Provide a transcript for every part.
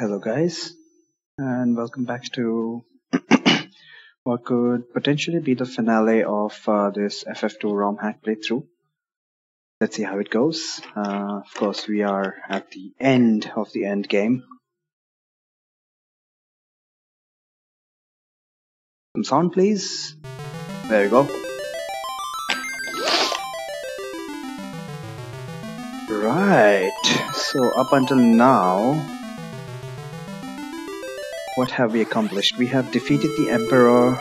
Hello, guys, and welcome back to what could potentially be the finale of this FF2 Romhack playthrough. Let's see how it goes. Of course, we are at the end of the end game. Some sound, please. There you go. Right. So up until now, what have we accomplished? We have defeated the Emperor,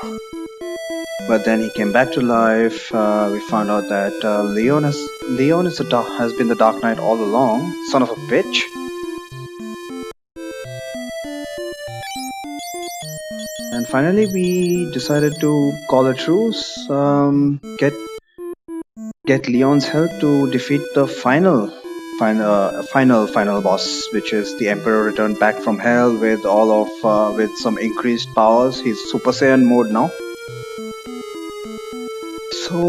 but then he came back to life. We found out that Leon has been the Dark Knight all along. Son of a bitch. And finally, we decided to call a truce. Get Leon's help to defeat the final boss, which is the Emperor returned back from hell with with some increased powers. He's Super Saiyan mode now. So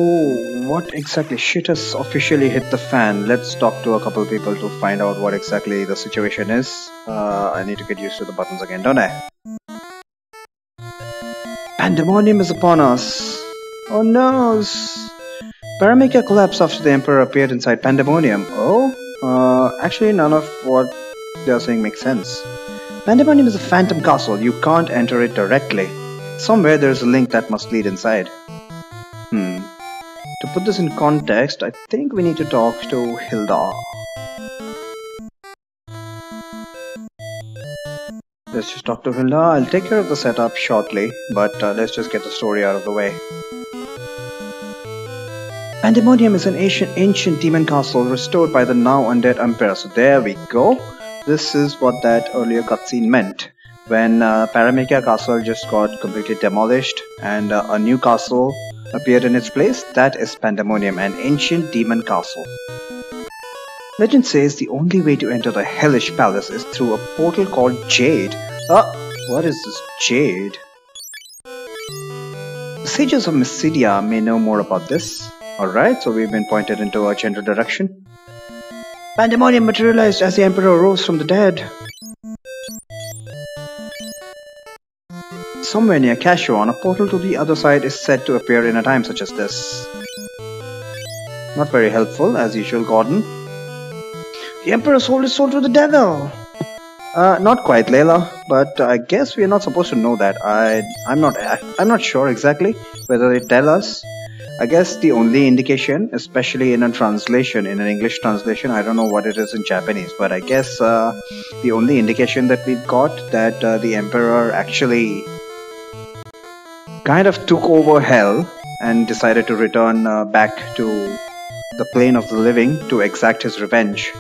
what exactly shit has officially hit the fan? Let's talk to a couple of people to find out what exactly the situation is. I need to get used to the buttons again, don't I? Pandemonium is upon us. Oh no! Parameka collapsed after the Emperor appeared inside Pandemonium. Oh? Actually none of what they are saying makes sense. Pandemonium is a phantom castle. You can't enter it directly. Somewhere there is a link that must lead inside. To put this in context, I think we need to talk to Hilda. Let's just talk to Hilda. I'll take care of the setup shortly, but let's just get the story out of the way. Pandemonium is an ancient demon castle restored by the now undead Emperor. So there we go. This is what that earlier cutscene meant. When Parameka Castle just got completely demolished and a new castle appeared in its place, that is Pandemonium, an ancient demon castle. Legend says the only way to enter the hellish palace is through a portal called Jade. What is this Jade? The sages of Mysidia may know more about this. Alright, so we've been pointed into a general direction. Pandemonium materialized as the Emperor rose from the dead. Somewhere near Cashuan, a portal to the other side is said to appear in a time such as this. Not very helpful, as usual, Gordon. The Emperor sold his soul to the devil! Not quite, Layla, but I guess we are not supposed to know that. I'm not sure exactly whether they tell us. I guess the only indication, especially in a translation, in an English translation, I don't know what it is in Japanese, but I guess the only indication that we've got that the Emperor actually kind of took over hell and decided to return back to the plane of the living to exact his revenge.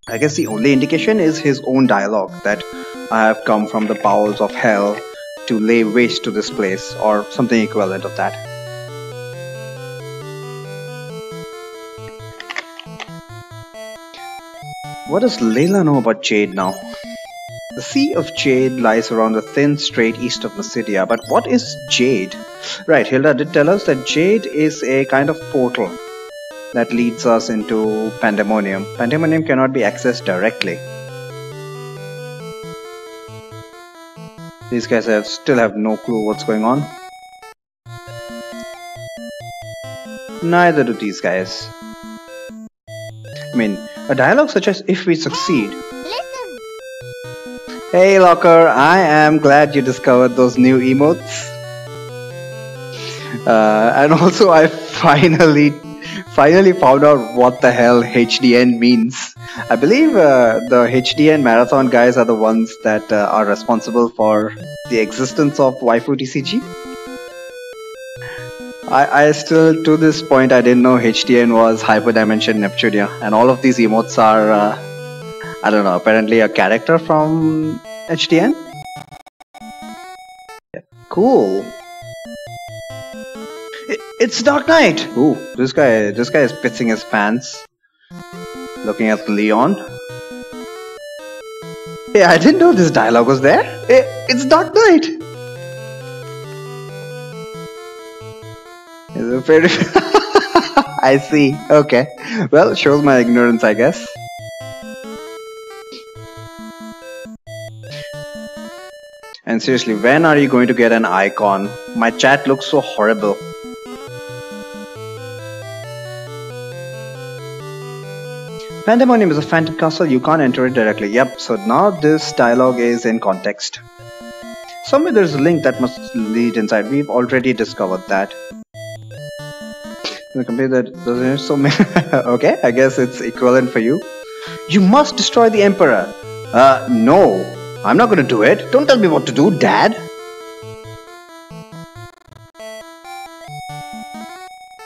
I guess the only indication is his own dialogue, that I have come from the bowels of hell to lay waste to this place, or something equivalent of that. What does Layla know about Jade now? The Sea of Jade lies around the thin strait east of Mysidia, but what is Jade? Right, Hilda did tell us that Jade is a kind of portal that leads us into Pandemonium. Pandemonium cannot be accessed directly. These guys still have no clue what's going on. Neither do these guys. I mean, a dialogue such as "If we succeed." Listen. Hey Locker, I am glad you discovered those new emotes. And also I finally found out what the hell HDN means. I believe the HDN marathon guys are the ones that are responsible for the existence of Waifu TCG. I still, to this point, I didn't know HDN was Hyperdimension Neptunia, and all of these emotes are, I don't know, apparently a character from HDN? Yeah. Cool. It's Dark Knight! Ooh, this guy is pissing his pants. Looking at Leon. Yeah, I didn't know this dialogue was there. It's Dark Knight! Very I see. Okay. Well, shows my ignorance, I guess. And seriously, when are you going to get an icon? My chat looks so horrible. Pandemonium is a phantom castle, you can't enter it directly. Yep, so now this dialogue is in context. Somewhere there's a link that must lead inside. We've already discovered that. The computer that doesn't so many. Okay, I guess it's equivalent for you. You must destroy the Emperor. No, I'm not gonna do it. Don't tell me what to do, Dad.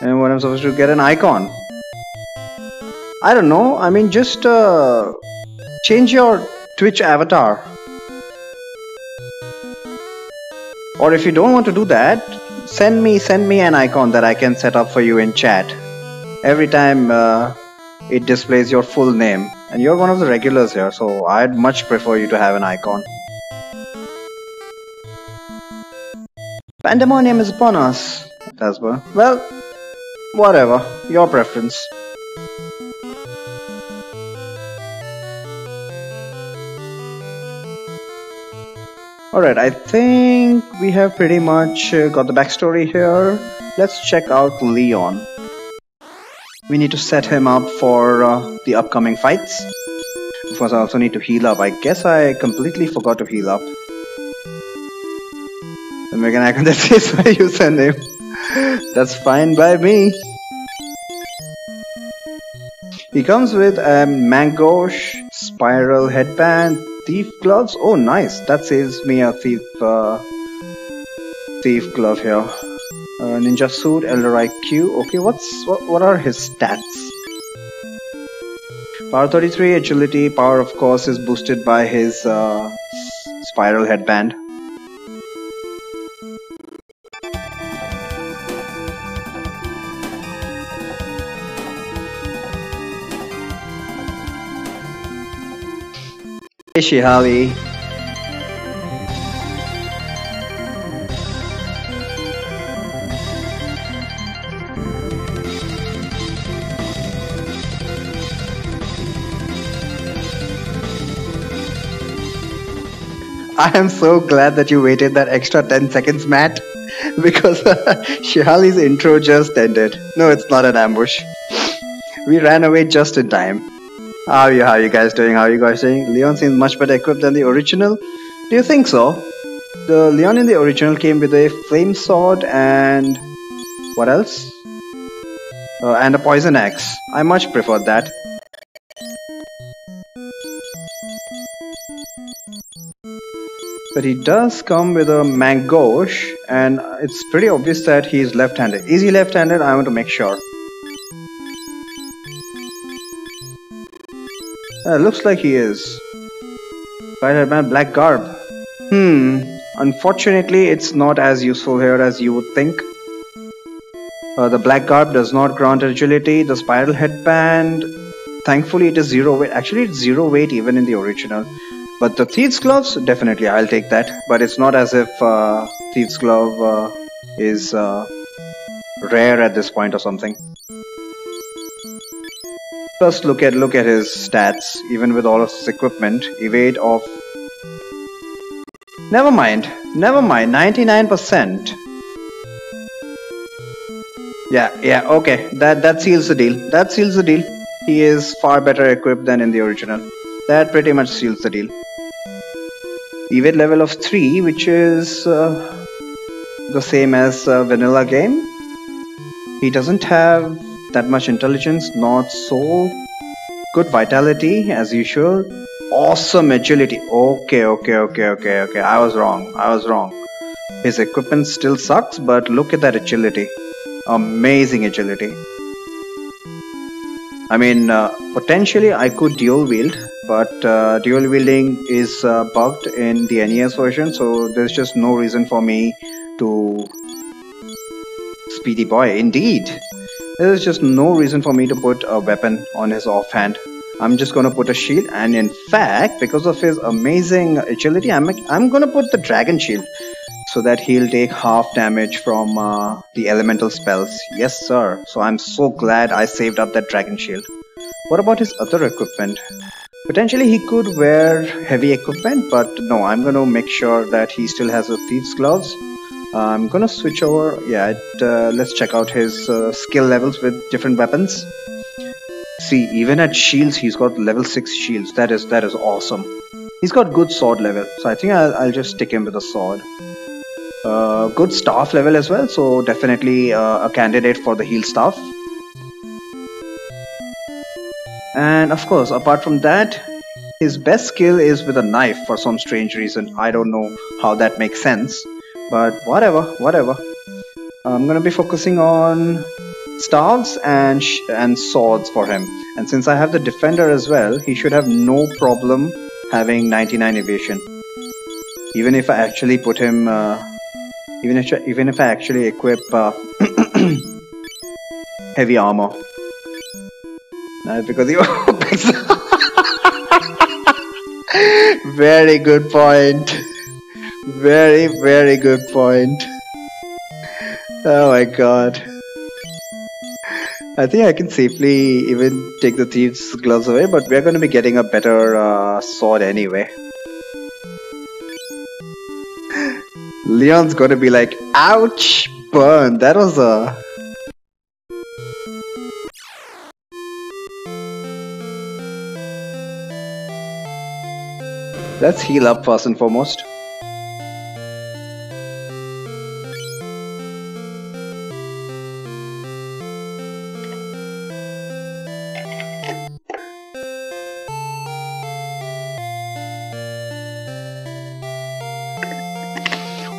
And what I'm supposed to get an icon? I don't know. I mean, just change your Twitch avatar. Or if you don't want to do that, send me an icon that I can set up for you in chat. Every time it displays your full name. And you're one of the regulars here, so I'd much prefer you to have an icon. Pandemonium is upon us, Tasba. Well, whatever. Your preference. Alright, I think we have pretty much got the backstory here. Let's check out Leon. We need to set him up for the upcoming fights. Of course, I also need to heal up. I guess I completely forgot to heal up. The make an icon that says my username. That's fine by me. He comes with a mangosh, spiral headband, thief gloves. Oh, nice. That saves me a thief glove here. Ninja suit, elder IQ. Okay, what are his stats? Power 33, agility. Power, of course, is boosted by his spiral headband. Hey, Shihali. I am so glad that you waited that extra 10 seconds, Matt, because Shihali's intro just ended. No, it's not an ambush. We ran away just in time. How are you guys doing? Leon seems much better equipped than the original. Do you think so? The Leon in the original came with a flame sword and... what else? And a poison axe. I much prefer that. But he does come with a mangosh, and it's pretty obvious that he is left-handed. Is he left-handed? I want to make sure. Looks like he is. White headband, black garb. Unfortunately, it's not as useful here as you would think. The black garb does not grant agility. The spiral headband, thankfully it is 0 weight. Actually, it's 0 weight even in the original. But the Thief's Gloves, definitely I'll take that. But it's not as if Thief's Glove is rare at this point or something. Plus look at his stats, even with all of his equipment. Evade of... Never mind, 99%. Yeah, okay, that seals the deal. He is far better equipped than in the original. That pretty much seals the deal. Evade level of 3, which is the same as vanilla game. He doesn't have that much intelligence, not so good vitality as usual. Awesome agility. Okay. I was wrong. His equipment still sucks, but look at that agility. Amazing agility. I mean, potentially I could dual wield, but dual wielding is bugged in the NES version, so there's just no reason for me to... Speedy boy, indeed. There's just no reason for me to put a weapon on his offhand. I'm just gonna put a shield, and in fact, because of his amazing agility, I'm gonna put the dragon shield, so that he'll take half damage from the elemental spells. Yes, sir. So I'm so glad I saved up that dragon shield. What about his other equipment? Potentially he could wear heavy equipment, but no, I'm gonna make sure that he still has the thief's gloves. I'm gonna switch over. Yeah, let's check out his skill levels with different weapons. See, even at shields, he's got level 6 shields. That is awesome. He's got good sword level, so I think I'll just stick him with a sword. Good staff level as well, so definitely a candidate for the heal staff. And of course, apart from that, his best skill is with a knife for some strange reason. I don't know how that makes sense, but whatever. I'm gonna be focusing on staves and swords for him. And since I have the defender as well, he should have no problem having 99 evasion. Even if I actually put him, even if I actually equip heavy armor, because he very good point. Very good point. Oh my god. I think I can safely even take the thief's gloves away, but we're going to be getting a better sword anyway. Leon's going to be like, ouch, burn. That was a... Let's heal up first and foremost.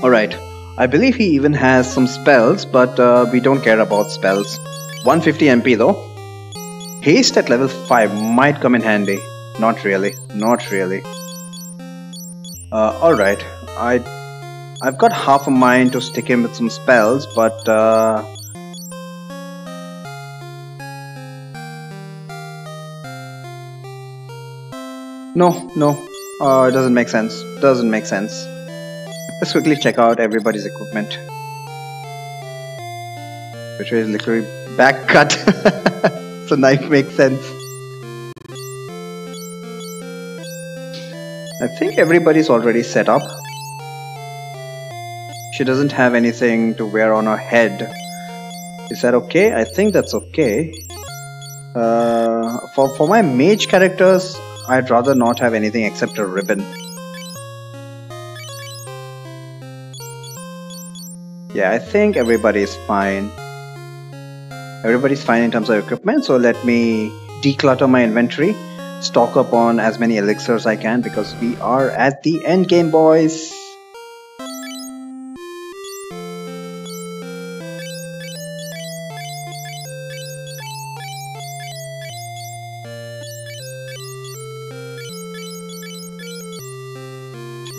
Alright, I believe he even has some spells, but we don't care about spells. 150 MP though. Haste at level 5 might come in handy. Not really. Alright, I've got half a mind to stick him with some spells, but no, it doesn't make sense. Let's quickly check out everybody's equipment. Which is literally back cut. So knife makes sense. I think everybody's already set up. She doesn't have anything to wear on her head. Is that okay? I think that's okay. For my mage characters, I'd rather not have anything except a ribbon. Yeah, I think everybody's fine. Everybody's fine in terms of equipment, so let me declutter my inventory, stock up on as many elixirs I can, because we are at the end game, boys.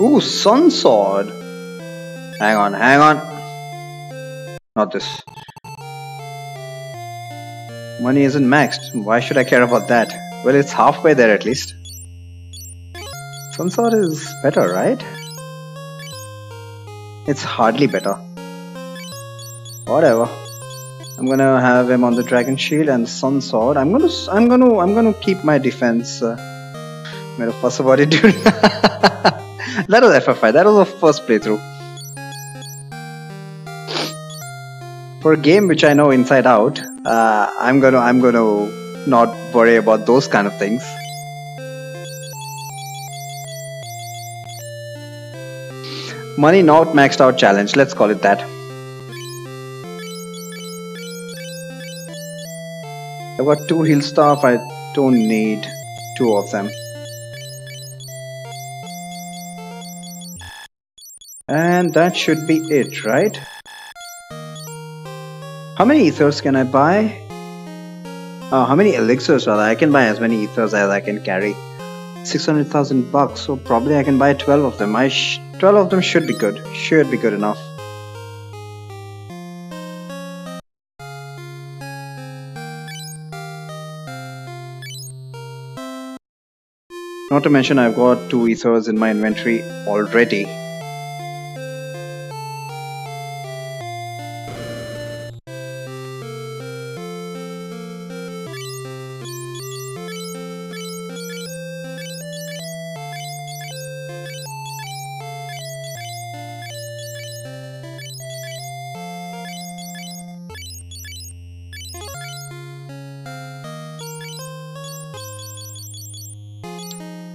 Ooh, Sun Sword. Hang on. Not this. Money isn't maxed. Why should I care about that? Well, it's halfway there at least. Sun Sword is better, right? It's hardly better. Whatever. I'm gonna have him on the Dragon Shield and Sun Sword. I'm gonna keep my defense. Made a fuss about it during. That was FF5. That was the first playthrough. For a game which I know inside out, I'm gonna not worry about those kind of things. Money not maxed out challenge. Let's call it that. I've got 2 heal staff. I don't need 2 of them. And that should be it, right? How many ethers can I buy? How many elixirs rather? I can buy as many ethers as I can carry. 600,000 bucks, so probably I can buy 12 of them. 12 of them should be good. Should be good enough. Not to mention I've got 2 ethers in my inventory already.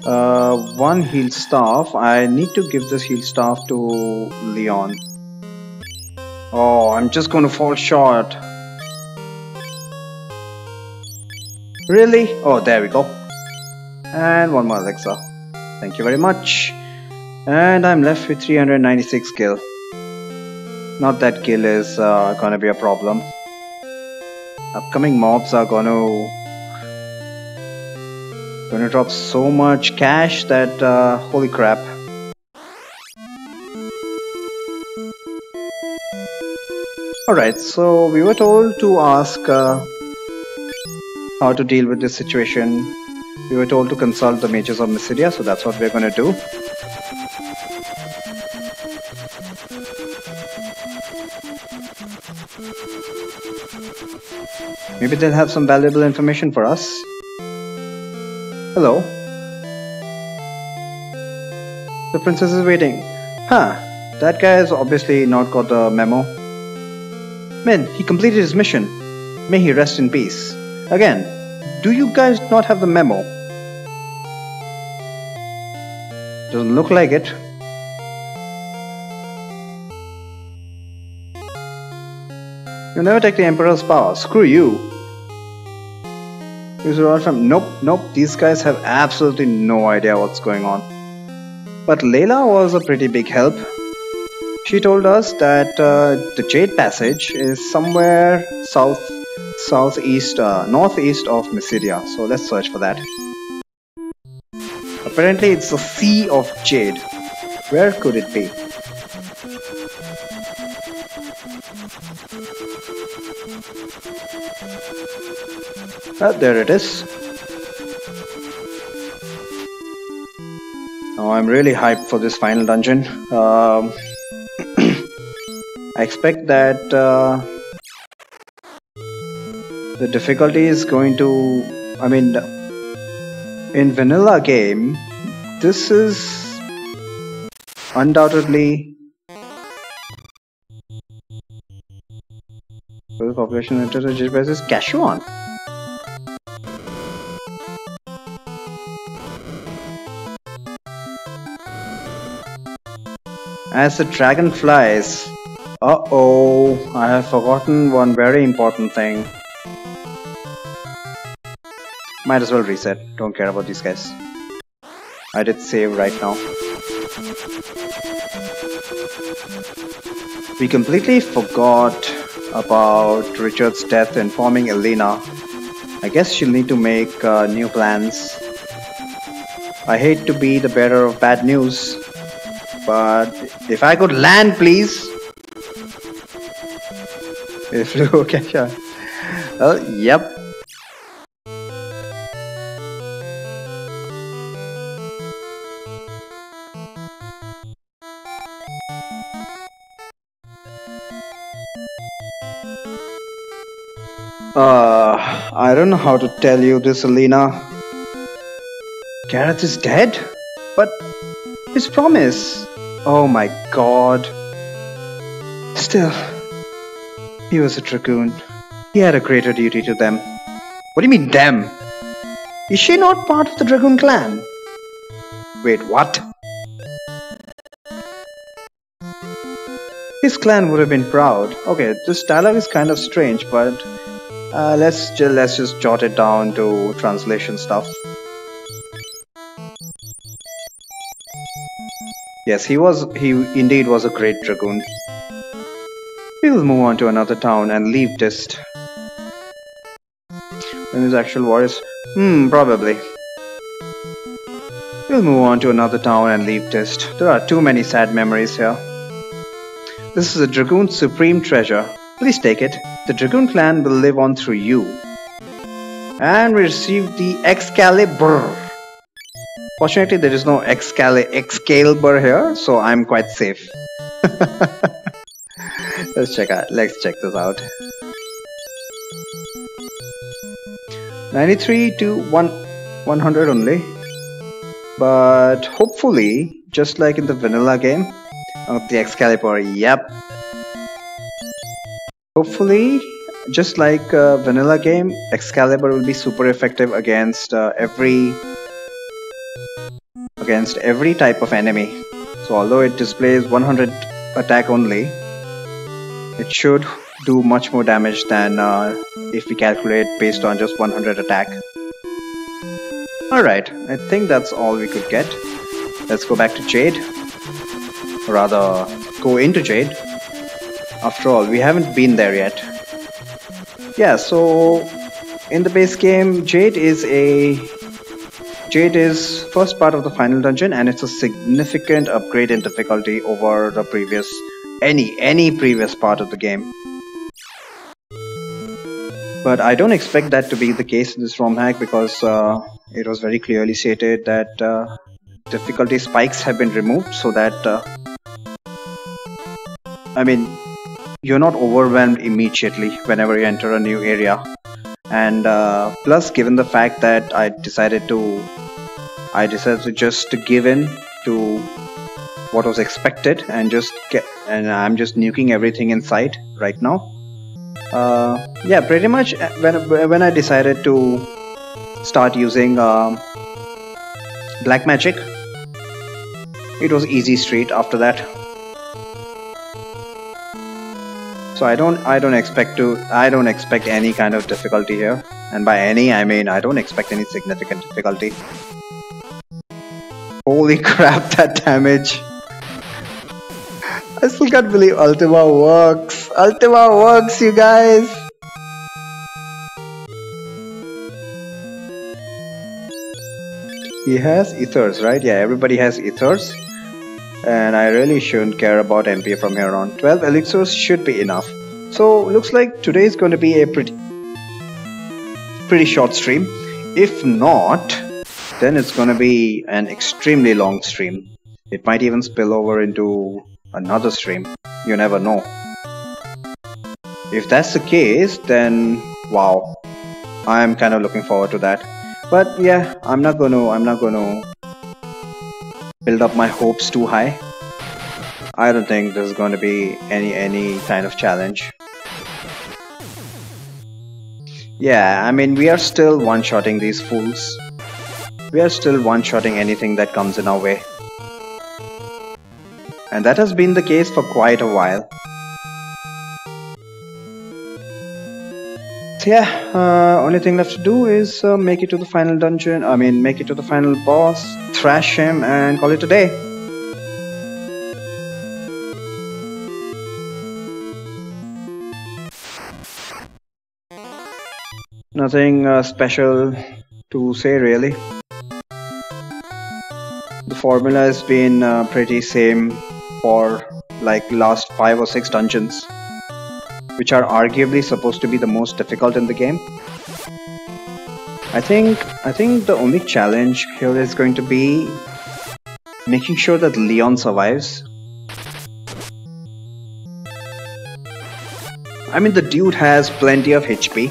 One heal staff. I need to give this heal staff to Leon. Oh, I'm just going to fall short. Really? Oh, there we go. And one more elixir. Thank you very much. And I'm left with 396 gil. Not that gil is gonna be a problem. Upcoming mobs are gonna drop so much cash that holy crap. Alright, so we were told to ask how to deal with this situation. We were told to consult the mages of Mysidia, so that's what we're gonna do. Maybe they'll have some valuable information for us. Hello. The princess is waiting. Huh, that guy has obviously not got the memo. Man, he completed his mission. May he rest in peace. Again, do you guys not have the memo? Doesn't look like it. You never take the Emperor's power. Screw you. Nope, these guys have absolutely no idea what's going on. But Layla was a pretty big help. She told us that the Jade Passage is somewhere northeast of Mysidia. So let's search for that. Apparently it's the Sea of Jade. Where could it be? There it is. Now I'm really hyped for this final dungeon. I expect that the difficulty is going to... I mean, in vanilla game, this is undoubtedly... The population entered the Jade Passage is Cashuan. As the dragon flies. Uh-oh, I have forgotten one very important thing. Might as well reset. Don't care about these guys. I did save right now. We completely forgot about Richard's death informing Elena. I guess she'll need to make new plans. I hate to be the bearer of bad news, but if I could land, please. Okay, sure. Well, yep. I don't know how to tell you this, Alina. Gareth is dead? But his promise. Oh my god. Still, he was a dragoon. He had a greater duty to them. What do you mean, them? Is she not part of the dragoon clan? Wait, what? His clan would have been proud. Okay, this dialogue is kind of strange, but let's just jot it down to translation stuff. Yes, he indeed was a great dragoon. We will move on to another town and leave Dist. When his actual war is... probably. We'll move on to another town and leave Dist. There are too many sad memories here. This is a dragoon's supreme treasure. Please take it. The dragoon clan will live on through you. And we received the Excalibur. Fortunately, there is no Excalibur here, so I'm quite safe. Let's check this out. 93 to 100 only. But hopefully, just like in the vanilla game, the Excalibur, yep. Hopefully, just like vanilla game, Excalibur will be super effective against every against every type of enemy. So although it displays 100 attack only, it should do much more damage than if we calculate based on just 100 attack. Alright, I think that's all we could get. Let's go back to Jade. Or rather, go into Jade. After all, we haven't been there yet. Yeah, so in the base game, Jade is first part of the final dungeon, and it's a significant upgrade in difficulty over the previous any previous part of the game. But I don't expect that to be the case in this Romhack, because it was very clearly stated that difficulty spikes have been removed, so that I mean, you're not overwhelmed immediately whenever you enter a new area. And plus, given the fact that I decided to just give in to what was expected and I'm just nuking everything in sight right now. Yeah, pretty much when I decided to start using black magic, it was easy street after that. So I don't expect any kind of difficulty here, and by any I mean I don't expect any significant difficulty. Holy crap, that damage! I still can't believe Ultima works! Ultima works, you guys! He has ethers, right? Yeah, everybody has ethers. And I really shouldn't care about MP from here on. 12 elixirs should be enough. So, looks like today is going to be a pretty short stream. If not, then it's going to be an extremely long stream. It might even spill over into another stream. You never know. If that's the case, then wow, I'm kind of looking forward to that. But yeah, I'm not gonna build up my hopes too high. I don't think there's going to be any kind of challenge. Yeah, I mean, we are still one-shotting these fools. We are still one-shotting anything that comes in our way. And that has been the case for quite a while. So yeah, only thing left to do is make it to the final dungeon. I mean, make it to the final boss, thrash him, and call it a day. Nothing special to say really. The formula has been pretty same for like last 5 or 6 dungeons, which are arguably supposed to be the most difficult in the game. I think the only challenge here is going to be making sure that Leon survives. I mean, the dude has plenty of HP.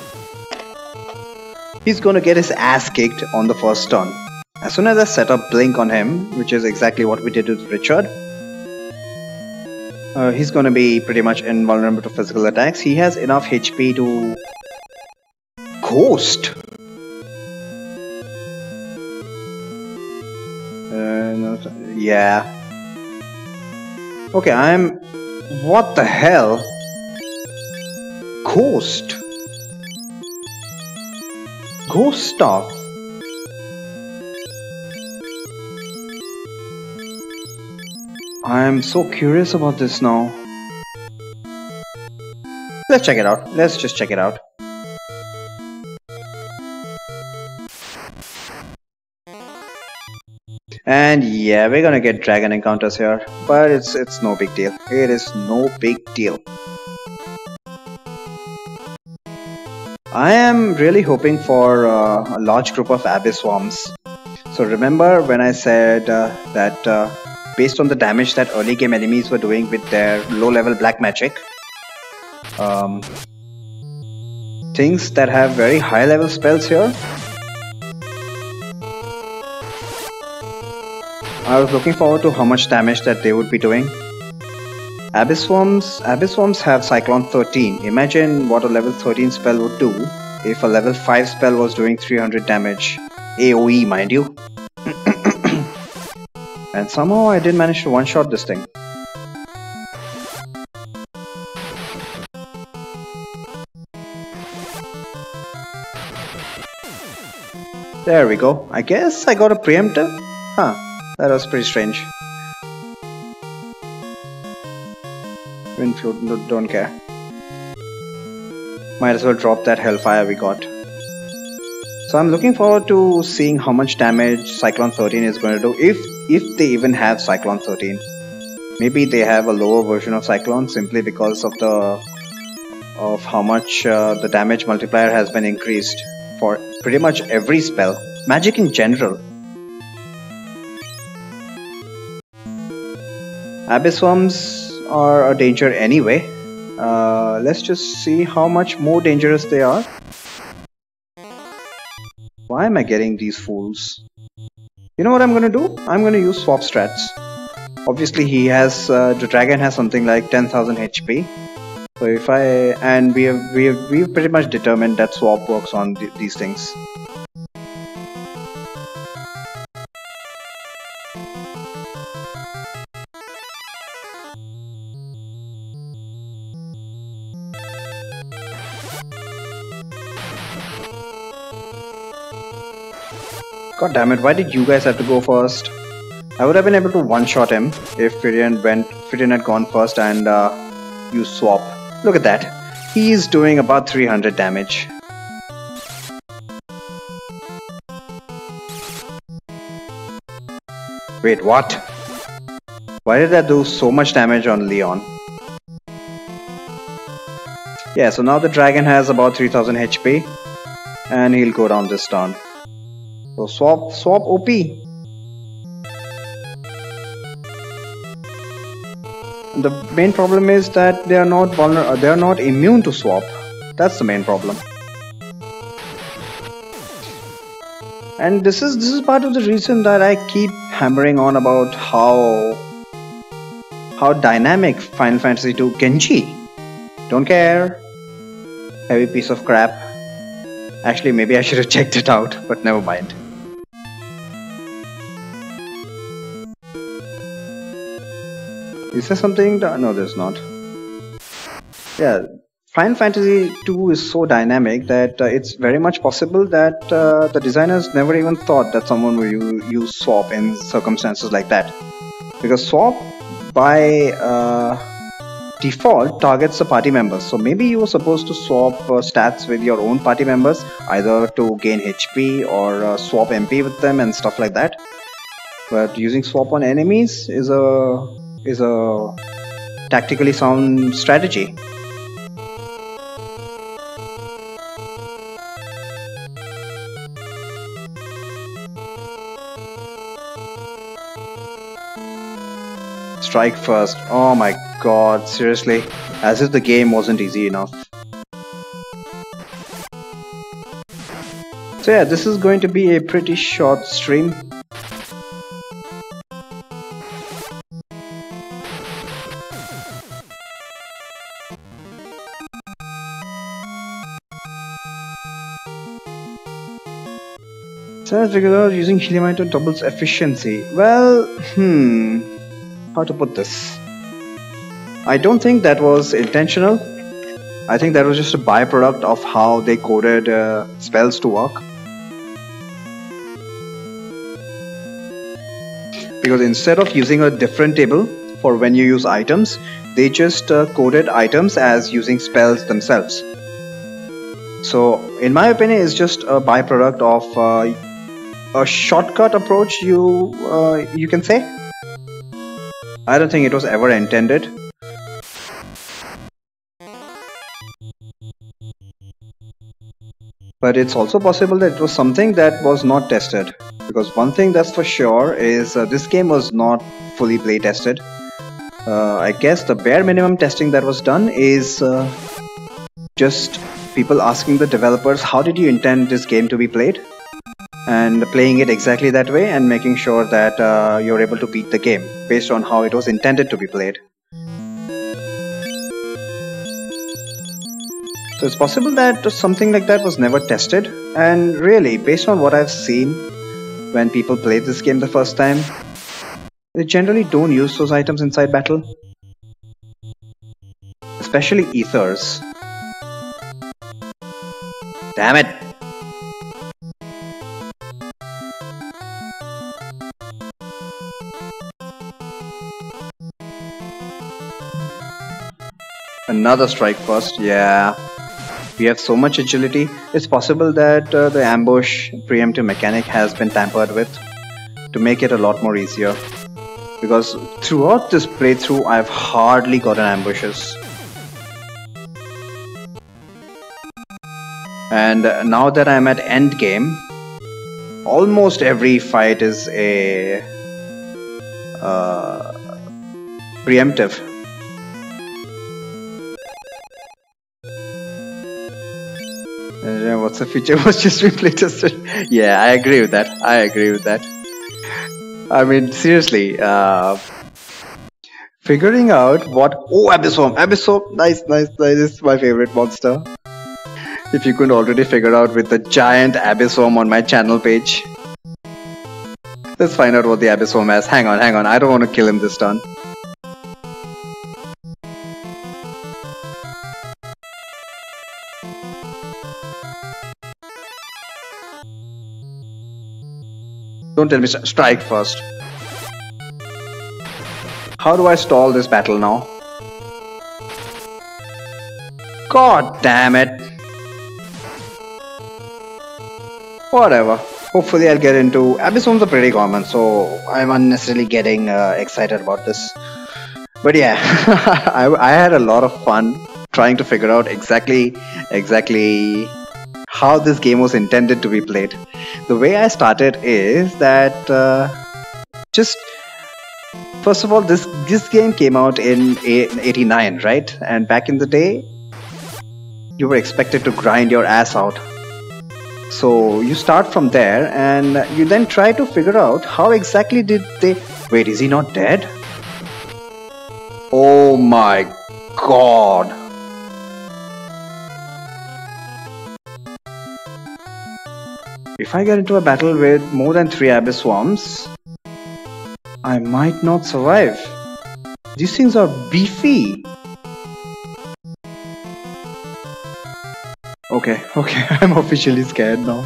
He's gonna get his ass kicked on the first turn. As soon as I set up Blink on him, which is exactly what we did with Richard, he's gonna be pretty much invulnerable to physical attacks. He has enough HP to Ghost. Yeah. Okay, what the hell? Ghost. Ghost stuff. I'm so curious about this now. Let's check it out. Let's just check it out. And yeah, we're gonna get dragon encounters here, but it's no big deal. It is no big deal. I am really hoping for a large group of abyss worms. So remember when I said that based on the damage that early game enemies were doing with their low level black magic, things that have very high level spells here, I was looking forward to how much damage that they would be doing. Abyss worms have Cyclone 13. Imagine what a level 13 spell would do if a level 5 spell was doing 300 damage. AoE, mind you. And somehow I did manage to one-shot this thing. There we go. I guess I got a preemptive? Huh, that was pretty strange. Windflow, don't care. Might as well drop that Hellfire we got. So I'm looking forward to seeing how much damage Cyclone 13 is going to do, if they even have Cyclone 13. Maybe they have a lower version of Cyclone simply because of how much the damage multiplier has been increased for pretty much every spell. Magic in general. Abyss Worms are a danger anyway. Let's just see how much more dangerous they are. Why am I getting these fools? You know what I'm gonna do? I'm gonna use swap strats. Obviously he has, the dragon has something like 10,000 HP. So if we've pretty much determined that swap works on these things. God damn it, why did you guys have to go first? I would have been able to one-shot him if Firion had gone first and used swap. Look at that. He's doing about 300 damage. Wait, what? Why did that do so much damage on Leon? Yeah, so now the dragon has about 3000 HP and he'll go down this turn. So swap OP. The main problem is that they are not immune to swap. That's the main problem. And this is part of the reason that I keep hammering on about how dynamic Final Fantasy II Genji. Don't care. Heavy piece of crap. Actually, maybe I should have checked it out, but never mind. Is there something? No, there's not. Yeah, Final Fantasy II is so dynamic that it's very much possible that the designers never even thought that someone would use swap in circumstances like that. Because swap, by default, targets the party members. So maybe you were supposed to swap stats with your own party members, either to gain HP or swap MP with them and stuff like that. But using swap on enemies is a tactically sound strategy. Strike first. Oh my god, seriously? As if the game wasn't easy enough. So yeah, this is going to be a pretty short stream. Regular using helium doubles efficiency. Well, how to put this? I don't think that was intentional. I think that was just a byproduct of how they coded spells to work. Because instead of using a different table for when you use items, they just coded items as using spells themselves. So, in my opinion, it's just a byproduct of a shortcut approach, you can say. I don't think it was ever intended. But it's also possible that it was something that was not tested. Because one thing that's for sure is this game was not fully play tested. I guess the bare minimum testing that was done is just people asking the developers, how did you intend this game to be played? And playing it exactly that way and making sure that you're able to beat the game based on how it was intended to be played. So it's possible that something like that was never tested, and really, based on what I've seen when people played this game the first time, They generally don't use those items inside battle, especially ethers. Damn it! Another strike first, yeah. We have so much agility. It's possible that the ambush preemptive mechanic has been tampered with to make it a lot more easier. Because throughout this playthrough, I've hardly gotten ambushes. And now that I'm at end game, almost every fight is a preemptive. What's the feature was just been playtested? Yeah, I agree with that. I agree with that. I mean, seriously, figuring out what... Oh, Abyssome! Abyssome! Nice, nice, nice. This is my favorite monster. If you couldn't already figure out with the giant Abyssome on my channel page. Let's find out what the Abyssome has. Hang on, hang on. I don't want to kill him this turn. Don't tell me strike first. How do I stall this battle now? God damn it. Whatever. Hopefully I'll get into... Abyssomes are pretty common, so I'm unnecessarily getting excited about this. But yeah, I had a lot of fun trying to figure out exactly how this game was intended to be played. The way I started is that just first of all, this game came out in '89, right? And back in the day, you were expected to grind your ass out. So you start from there, and you then try to figure out how exactly did they... Wait, is he not dead? Oh my god! If I get into a battle with more than 3 Abyss Swarms, I might not survive. These things are beefy. Okay, I'm officially scared now.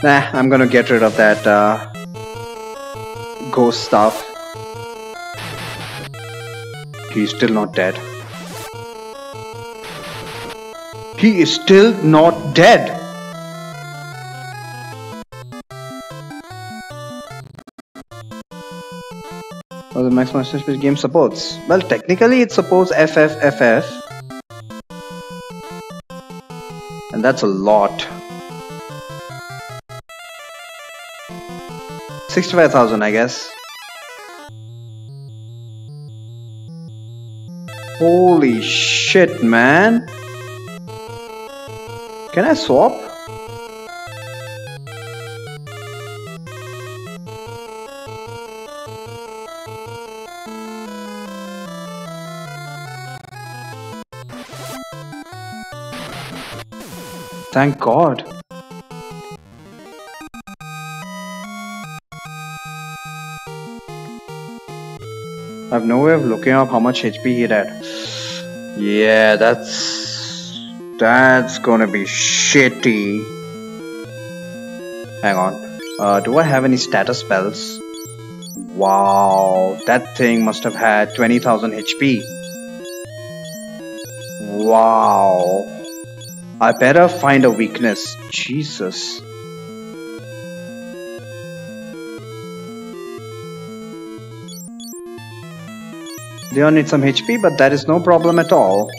Nah, I'm gonna get rid of that ghost stuff. He's still not dead. He is still not dead. Well, the maximum which game supports. Well, technically it supports FFFF. And that's a lot. 65,000, I guess. Holy shit, man. Can I swap? Thank God. I have no way of looking up how much HP he had. Yeah, that's gonna be shitty. Hang on. Do I have any status spells? Wow, that thing must have had 20,000 HP. Wow. I better find a weakness. Jesus. Leon needs some HP, but that is no problem at all.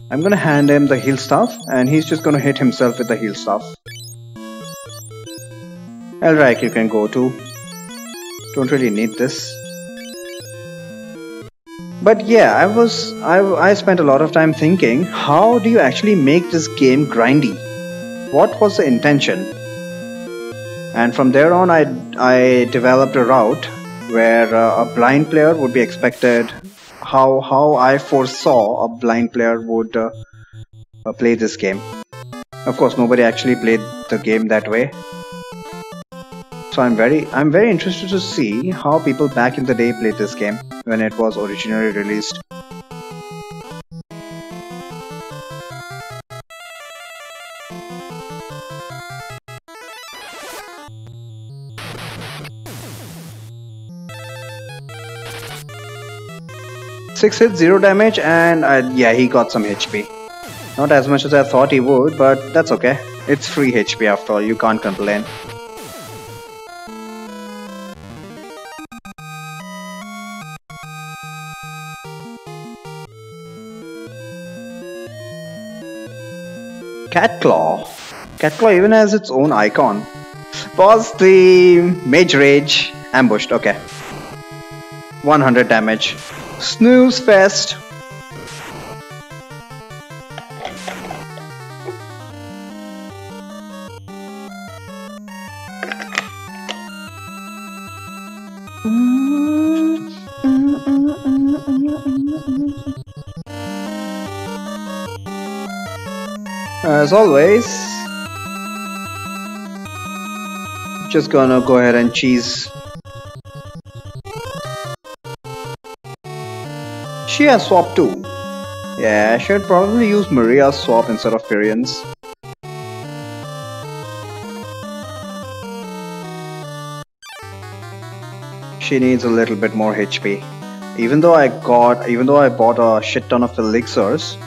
I'm gonna hand him the heal stuff, and he's just gonna hit himself with the heal stuff. Elric, you can go too. Don't really need this. But yeah, I spent a lot of time thinking, how do you actually make this game grindy? What was the intention? And from there on, I developed a route where a blind player would be expected, how I foresaw a blind player would play this game. Of course, nobody actually played the game that way. So I'm very interested to see how people back in the day played this game when it was originally released. Six hits, 0 damage, and yeah, he got some HP. Not as much as I thought he would, but that's okay. It's free HP after all, you can't complain. Catclaw. Catclaw even has its own icon. Pause the Mage Rage. Ambushed, okay. 100 damage. Snooze fest. As always, just gonna go ahead and cheese. She has swap too. Yeah, I should probably use Maria's swap instead of Firian's. She needs a little bit more HP. Even though I bought a shit ton of elixirs,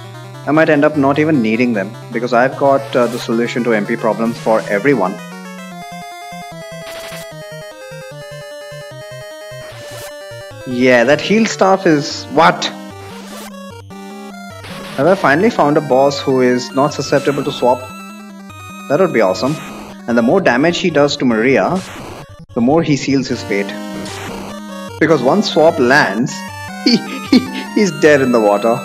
I might end up not even needing them because I've got the solution to MP problems for everyone. Yeah, that heal staff is what? Have I finally found a boss who is not susceptible to swap? That would be awesome. And the more damage he does to Maria, the more he seals his fate. Because once swap lands, he's dead in the water.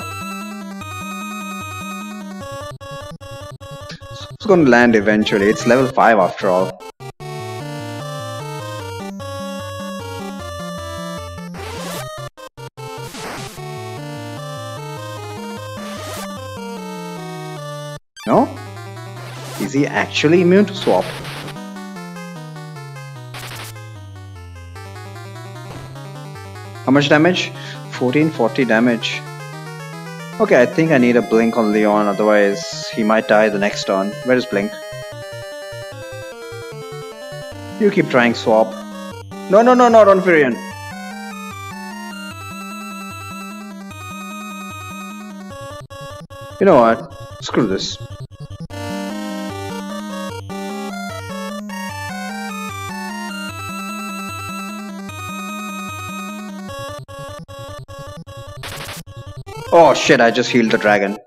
It's gonna land eventually. It's level 5 after all. No? Is he actually immune to swap? How much damage? 1440 damage. Okay, I think I need a blink on Leon, otherwise he might die the next turn. Where is blink? You keep trying swap. No, not on Firion. You know what? Screw this. Oh shit, I just healed the dragon.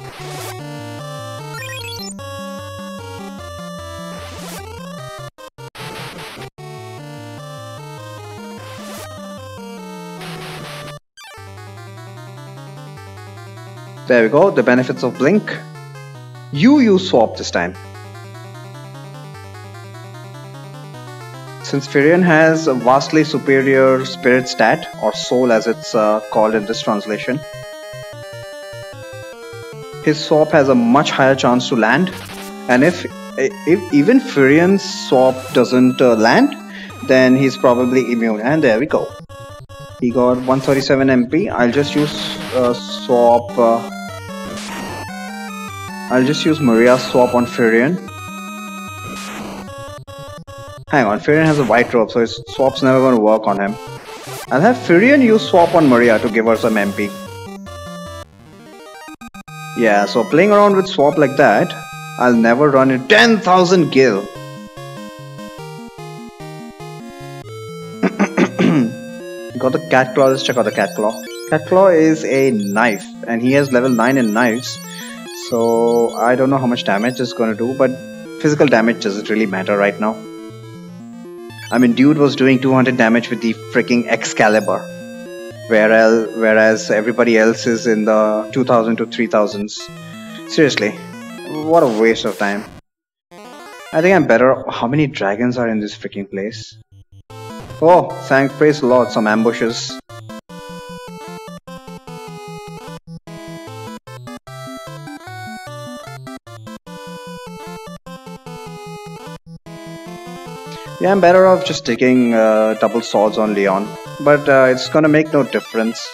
There we go, the benefits of blink. You use swap this time. Since Firion has a vastly superior spirit stat, or soul as it's called in this translation, his swap has a much higher chance to land, and if even Firion's swap doesn't land, then he's probably immune. And there we go. He got 137 MP. I'll just use swap. I'll just use Maria's swap on Firion. Hang on, Firion has a white robe, so his swap's never going to work on him. I'll have Firion use swap on Maria to give her some MP. Yeah, so playing around with swap like that, I'll never run it. 10,000 gil! Got the cat claw, let's check out the cat claw. Cat claw is a knife, and he has level 9 in knives. So I don't know how much damage it's gonna do, but physical damage doesn't really matter right now. I mean, dude was doing 200 damage with the freaking Excalibur. Whereas everybody else is in the 2000 to 3000s. Seriously, what a waste of time. I think I'm better. How many dragons are in this freaking place? Oh, thank praise the Lord, some ambushes. Yeah, I'm better off just taking double swords on Leon, but it's gonna make no difference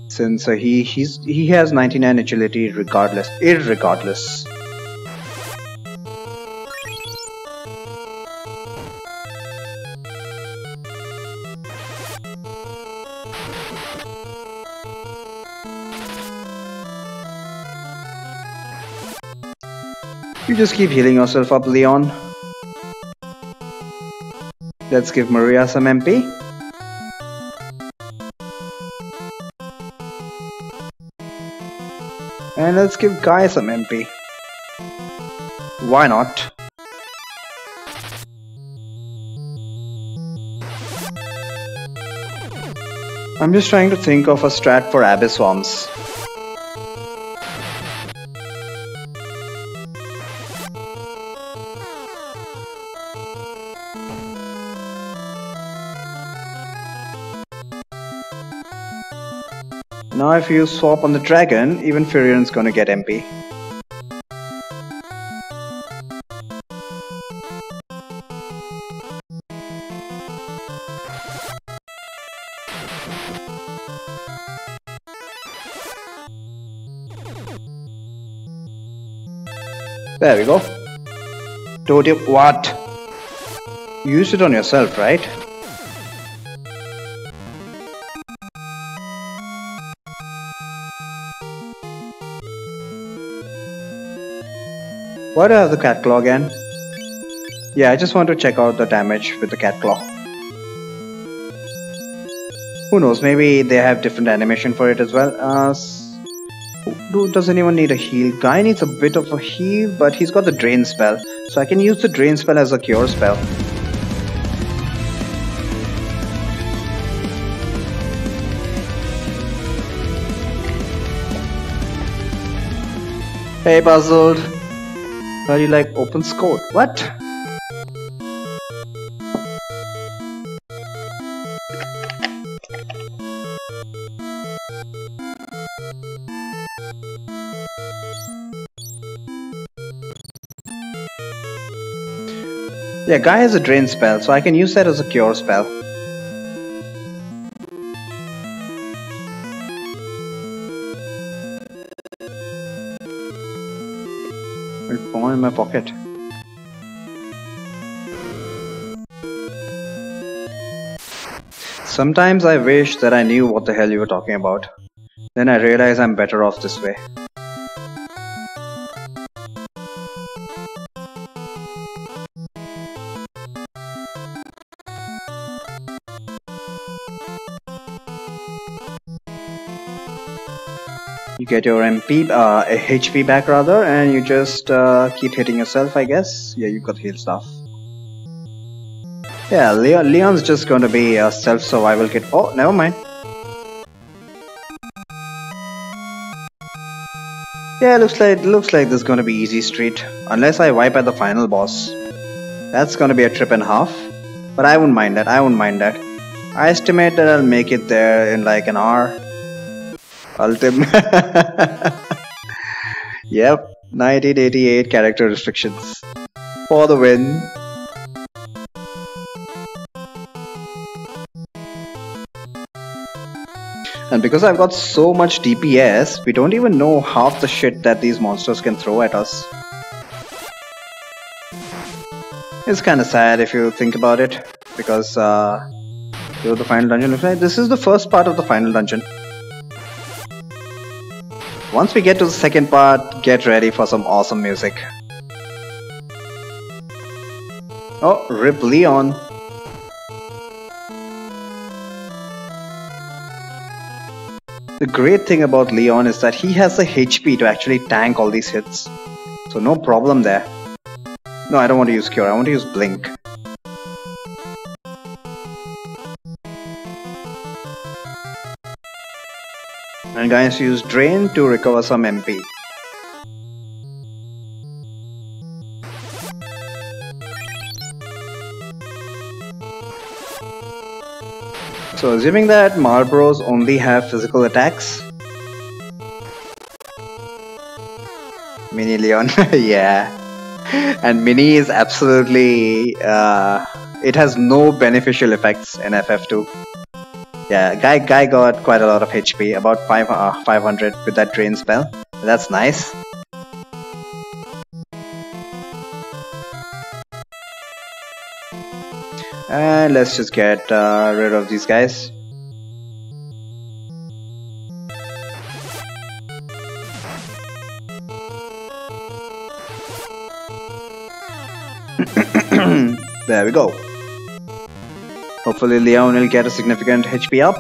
since he has 99 agility regardless, irregardless. You just keep healing yourself up, Leon. Let's give Maria some MP. And let's give Guy some MP. Why not? I'm just trying to think of a strat for Abyss Worms. Now if you swap on the dragon, even Furion's gonna get MP. There we go. Told you what? You used it on yourself, right? Why do I have the cat claw again? Yeah, I just want to check out the damage with the cat claw. Who knows, maybe they have different animation for it as well. Does anyone need a heal? Guy needs a bit of a heal, but he's got the drain spell. So I can use the drain spell as a cure spell. Hey, Puzzled. How do you like open score? What? Yeah, Guy has a drain spell, so I can use that as a cure spell. It's fallen in my pocket. Sometimes I wish that I knew what the hell you were talking about. Then I realize I'm better off this way. You get your HP back rather, and you just keep hitting yourself, I guess. Yeah, you got heal stuff. Yeah, Leon's just going to be a self-survival kit. Oh, never mind. Yeah, looks like this is going to be easy street, unless I wipe at the final boss. That's going to be a trip and a half, but I wouldn't mind that. I estimate that I'll make it there in like an hour. Ultimate. Yep, 1988 character restrictions for the win. And because I've got so much DPS, we don't even know half the shit that these monsters can throw at us. It's kinda sad if you think about it, because the final dungeon looks like this is the first part of the final dungeon. Once we get to the second part, get ready for some awesome music. Oh, rip Leon. The great thing about Leon is that he has the HP to actually tank all these hits. So no problem there. No, I don't want to use Cure, I want to use Blink. And guys, use Drain to recover some MP. So assuming that Marlboros only have physical attacks. Mini Leon, yeah. And Mini is absolutely. It has no beneficial effects in FF2. Yeah, guy got quite a lot of HP, about 500 with that drain spell. That's nice. And let's just get rid of these guys. There we go. Hopefully Leon will get a significant HP up.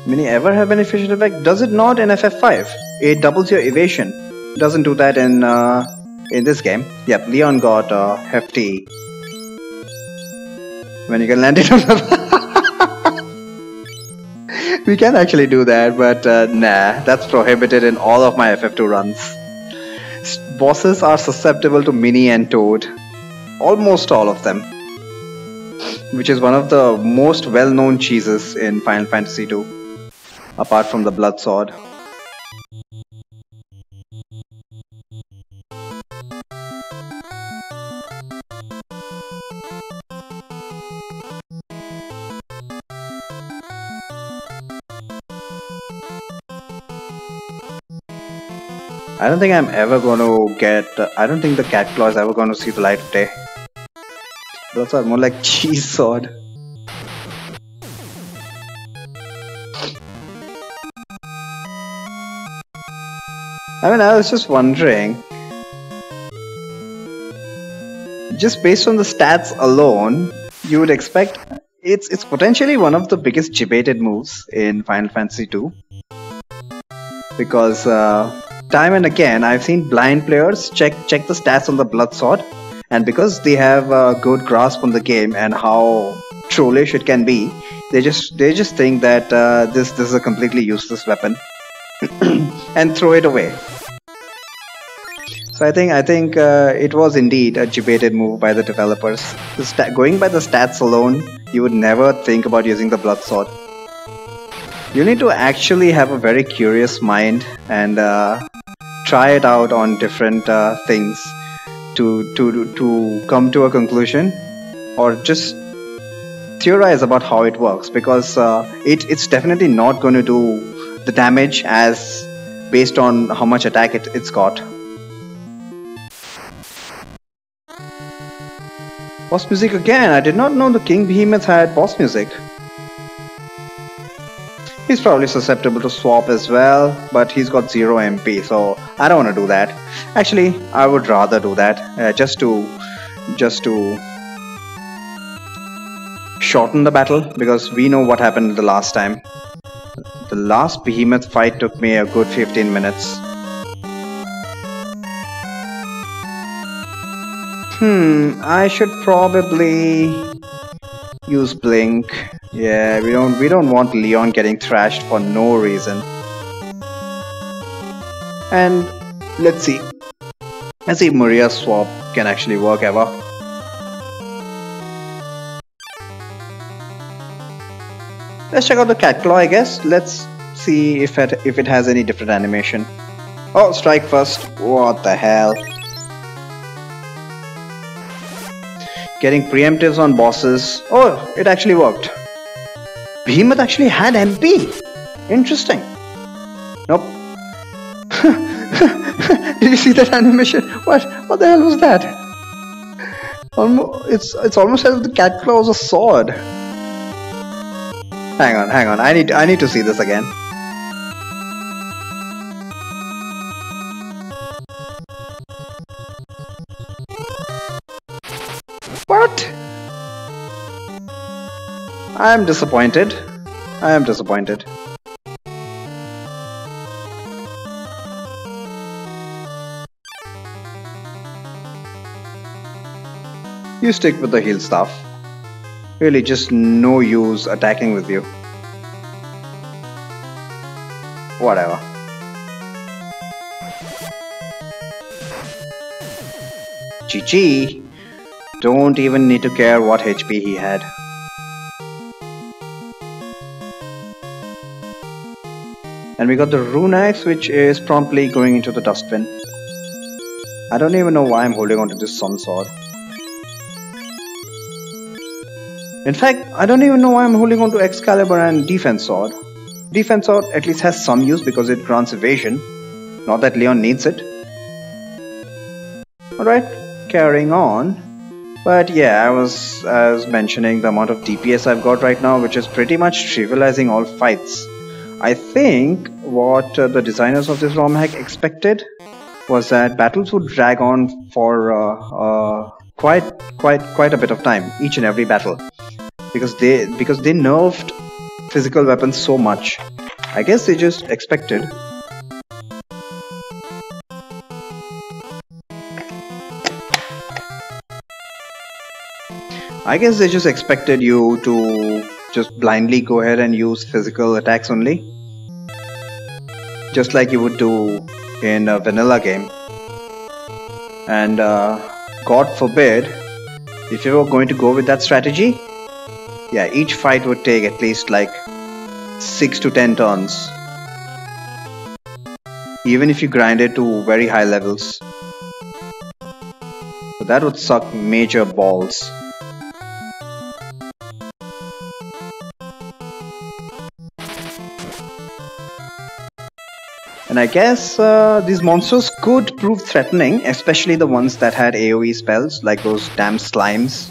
Mini ever have beneficial effect? Does it not in FF5? It doubles your evasion. Doesn't do that in this game. Yep, Leon got hefty. When you can land it on the... We can actually do that, but nah, that's prohibited in all of my FF2 runs. Bosses are susceptible to Mini and Toad. Almost all of them. Which is one of the most well-known cheeses in Final Fantasy II. Apart from the Blood Sword. I don't think I'm ever going to get... I don't think the Cat Claw is ever going to see the light of day. Those are more like cheese sword. I mean, I was just wondering... Just based on the stats alone, you would expect... It's potentially one of the biggest debated moves in Final Fantasy II. Because... time and again, I've seen blind players check the stats on the Blood Sword, and because they have a good grasp on the game and how trollish it can be, they just think that this is a completely useless weapon and throw it away. So I think it was indeed a debated move by the developers. Going by the stats alone, you would never think about using the Blood Sword. You need to actually have a very curious mind and try it out on different things to come to a conclusion, or just theorize about how it works, because it's definitely not going to do the damage as based on how much attack it's got. Boss music again. I did not know the King Behemoth had boss music. He's probably susceptible to swap as well, but he's got 0 MP, so I don't want to do that. Actually, I would rather do that, just to shorten the battle, because we know what happened the last time. The last Behemoth fight took me a good 15 minutes. I should probably use Blink. Yeah, we don't want Leon getting thrashed for no reason. And let's see if Maria's swap can actually work ever. Let's check out the Cat Claw, I guess. Let's see if it has any different animation. Oh, strike first. What the hell? Getting preemptives on bosses. Oh, it actually worked. Behemoth actually had MP. Interesting. Nope. Did you see that animation? What the hell was that? It's almost as if the Cat Claw was a sword. Hang on. I need to see this again. What? I am disappointed. You stick with the heal staff. Really just no use attacking with you. Whatever. GG. Don't even need to care what HP he had. And we got the Rune Axe, which is promptly going into the dustbin. I don't even know why I'm holding on to this sun sword. In fact, I don't even know why I'm holding on to Excalibur and Defense Sword. Defense Sword at least has some use because it grants evasion. Not that Leon needs it. Alright, carrying on. But yeah, I was mentioning the amount of DPS I've got right now, which is pretty much trivializing all fights. I think what the designers of this Romhack expected was that battles would drag on for quite a bit of time, each and every battle, because they nerfed physical weapons so much. I guess they just expected. You to just blindly go ahead and use physical attacks only, just like you would do in a vanilla game. And God forbid, if you were going to go with that strategy, yeah, each fight would take at least like 6 to 10 turns, even if you grind it to very high levels. So that would suck major balls. And I guess these monsters could prove threatening, especially the ones that had AoE spells, like those damn slimes.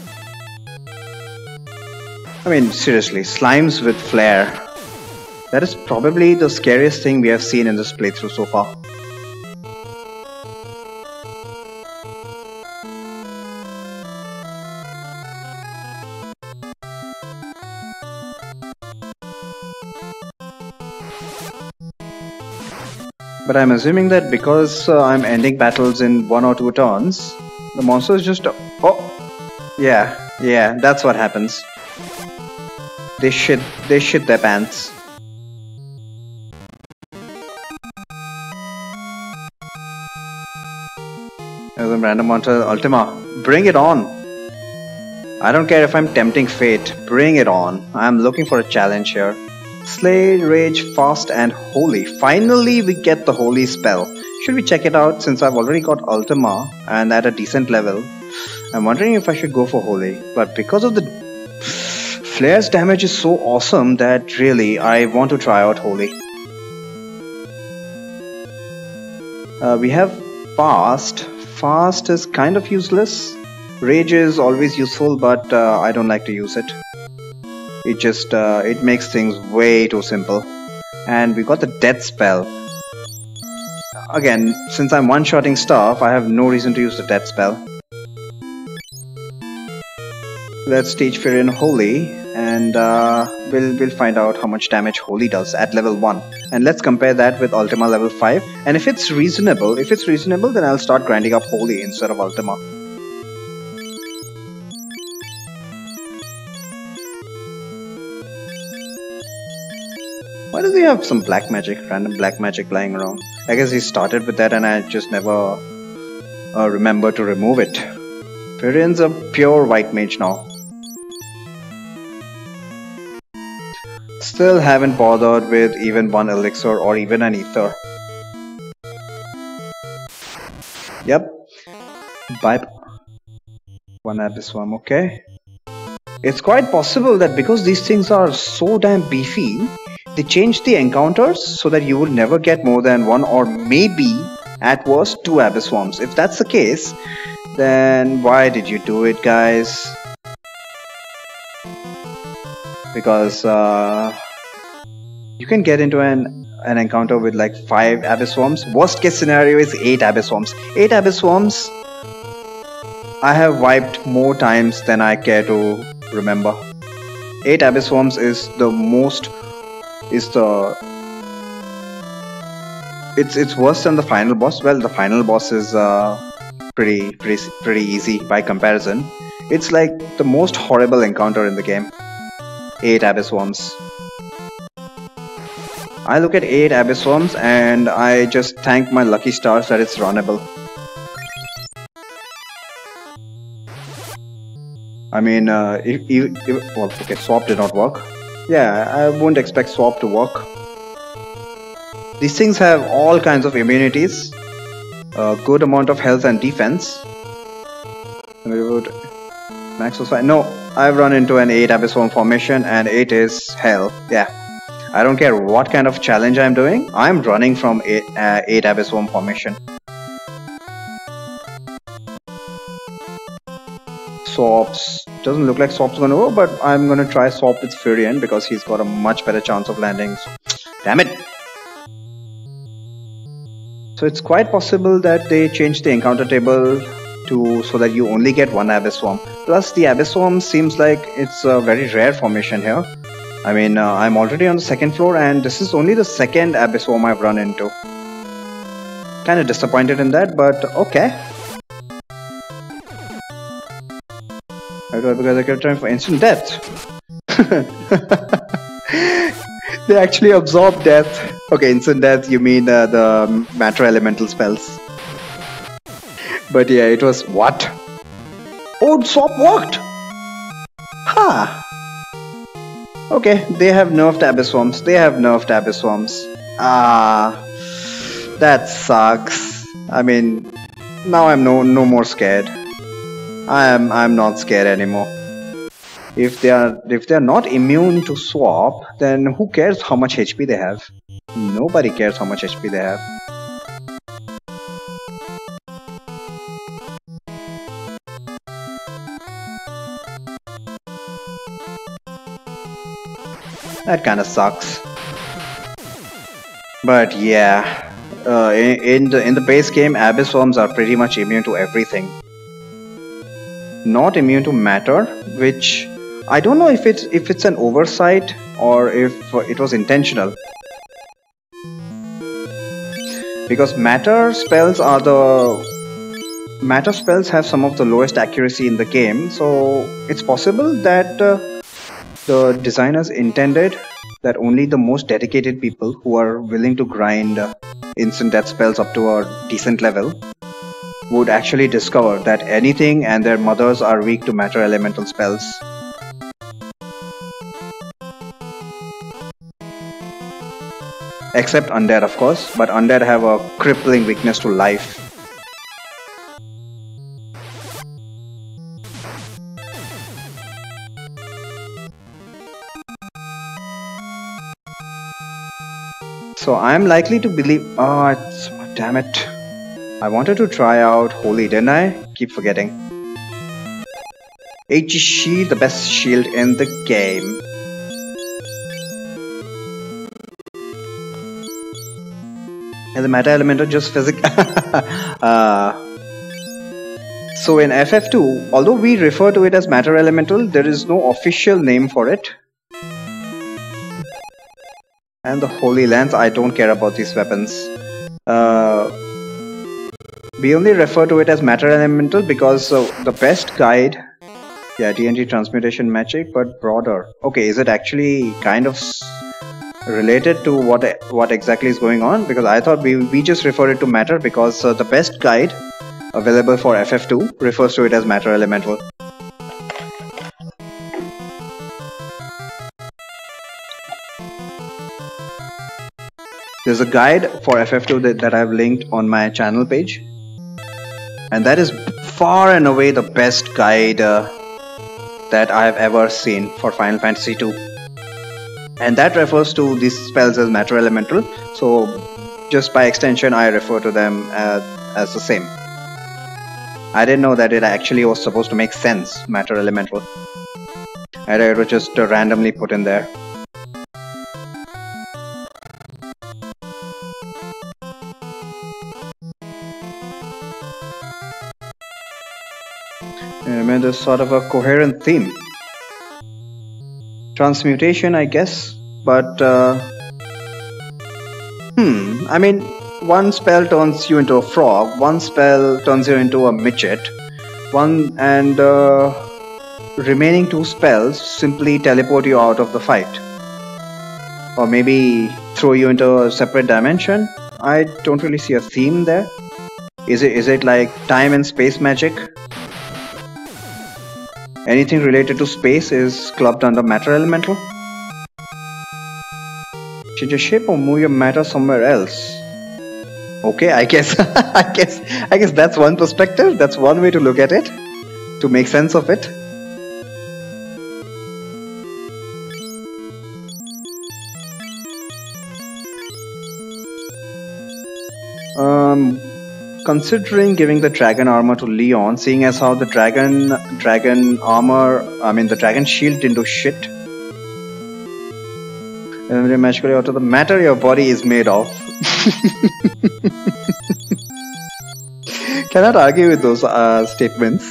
I mean, seriously, slimes with flair. That is probably the scariest thing we have seen in this playthrough so far. But I'm assuming that because I'm ending battles in 1 or 2 turns, the monsters just... Oh! Yeah, that's what happens. They shit their pants. There's a random monster. Ultima, bring it on! I don't care if I'm tempting fate, bring it on. I'm looking for a challenge here. Slay, Rage, Fast and Holy. Finally we get the Holy spell. Should we check it out since I've already got Ultima and at a decent level? I'm wondering if I should go for Holy, but because of the Flare's damage is so awesome that really I want to try out Holy. We have Fast. Fast is kind of useless. Rage is always useful, but I don't like to use it. It just it makes things way too simple. And we got the death spell. Again, since I'm one-shotting stuff, I have no reason to use the death spell. Let's teach Firion Holy, and we'll find out how much damage Holy does at level 1. And let's compare that with Ultima level 5. And if it's reasonable, then I'll start grinding up Holy instead of Ultima. Why does he have some black magic, random black magic lying around? I guess he started with that and I just never remember to remove it. Firion's a pure white mage now. Still haven't bothered with even one elixir or even an ether. Yep. Bye. One abyss worm, okay. It's quite possible that because these things are so damn beefy, they changed the encounters so that you will never get more than 1 or maybe at worst 2 abyss worms. If that's the case, then why did you do it, guys? Because you can get into an encounter with like 5 abyss worms. Worst case scenario is 8 abyss worms. 8 abyss worms I have wiped more times than I care to remember. 8 abyss worms is the most... it's worse than the final boss. Well, the final boss is pretty easy by comparison. It's like the most horrible encounter in the game. 8 abyss worms. I look at 8 abyss worms and I just thank my lucky stars that it's runnable. I mean, well, okay, swap did not work. Yeah, I wouldn't expect swap to work. These things have all kinds of immunities. a good amount of health and defense. Max was fine. No, I've run into an 8 Abyss Worm formation and 8 is hell. Yeah. I don't care what kind of challenge I'm doing, I'm running from 8 Abyss Worm formation. Sops. Doesn't look like Sop's gonna go, but I'm gonna try Sop with Furion because he's got a much better chance of landing. So, damn it! So it's quite possible that they changed the encounter table so that you only get 1 Abyss Worm. Plus the Abyss Worm seems like it's a very rare formation here. I mean, I'm already on the 2nd floor and this is only the 2nd Abyss Worm I've run into. Kinda disappointed in that, but okay. Because I kept trying for instant death. They actually absorb death. Okay, instant death, you mean the matter elemental spells. But yeah, it was what? Oh, swap worked! Ha! Huh. Okay, they have nerfed Abyss Worms. Ah, that sucks. I mean, now I'm no more scared. I'm not scared anymore. If they are not immune to swap, then who cares how much HP they have? Nobody cares how much HP they have. That kinda sucks. But yeah, in the base game, Abyss Worms are pretty much immune to everything. Not immune to matter, which I don't know if it's an oversight or if it was intentional. Because matter spells have some of the lowest accuracy in the game, so it's possible that the designers intended that only the most dedicated people who are willing to grind instant death spells up to a decent level would actually discover that anything and their mothers are weak to matter elemental spells. Except undead, of course, but undead have a crippling weakness to life. So I'm likely to believe... Oh, damn it. I wanted to try out Holy, didn't I? Keep forgetting. HG Shield, the best shield in the game. And the Meta Elemental just physics. So in FF2, although we refer to it as Matter Elemental, there is no official name for it. And the Holy Lance, I don't care about these weapons. We only refer to it as Matter Elemental because the best guide... Yeah, D&D Transmutation Magic, but broader. Okay, is it actually kind of related to what exactly is going on? Because I thought we just refer it to Matter because the best guide available for FF2 refers to it as Matter Elemental. There's a guide for FF2 that I've linked on my channel page. And that is far and away the best guide that I have ever seen for Final Fantasy II. And that refers to these spells as Matter Elemental. So just by extension, I refer to them as the same. I didn't know that it actually was supposed to make sense, Matter Elemental. And it was just randomly put in there. I mean, there's sort of a coherent theme. Transmutation, I guess, but I mean, one spell turns you into a frog, one spell turns you into a midget, and remaining 2 spells simply teleport you out of the fight. Or maybe throw you into a separate dimension. I don't really see a theme there. Is it like time and space magic? Anything related to space is clubbed under Matter Elemental. Change your shape or move your matter somewhere else. Okay, I guess I guess that's one perspective. That's one way to look at it, to make sense of it. Considering giving the dragon armor to Leon, seeing as how the dragon armor, I mean the dragon shield didn't do shit. And magically out of the matter your body is made of. Cannot argue with those statements.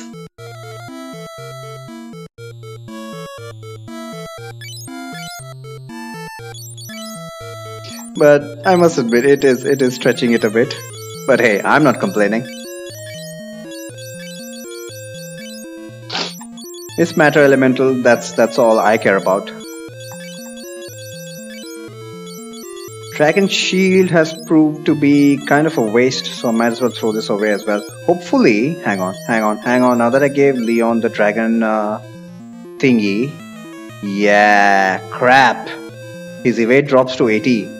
But I must admit, it is stretching it a bit. But hey, I'm not complaining. It's matter elemental. That's all I care about. Dragon shield has proved to be kind of a waste, so I might as well throw this away as well. Hopefully, hang on. Now that I gave Leon the dragon thingy, yeah, crap. His evade drops to 80.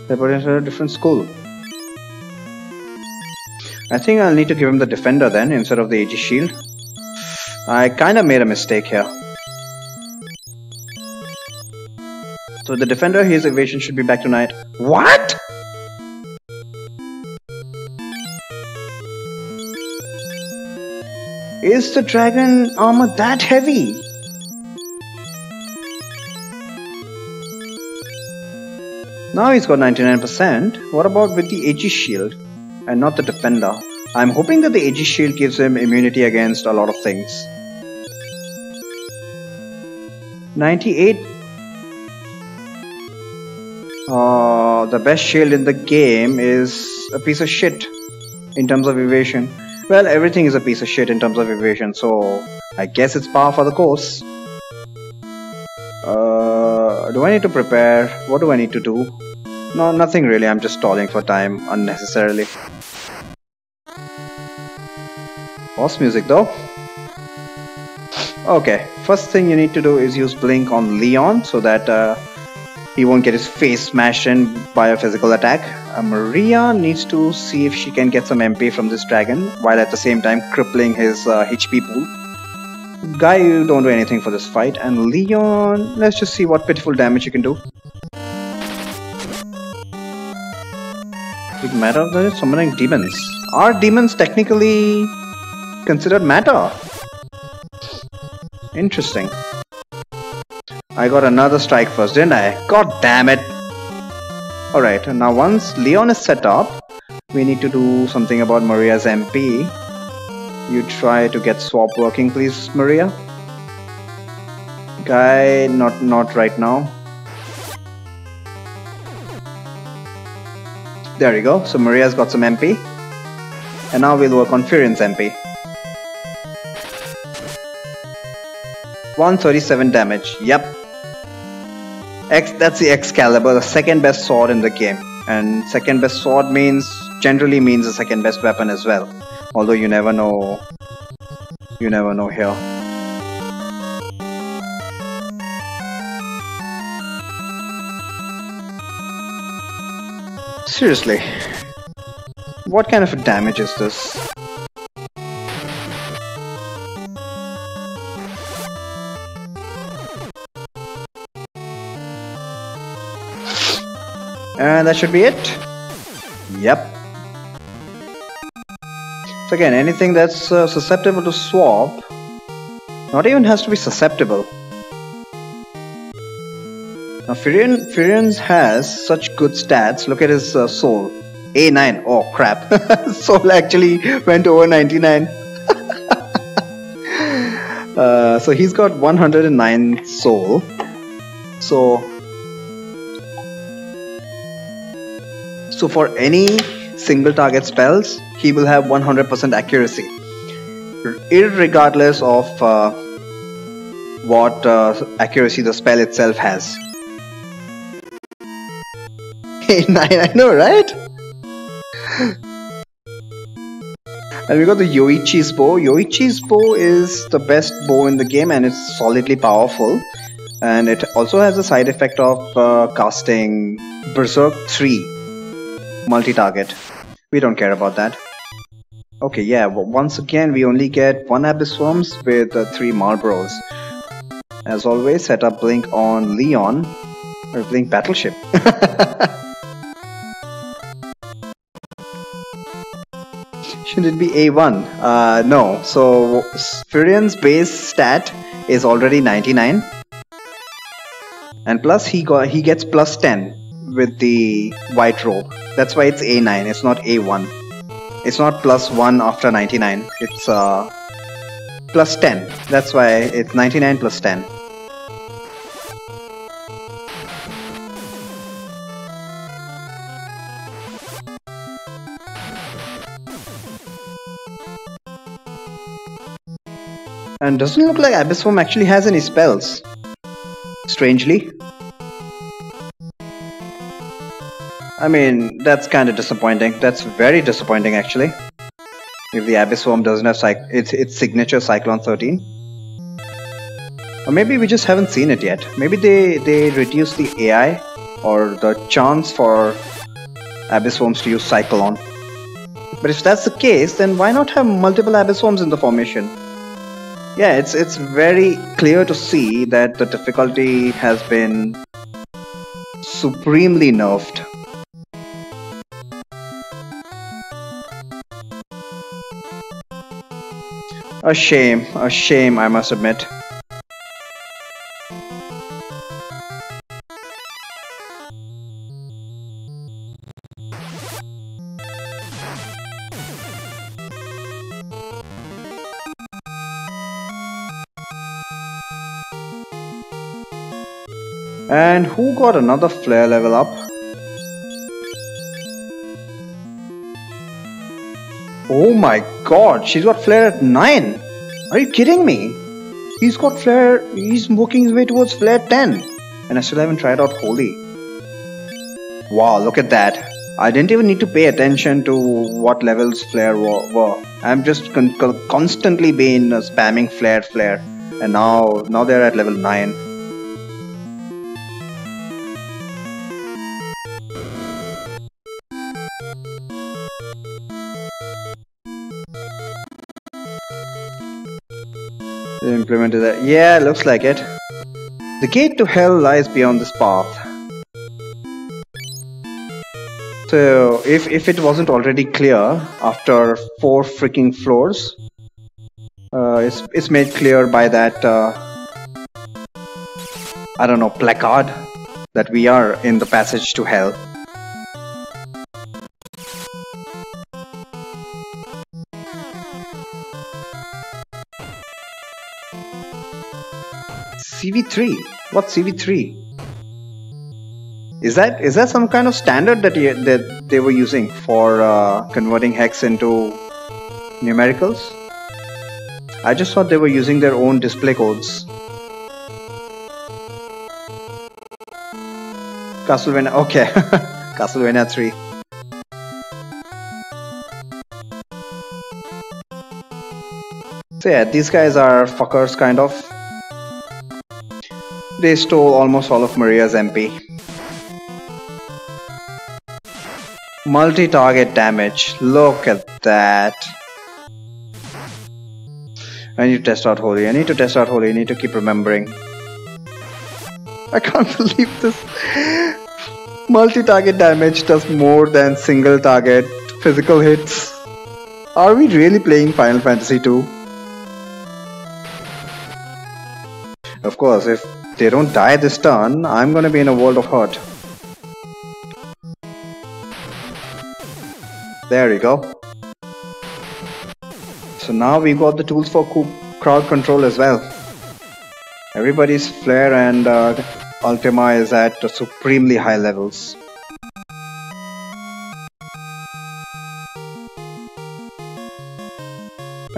They put into a different school. I think I'll need to give him the defender then instead of the AG shield. I kinda made a mistake here. So the defender, his evasion should be back tonight. What? Is the dragon armor that heavy? Now he's got 99%. What about with the AG shield and not the defender? I'm hoping that the AG shield gives him immunity against a lot of things. 98. The best shield in the game is a piece of shit in terms of evasion. Well, everything is a piece of shit in terms of evasion, so I guess it's par for the course. Do I need to prepare? What do I need to do? No, nothing really. I'm just stalling for time unnecessarily. Boss music though. Okay, first thing you need to do is use Blink on Leon so that he won't get his face smashed in by a physical attack. Maria needs to see if she can get some MP from this dragon while at the same time crippling his HP pool. Guy, you don't do anything for this fight, and Leon, let's just see what pitiful damage you can do. Big matter, there is summoning demons. Are demons technically considered matter? Interesting. I got another strike first, didn't I? God damn it! Alright, now once Leon is set up, we need to do something about Maria's MP. You try to get swap working, please, Maria. Guy, not right now. There you go. So Maria's got some MP. And now we'll work on Furion's MP. 137 damage. Yep. That's the Excalibur, the second best sword in the game. And second best sword generally means the second best weapon as well. Although you never know. You never know here. Seriously. What kind of a damage is this? And that should be it. Yep. So again, anything that's susceptible to swap, not even has to be susceptible. Now Furion's has such good stats. Look at his soul. A9. Oh crap. Soul actually went over 99. So he's got 109 soul. So for any single target spells, he will have 100% accuracy, irregardless of what accuracy the spell itself has. A9, I know, right? And we got the Yoichi's bow. Yoichi's bow is the best bow in the game and it's solidly powerful. And it also has a side effect of casting Berserk 3 multi-target. We don't care about that. Okay, yeah, once again we only get 1 Abyss Worms with 3 Marlboros. As always, set up Blink on Leon, or Blink Battleship. Should it be A1? No. So Furian's base stat is already 99, and plus he gets plus 10 with the white robe. That's why it's A9. It's not A1. It's not plus 1 after 99. It's plus 10. That's why it's 99 plus 10. And doesn't look like Abyss Worm actually has any spells. Strangely. I mean, that's kind of disappointing. That's very disappointing actually. If the Abyss Worm doesn't have its signature Cyclone 13. Or maybe we just haven't seen it yet. Maybe they reduced the AI or the chance for Abyss Worms to use Cyclone. But if that's the case, then why not have multiple Abyss Worms in the formation? Yeah, it's very clear to see that the difficulty has been supremely nerfed. A shame, I must admit. And who got another flare level up? Oh my god, she's got flare at 9. Are you kidding me? He's got flare, he's working his way towards flare 10. And I still haven't tried out holy. Wow, look at that. I didn't even need to pay attention to what levels flare were. I'm just constantly been spamming flare. And now they're at level 9. They implemented that. Yeah, looks like it. The gate to hell lies beyond this path. So, if it wasn't already clear after 4 freaking floors, it's made clear by that, I don't know, placard that we are in the passage to hell. CV3? What's CV3? Is that some kind of standard that they were using for converting hex into numericals? I just thought they were using their own display codes. Castlevania, okay. Castlevania 3. So yeah, these guys are fuckers kind of. They stole almost all of Maria's MP. Multi-target damage. Look at that. I need to test out Holy. I need to keep remembering. I can't believe this. Multi-target damage does more than single target physical hits. Are we really playing Final Fantasy 2? Of course, if they don't die this turn, I'm gonna be in a world of hurt. There we go. So now we got the tools for crowd control as well. Everybody's flare and Ultima is at supremely high levels.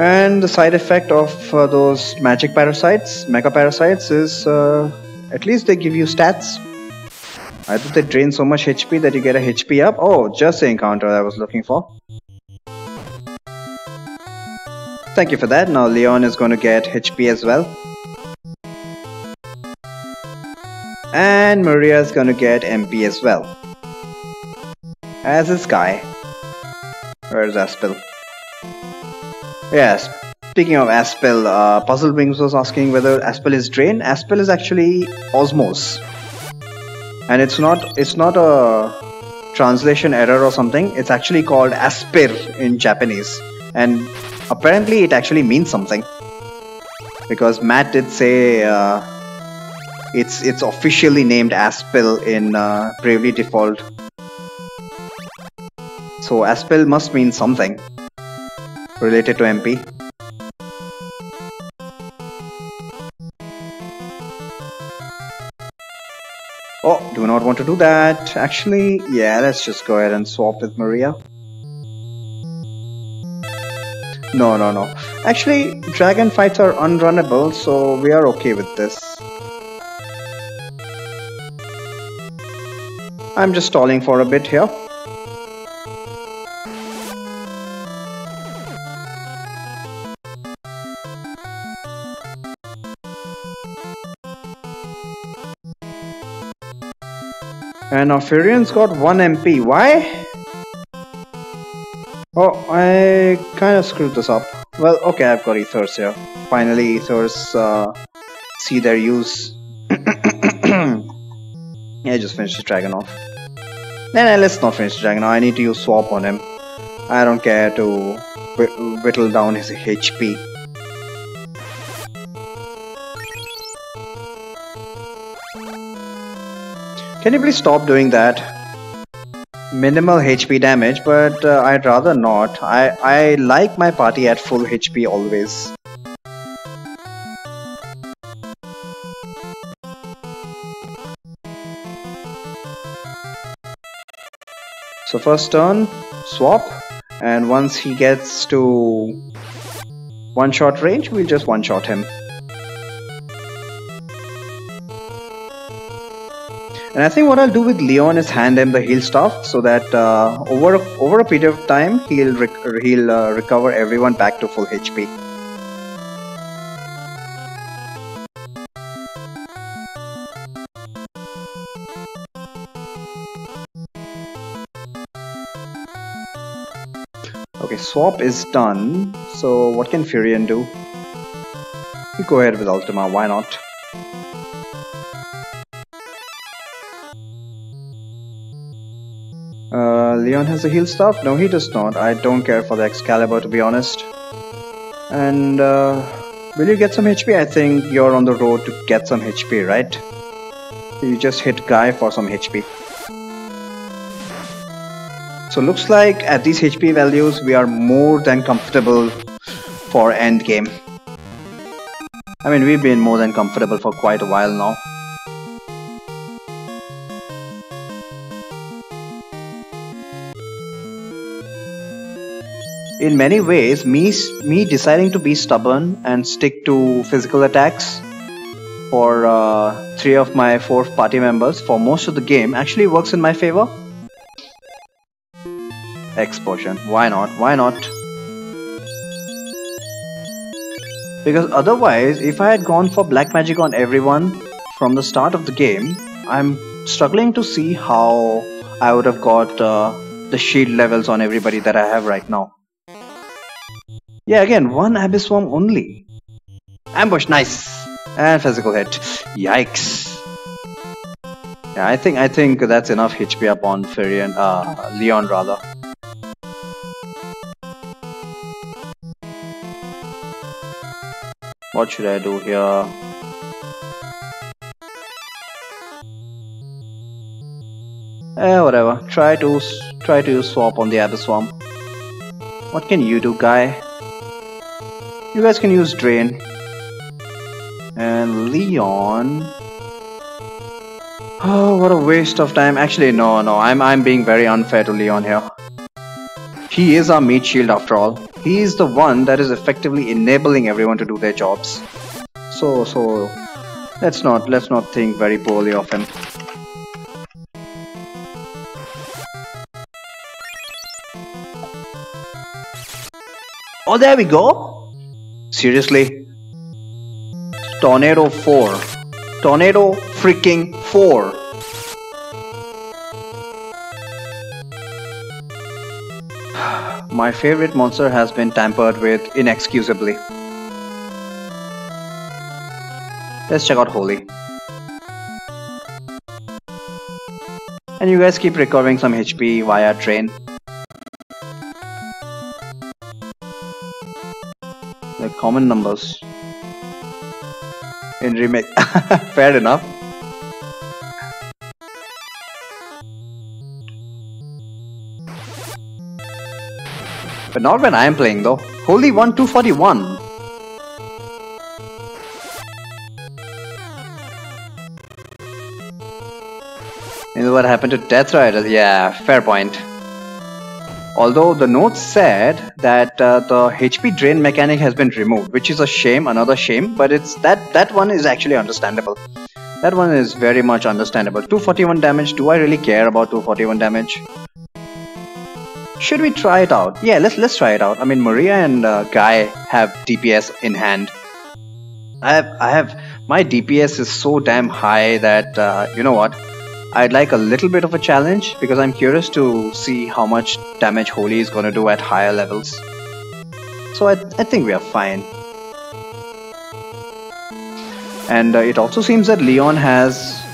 And the side effect of those magic parasites, mega parasites, is at least they give you stats. Either they drain so much HP that you get a HP up. Oh, just the encounter I was looking for. Thank you for that. Now Leon is going to get HP as well. And Maria is going to get MP as well. as this guy. Where's Aspel? Yes. Speaking of Aspel, Puzzle Wings was asking whether Aspel is Drain. Aspel is actually Osmos, and it's not a translation error or something. It's actually called Aspir in Japanese, and apparently it actually means something, because Matt did say it's officially named Aspel in Bravely Default. So Aspel must mean something related to MP. Oh, do not want to do that. Actually, yeah, let's just go ahead and swap with Maria. No. Actually, dragon fights are unrunnable, so we are okay with this. I'm just stalling for a bit here. And our Furian's got 1 MP. Why? Oh, I kind of screwed this up. Well, okay, I've got Ethers here. Finally, Ethers see their use. Yeah, just finish the dragon off. No, let's not finish the dragon off. I need to use swap on him. I don't care to whittle down his HP. Can you please stop doing that? Minimal HP damage, but I'd rather not. I like my party at full HP always. So first turn, swap, and once he gets to one-shot range, we'll just one-shot him. And I think what I'll do with Leon is hand him the heal staff, so that over a period of time he'll recover everyone back to full HP. Okay, swap is done. So what can Furion do? You go ahead with Ultima, why not? Leon has a heal staff? No, he does not. I don't care for the Excalibur, to be honest. And will you get some HP? I think you're on the road to get some HP, right? You just hit Guy for some HP. So looks like at these HP values we are more than comfortable for endgame. I mean, we've been more than comfortable for quite a while now. In many ways, me deciding to be stubborn and stick to physical attacks for 3 of my 4 party members for most of the game actually works in my favor. X potion, why not? Why not? Because otherwise, if I had gone for black magic on everyone from the start of the game, I'm struggling to see how I would have got the shield levels on everybody that I have right now. Yeah, again, 1 Abyss Swarm only. Ambush, nice! And physical hit. Yikes. Yeah, I think that's enough HP up on Leon rather. What should I do here? Whatever. Try to use swap on the Abyss Swarm. What can you do, guy? You guys can use Drain. And Leon. Oh, what a waste of time. Actually, no. I'm being very unfair to Leon here. He is our meat shield after all. He is the one that is effectively enabling everyone to do their jobs. So let's not think very poorly of him. Oh, there we go. Seriously? Tornado 4. Tornado freaking 4. My favorite monster has been tampered with inexcusably. Let's check out Holy. And you guys keep recovering some HP via train. Like common numbers. In remake. Fair enough. But not when I am playing though. Holy 1241. You know what happened to Death Riders? Yeah, fair point. Although the notes said that the HP drain mechanic has been removed, which is a shame, another shame, but it's that one is actually understandable. That one is very much understandable. 241 damage. Do I really care about 241 damage? Should we try it out? Yeah, let's try it out. I mean, Maria and Guy have DPS in hand. I have my DPS is so damn high that you know what? I'd like a little bit of a challenge because I'm curious to see how much damage Holy is gonna do at higher levels. So I think we are fine. And it also seems that Leon has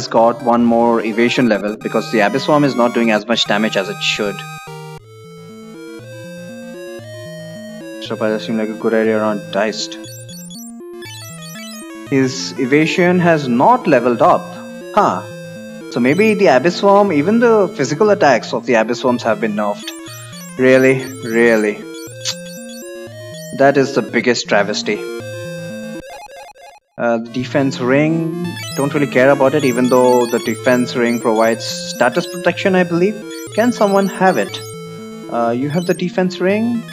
got one more evasion level because the Abyss Worm is not doing as much damage as it should. So that seems like a good idea around Diced. His evasion has not leveled up. Huh. So maybe the Abyss Worm, even the physical attacks of the Abyss Worms have been nerfed. Really? Really? That is the biggest travesty. The defense ring, don't really care about it, even though the defense ring provides status protection, I believe. Can someone have it? You have the defense ring.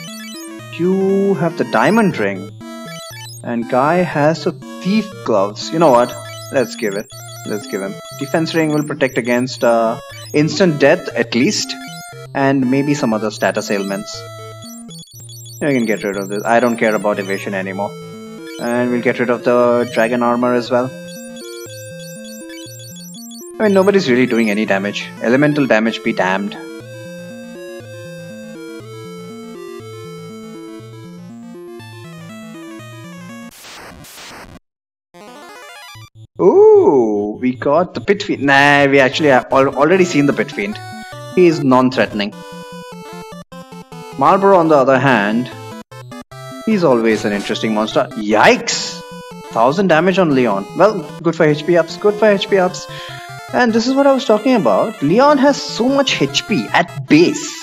You have the diamond ring. And Guy has the thief gloves. You know what? Let's give it. Let's give him. Defense ring will protect against instant death at least. And maybe some other status ailments. You can get rid of this. I don't care about evasion anymore. And we'll get rid of the dragon armor as well. I mean, nobody's really doing any damage. Elemental damage be damned. Ooh, we got the Pit Fiend. Nah, we actually have already seen the Pit Fiend. He is non-threatening. Marlboro, on the other hand, he's always an interesting monster. Yikes! 1000 damage on Leon. Well, good for HP ups, good for HP ups. And this is what I was talking about. Leon has so much HP at base.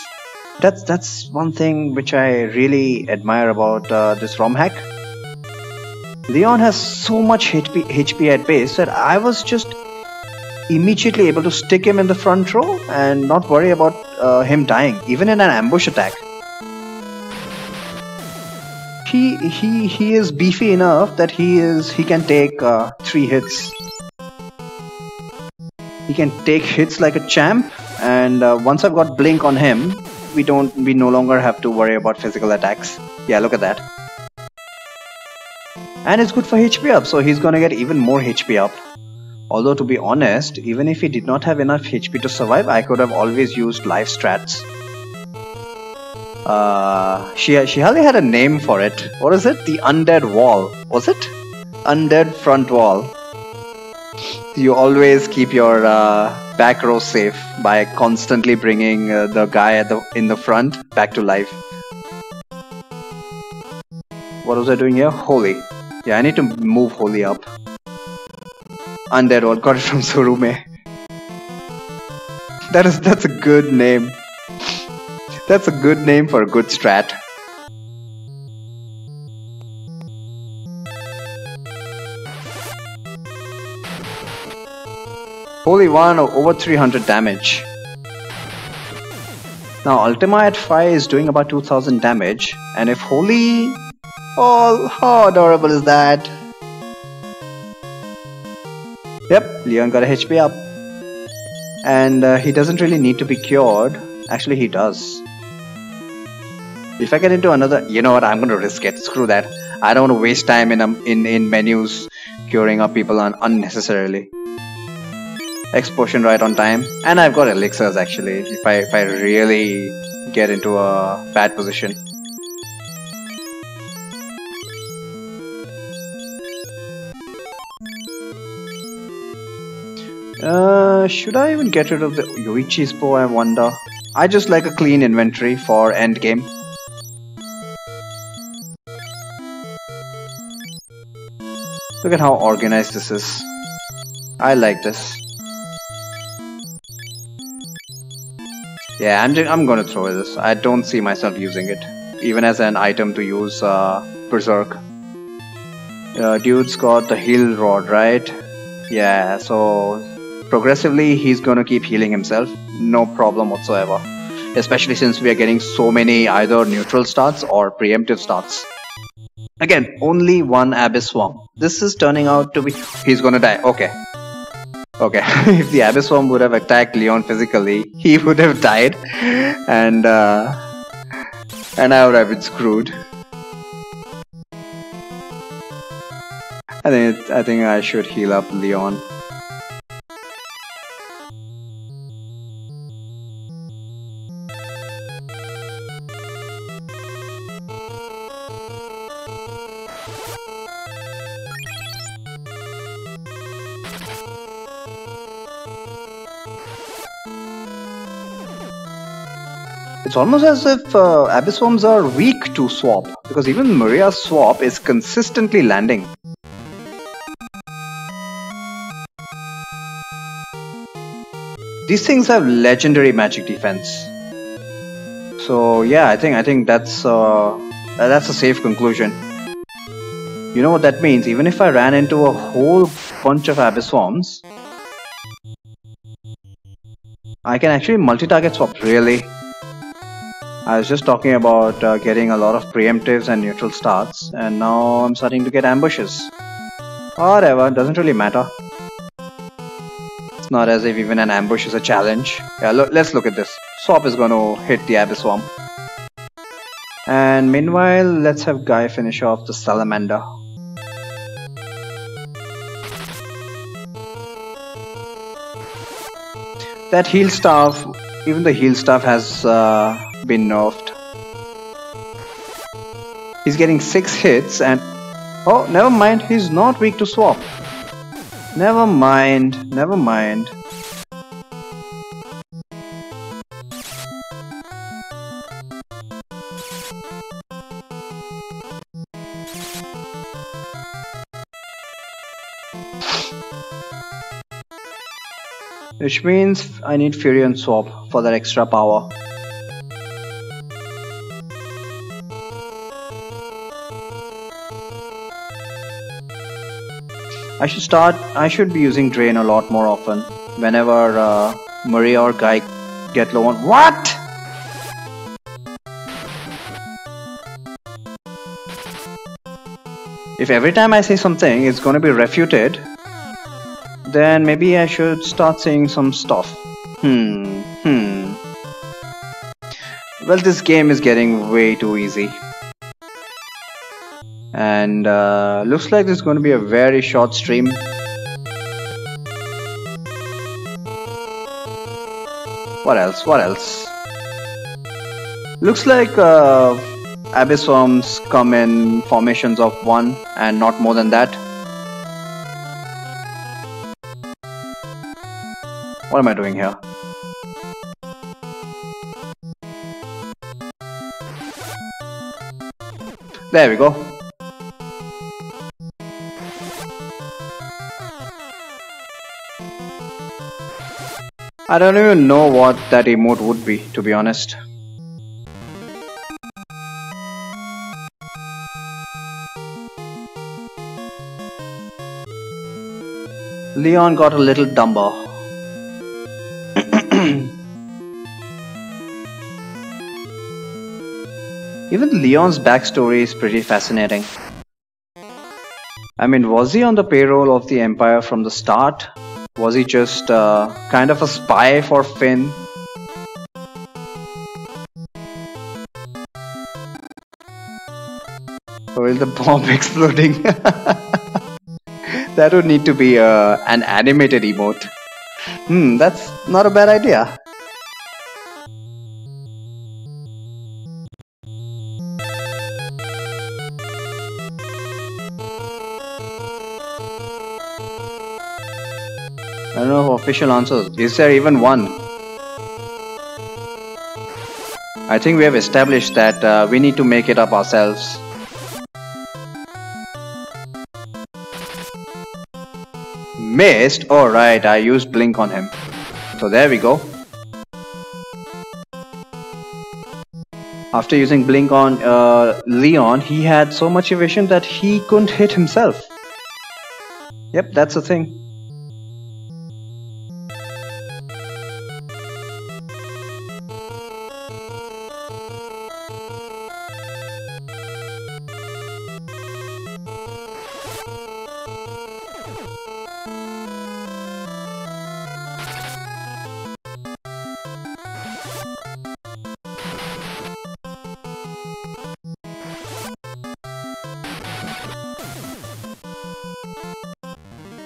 That's one thing which I really admire about this Romhack. Leon has so much HP at base that I was just immediately able to stick him in the front row and not worry about him dying, even in an ambush attack. He is beefy enough that he can take 3 hits. He can take hits like a champ, and once I've got blink on him, we no longer have to worry about physical attacks. Yeah, look at that. And it's good for HP up, so he's gonna get even more HP up. Although to be honest, even if he did not have enough HP to survive, I could have always used life strats. She hardly had a name for it. What is it? The undead wall. Was it? Undead front wall. You always keep your back row safe by constantly bringing the guy in the front back to life. What was I doing here? Holy. Yeah, I need to move Holy up. Undead wall. Got it from Surume. That's a good name. That's a good name for a good strat. Holy 1 over 300 damage. Now Ultima at 5 is doing about 2000 damage, and if Holy... Oh, how adorable is that? Yep, Leon got a HP up. And he doesn't really need to be cured. Actually, he does. If I get into another... You know what, I'm going to risk it. Screw that. I don't want to waste time in menus curing up people unnecessarily. X potion right on time. And I've got elixirs actually. If I really get into a bad position. Should I even get rid of the Yoichi's bow, I wonder? I just like a clean inventory for endgame. Look at how organized this is. I like this. Yeah, I'm gonna throw this. I don't see myself using it, even as an item to use Berserk. Dude's got the heal rod, right? Yeah, so progressively he's gonna keep healing himself, no problem whatsoever. Especially since we are getting so many either neutral starts or preemptive starts. Again, only one Abyss Swarm. This is turning out to be... He's gonna die. Okay. Okay. If the Abyss Swarm would have attacked Leon physically, he would have died. And I would have been screwed. I think I should heal up Leon. It's almost as if Abyss Swarms are weak to swap, because even Maria's swap is consistently landing. These things have legendary magic defense. So yeah, I think that's a safe conclusion. You know what that means? Even if I ran into a whole bunch of Abyss Swarms, I can actually multi-target swap, really. I was just talking about getting a lot of preemptives and neutral starts, and now I'm starting to get ambushes. Whatever, doesn't really matter. It's not as if even an ambush is a challenge. Yeah, let's look at this. Swap is going to hit the Abyss Swarm. And meanwhile, let's have Guy finish off the Salamander. That heal staff, even the heal staff has been nerfed. He's getting 6 hits and... Oh, never mind, he's not weak to swap. Never mind, never mind. Which means I need Fury and Swap for that extra power. I should be using Drain a lot more often whenever Maria or Guy get low on... What?! If every time I say something it's going to be refuted, then maybe I should start saying some stuff. Well, this game is getting way too easy. And looks like this is going to be a very short stream. What else? What else? Looks like Abyss Swarms come in formations of 1 and not more than that. What am I doing here? There we go. I don't even know what that emote would be, to be honest. Leon got a little dumber. Even Leon's backstory is pretty fascinating. I mean, was he on the payroll of the Empire from the start? Was he just kind of a spy for Finn? Or is the bomb exploding? That would need to be an animated emote. That's not a bad idea. I don't know official answers. Is there even one? I think we have established that we need to make it up ourselves. Missed? Alright, I used blink on him. So there we go. After using blink on Leon, he had so much evasion that he couldn't hit himself. Yep, that's the thing.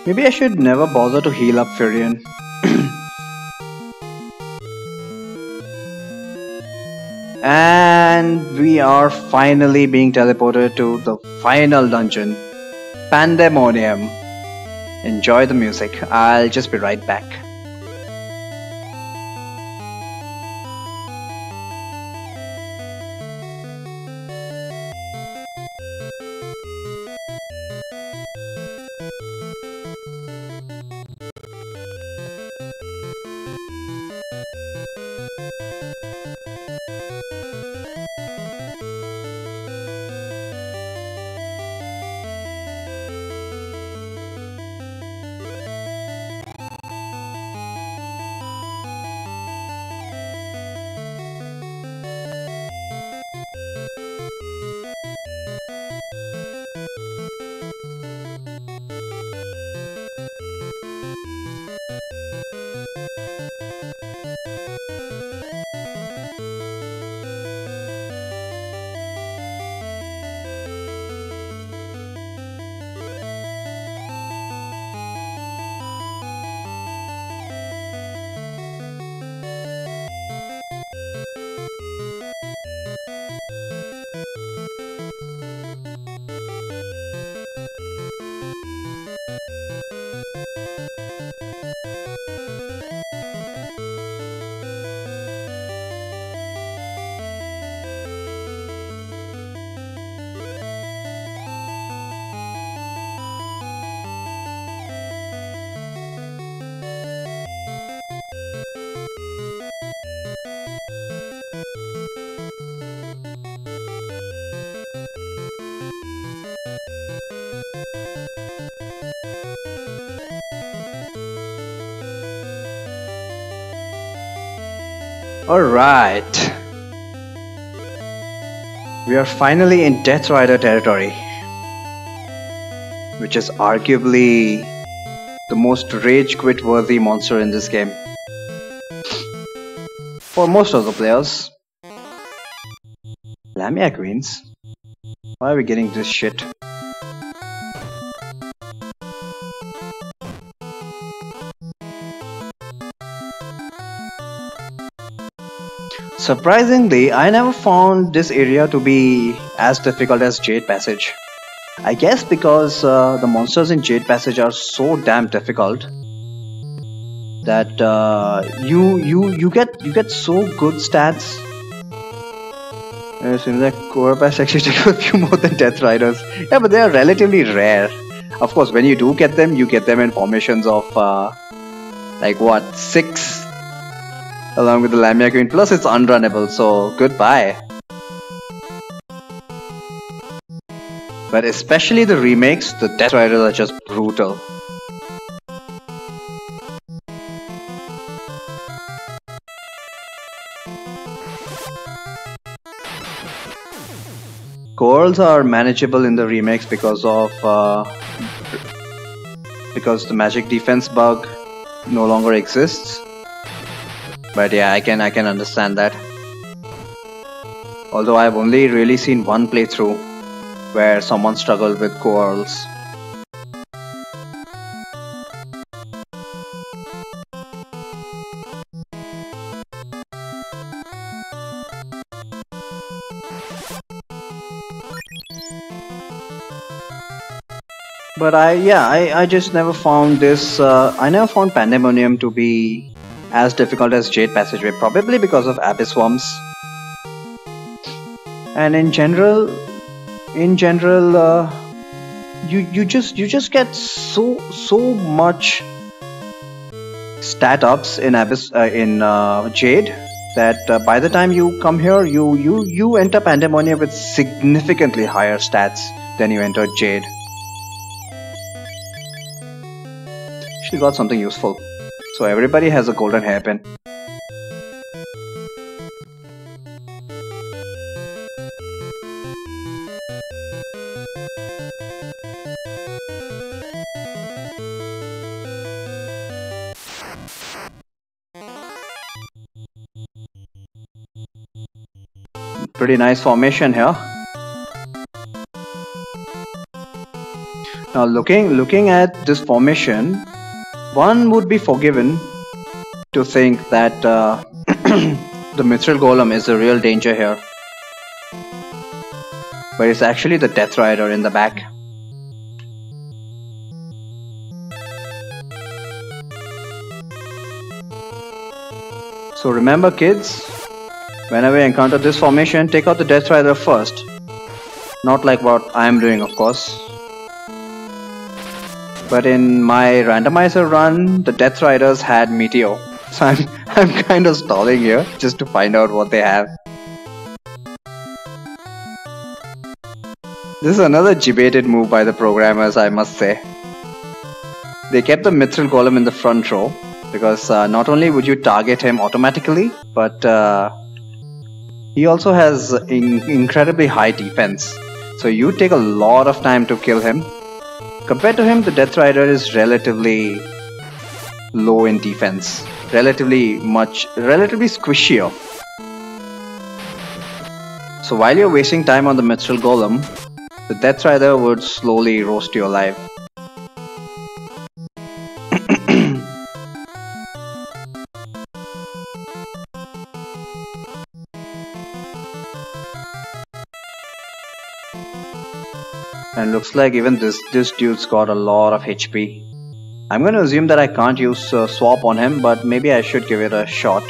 Maybe I should never bother to heal up Furion. And we are finally being teleported to the final dungeon, Pandemonium. Enjoy the music. I'll just be right back. Alright. We are finally in Death Rider territory, which is arguably the most rage quit worthy monster in this game. For most of the players. Lamia Queens? Why are we getting this shit? Surprisingly, I never found this area to be as difficult as Jade Passage. I guess because the monsters in Jade Passage are so damn difficult that you get so good stats. It seems like Core Pass actually take a few more than Death Riders. Yeah, but they are relatively rare. Of course, when you do get them, you get them in formations of like what, 6? Along with the Lamia Queen, plus it's unrunnable, so goodbye. But especially the remakes, the Death Riders are just brutal. Corals are manageable in the remakes because of because the magic defense bug no longer exists. But yeah, I can understand that. Although I've only really seen one playthrough where someone struggled with corals. But I just never found this. I never found Pandemonium to be as difficult as Jade Passageway, probably because of abyss worms. And in general, you just get so much stat ups in abyss in Jade that by the time you come here, you enter Pandemonium with significantly higher stats than you entered Jade. She got something useful, so everybody has a golden hairpin. Pretty nice formation here. Now looking at this formation, one would be forgiven to think that the Mithril Golem is the real danger here, but it's actually the Death Rider in the back. So remember, kids, whenever you encounter this formation, take out the Death Rider first. Not like what I am doing, of course. But in my randomizer run, the Death Riders had Meteor. So I'm kind of stalling here just to find out what they have. This is another debated move by the programmers, I must say. They kept the Mithril Golem in the front row because not only would you target him automatically, but he also has incredibly high defense. So you take a lot of time to kill him. Compared to him, the Death Rider is relatively low in defense, relatively squishier. So while you're wasting time on the Mithril Golem, the Death Rider would slowly roast you alive. And looks like even this dude's got a lot of HP. I'm going to assume that I can't use swap on him, but maybe I should give it a shot.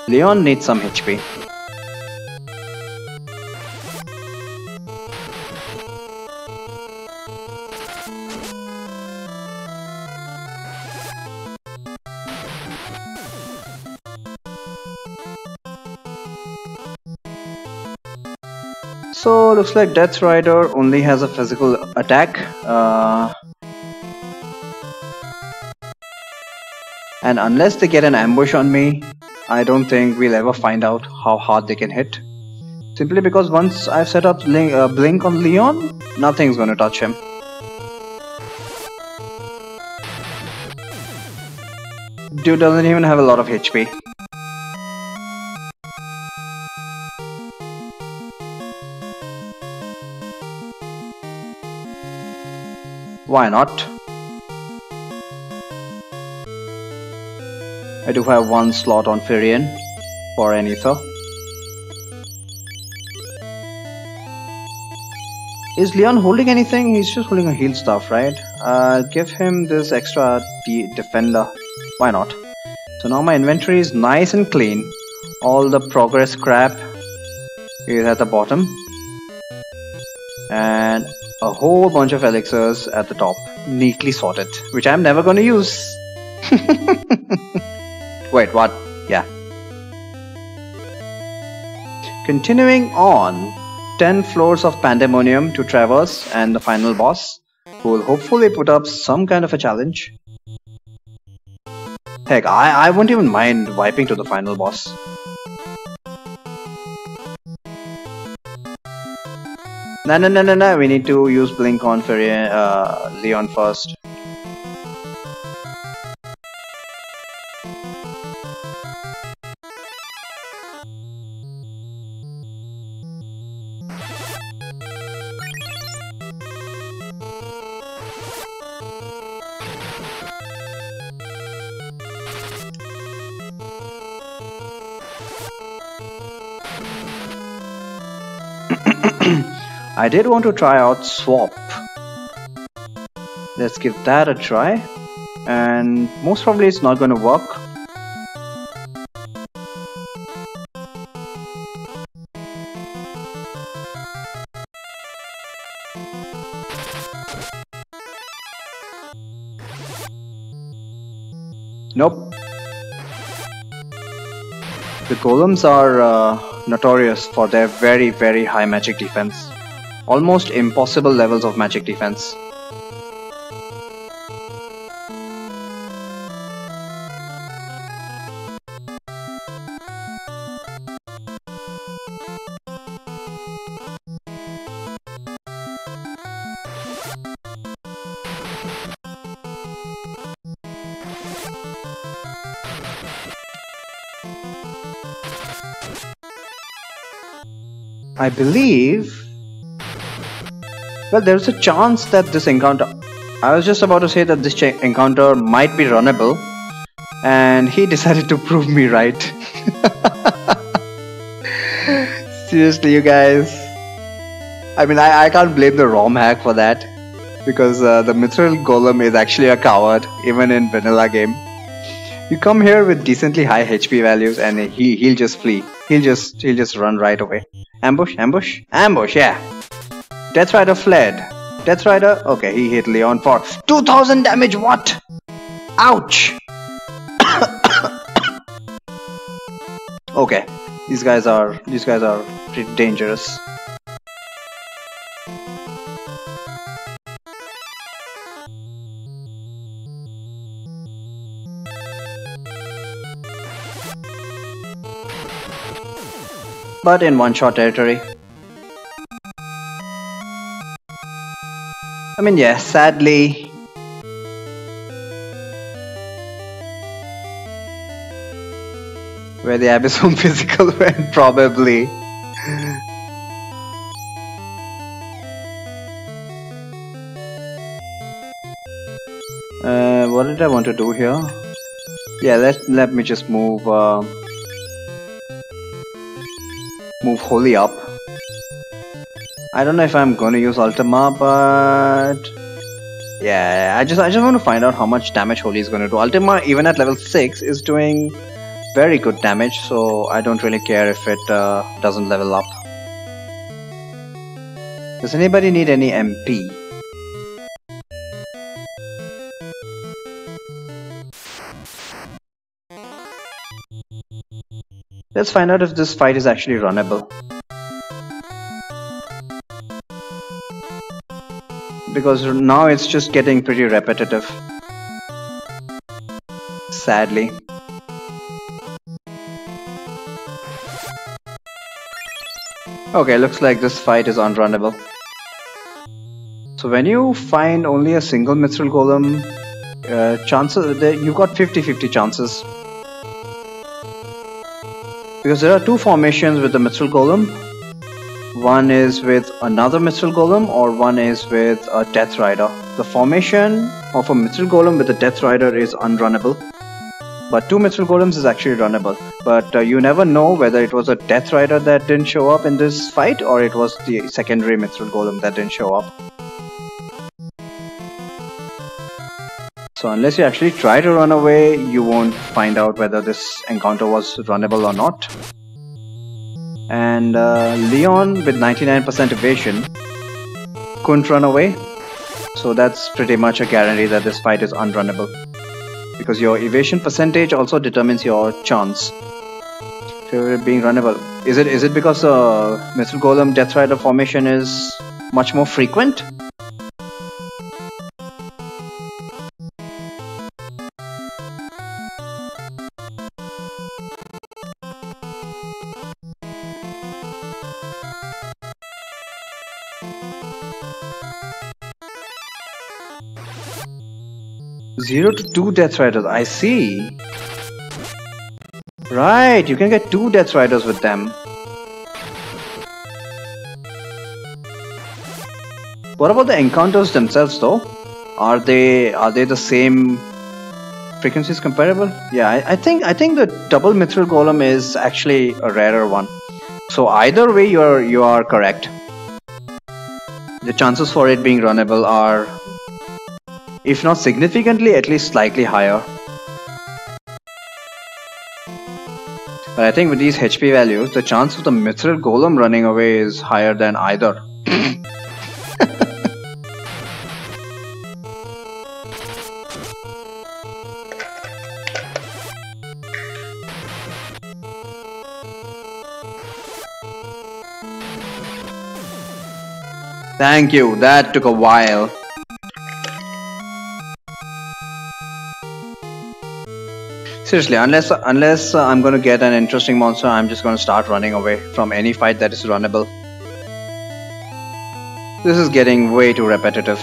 Leon needs some HP. So looks like Death Rider only has a physical attack, and unless they get an ambush on me, I don't think we'll ever find out how hard they can hit. Simply because once I've set up Blink on Leon, nothing's gonna touch him. Dude doesn't even have a lot of HP. Why not? I do have one slot on Firion for an ether. Is Leon holding anything? He's just holding a heal staff, right? I'll give him this extra defender. Why not? So now my inventory is nice and clean. All the progress crap is at the bottom. And a whole bunch of elixirs at the top, neatly sorted, which I'm never going to use. Wait, what? Yeah. Continuing on, 10 floors of Pandemonium to traverse and the final boss, who will hopefully put up some kind of a challenge. Heck, I won't even mind wiping to the final boss. No, we need to use Blink on Leon first. I did want to try out Swap Let's give that a try. And most probably it's not going to work. Nope. The golems are notorious for their very, very high magic defense. Almost impossible levels of magic defense. I believe... Well, there's a chance that this encounter... I was just about to say that this encounter might be runnable. And he decided to prove me right. Seriously, you guys. I mean, I can't blame the Romhack for that. Because the Mithril Golem is actually a coward, even in vanilla game. You come here with decently high HP values and he'll just flee. He'll just run right away. Ambush, ambush, ambush, yeah. Death Rider fled. Death Rider, okay, he hit Leon for 2000 damage, what? Ouch! Okay, these guys are pretty dangerous. But in one-shot territory. I mean, yeah, sadly. Where the Abyssal Physical went, probably. What did I want to do here? Yeah, let me just move Holy up. I don't know if I'm going to use Ultima, but yeah, I just want to find out how much damage Holy is going to do. Ultima, even at level 6, is doing very good damage, so I don't really care if it doesn't level up. Does anybody need any MP? Let's find out if this fight is actually runnable. Because now it's just getting pretty repetitive. Sadly. Okay, looks like this fight is unrunnable. So when you find only a single Mithril Golem, chances you've got 50-50 chances. Because there are two formations with the Mithril Golem. One is with another Mithril Golem or one is with a Death Rider. The formation of a Mithril Golem with a Death Rider is unrunnable. But two Mithril Golems is actually runnable. But you never know whether it was a Death Rider that didn't show up in this fight or it was the secondary Mithril Golem that didn't show up. So unless you actually try to run away, you won't find out whether this encounter was runnable or not. And Leon with 99% evasion couldn't run away. So that's pretty much a guarantee that this fight is unrunnable. Because your evasion percentage also determines your chance for it being runnable. Is it because Mithril Golem Death Rider formation is much more frequent? Zero to 2 Death Riders, I see. Right, you can get 2 Death Riders with them. What about the encounters themselves though? Are they the same frequencies comparable? Yeah, I think the double Mithril Golem is actually a rarer one. So either way you are correct. The chances for it being runnable are If not significantly, at least slightly higher. But I think with these HP values, the chance of the Mithril Golem running away is higher than either. Thank you, that took a while. Seriously, unless I'm gonna get an interesting monster, I'm just gonna start running away from any fight that is runnable. This is getting way too repetitive.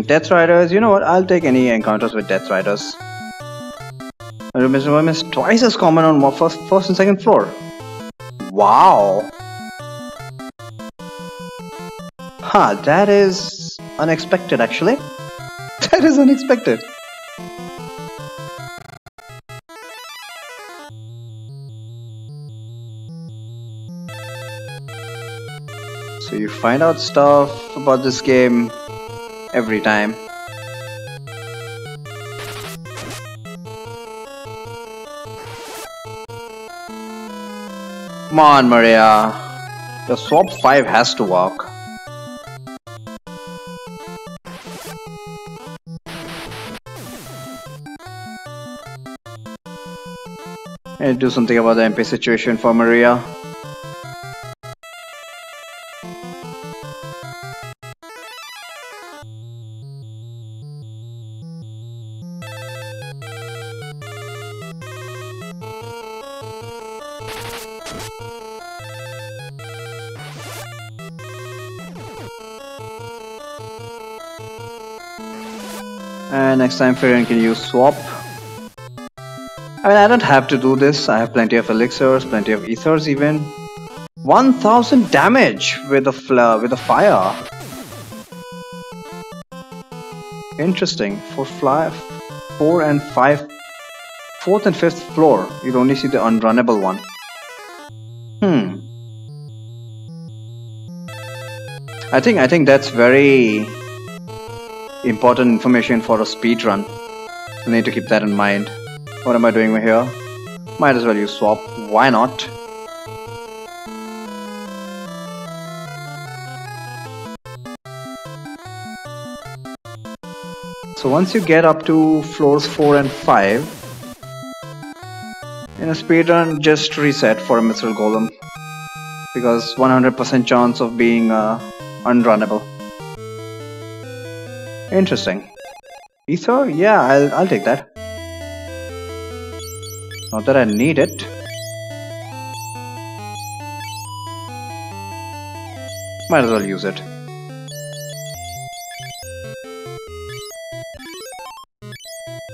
Death Riders, you know what, I'll take any encounters with Death Riders. Mr. Worm is twice as common on first and second floor. Wow! Huh, that is unexpected actually. That is unexpected. So you find out stuff about this game every time. Come on, Maria. The swap 5 has to work. And do something about the MP situation for Maria. And next time Firion can use swap. I mean, I don't have to do this. I have plenty of elixirs, plenty of ethers even. 1000 damage with a fire. Interesting. For 4 and 5, 4th and 5th floor, you'd only see the unrunnable one. I think that's very important information for a speed run. I need to keep that in mind. What am I doing here? Might as well use swap. Why not? So once you get up to floors 4 and 5, in a speedrun, just reset for a Mithril Golem. Because 100% chance of being unrunnable. Interesting. Ether? Yeah, I'll take that. Not that I need it. Might as well use it.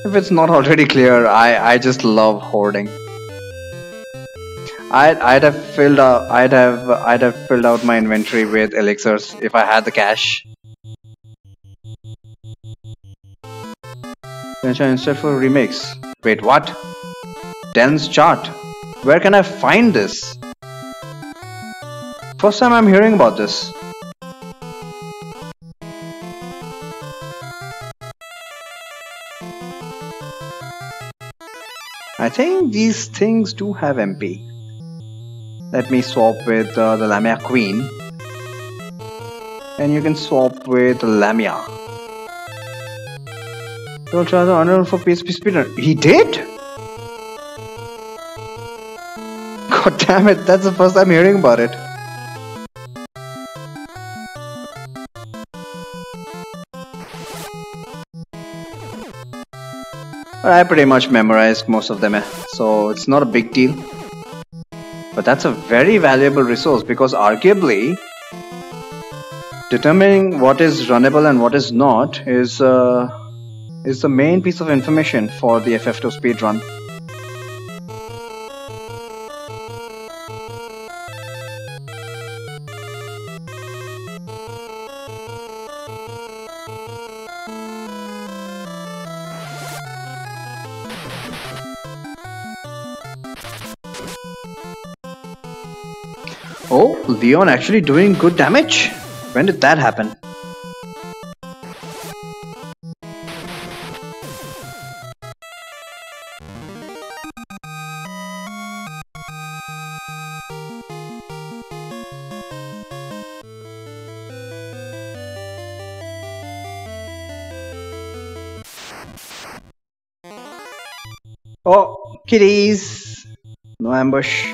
If it's not already clear, I just love hoarding. I'd have filled out my inventory with elixirs if I had the cash. Instead for remakes. Wait, what? Den's chart. Where can I find this? First time I'm hearing about this. I think these things do have MP. Let me swap with the Lamia Queen. And you can swap with Lamia. You'll try the honor for PSP speedrun. He did? God damn it, that's the first time hearing about it. But I pretty much memorized most of them, so it's not a big deal. But that's a very valuable resource because arguably determining what is runnable and what is not is the main piece of information for the FF2 speedrun. Oh, Leon actually doing good damage? When did that happen? Oh, kitties! No ambush.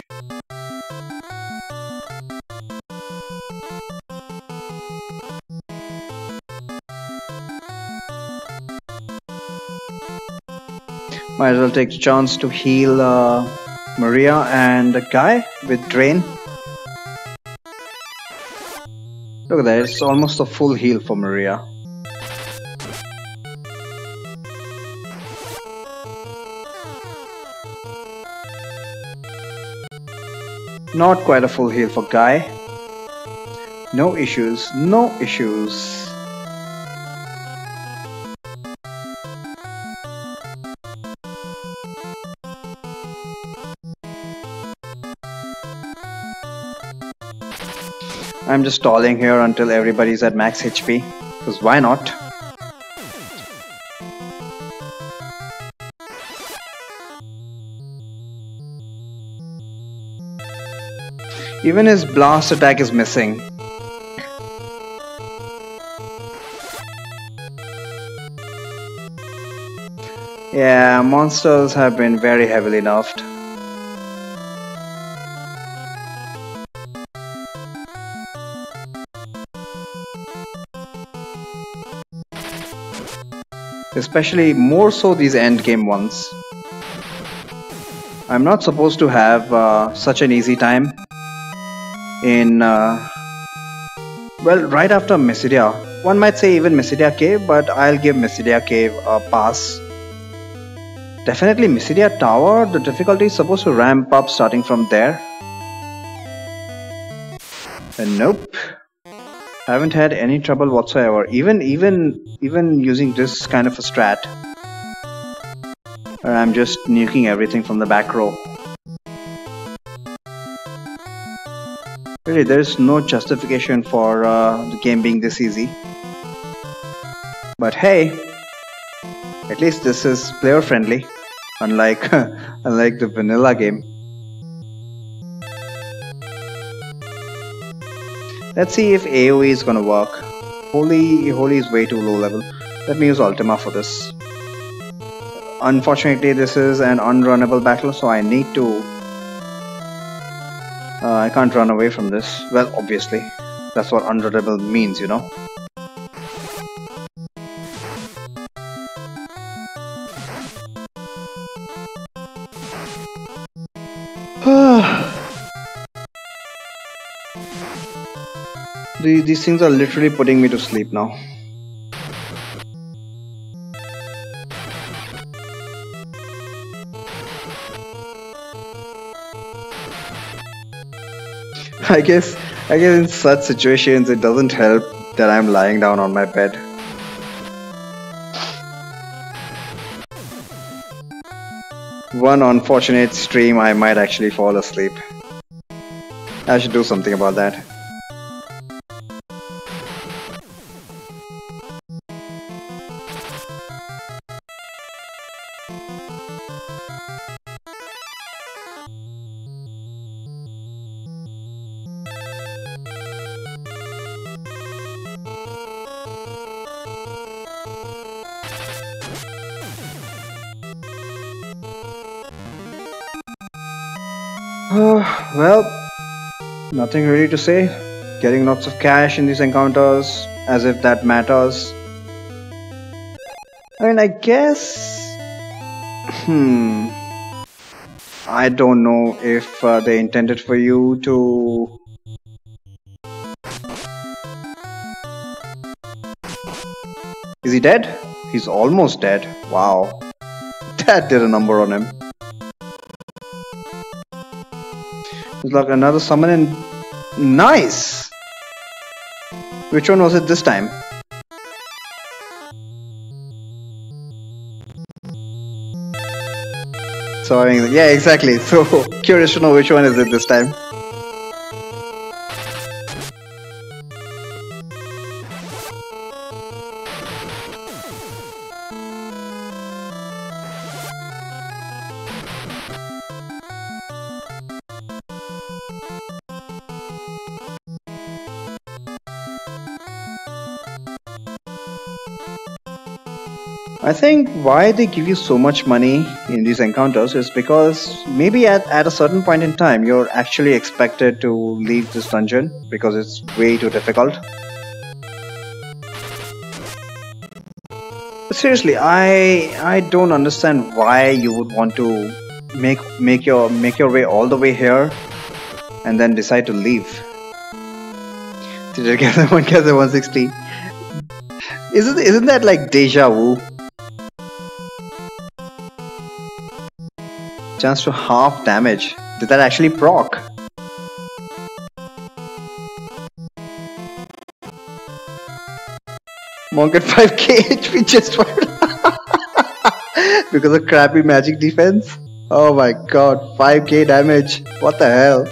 Might as well take the chance to heal Maria and the guy with Drain. Look at that, it's almost a full heal for Maria. Not quite a full heal for Guy. No issues, no issues. I'm just stalling here until everybody's at max HP, because why not? Even his blast attack is missing. Yeah, monsters have been very heavily nerfed. Especially more so these endgame ones. I'm not supposed to have such an easy time in well, right after Mysidia. One might say even Mysidia Cave, but I'll give Mysidia Cave a pass. Definitely Mysidia Tower, the difficulty is supposed to ramp up starting from there. And nope. Haven't had any trouble whatsoever, even using this kind of a strat. Where I'm just nuking everything from the back row. Really, there's no justification for the game being this easy. But hey, at least this is player friendly, unlike unlike the vanilla game. Let's see if AoE is gonna work. Holy is way too low level. Let me use Ultima for this. Unfortunately, this is an unrunnable battle, so I need to... I can't run away from this. Well, obviously. That's what unrunnable means, you know. These things are literally putting me to sleep now. I guess in such situations it doesn't help that I'm lying down on my bed. One unfortunate stream I might actually fall asleep. I should do something about that. Well, nothing really to say. Getting lots of cash in these encounters, as if that matters. I mean, I guess... I don't know if they intended for you to... Is he dead? He's almost dead. Wow. That did a number on him. There's like another summon and... Nice! Which one was it this time? So, I mean, yeah, exactly. So, curious to know which one is it this time. I think why they give you so much money in these encounters is because maybe at a certain point in time you're actually expected to leave this dungeon because it's way too difficult. But seriously, I don't understand why you would want to make your way all the way here and then decide to leave. Did you get the 160? Isn't that like deja vu? Chance to half damage. Did that actually proc? Monk at 5k HP just for because of crappy magic defense. Oh my god, 5k damage. What the hell?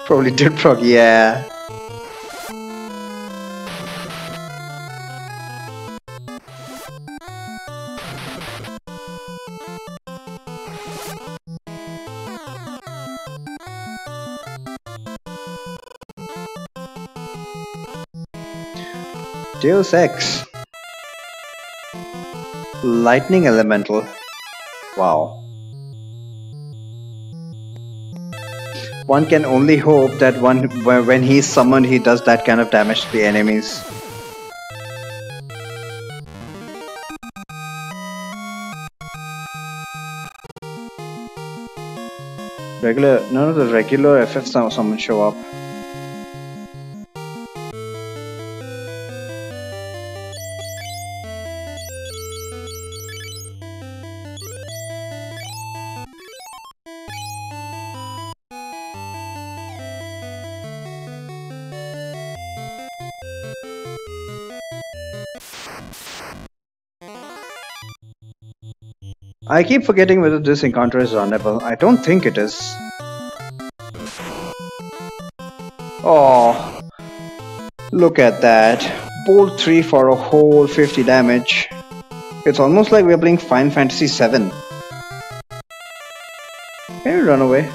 Probably did proc, yeah. Deus Ex. Lightning Elemental. Wow. One can only hope that when he's summoned, he does that kind of damage to the enemies. None of the regular FFs summon show up. I keep forgetting whether this encounter is runnable. I don't think it is. Oh, look at that. Bolt 3 for a whole 50 damage. It's almost like we're playing Final Fantasy VII. Can you run away?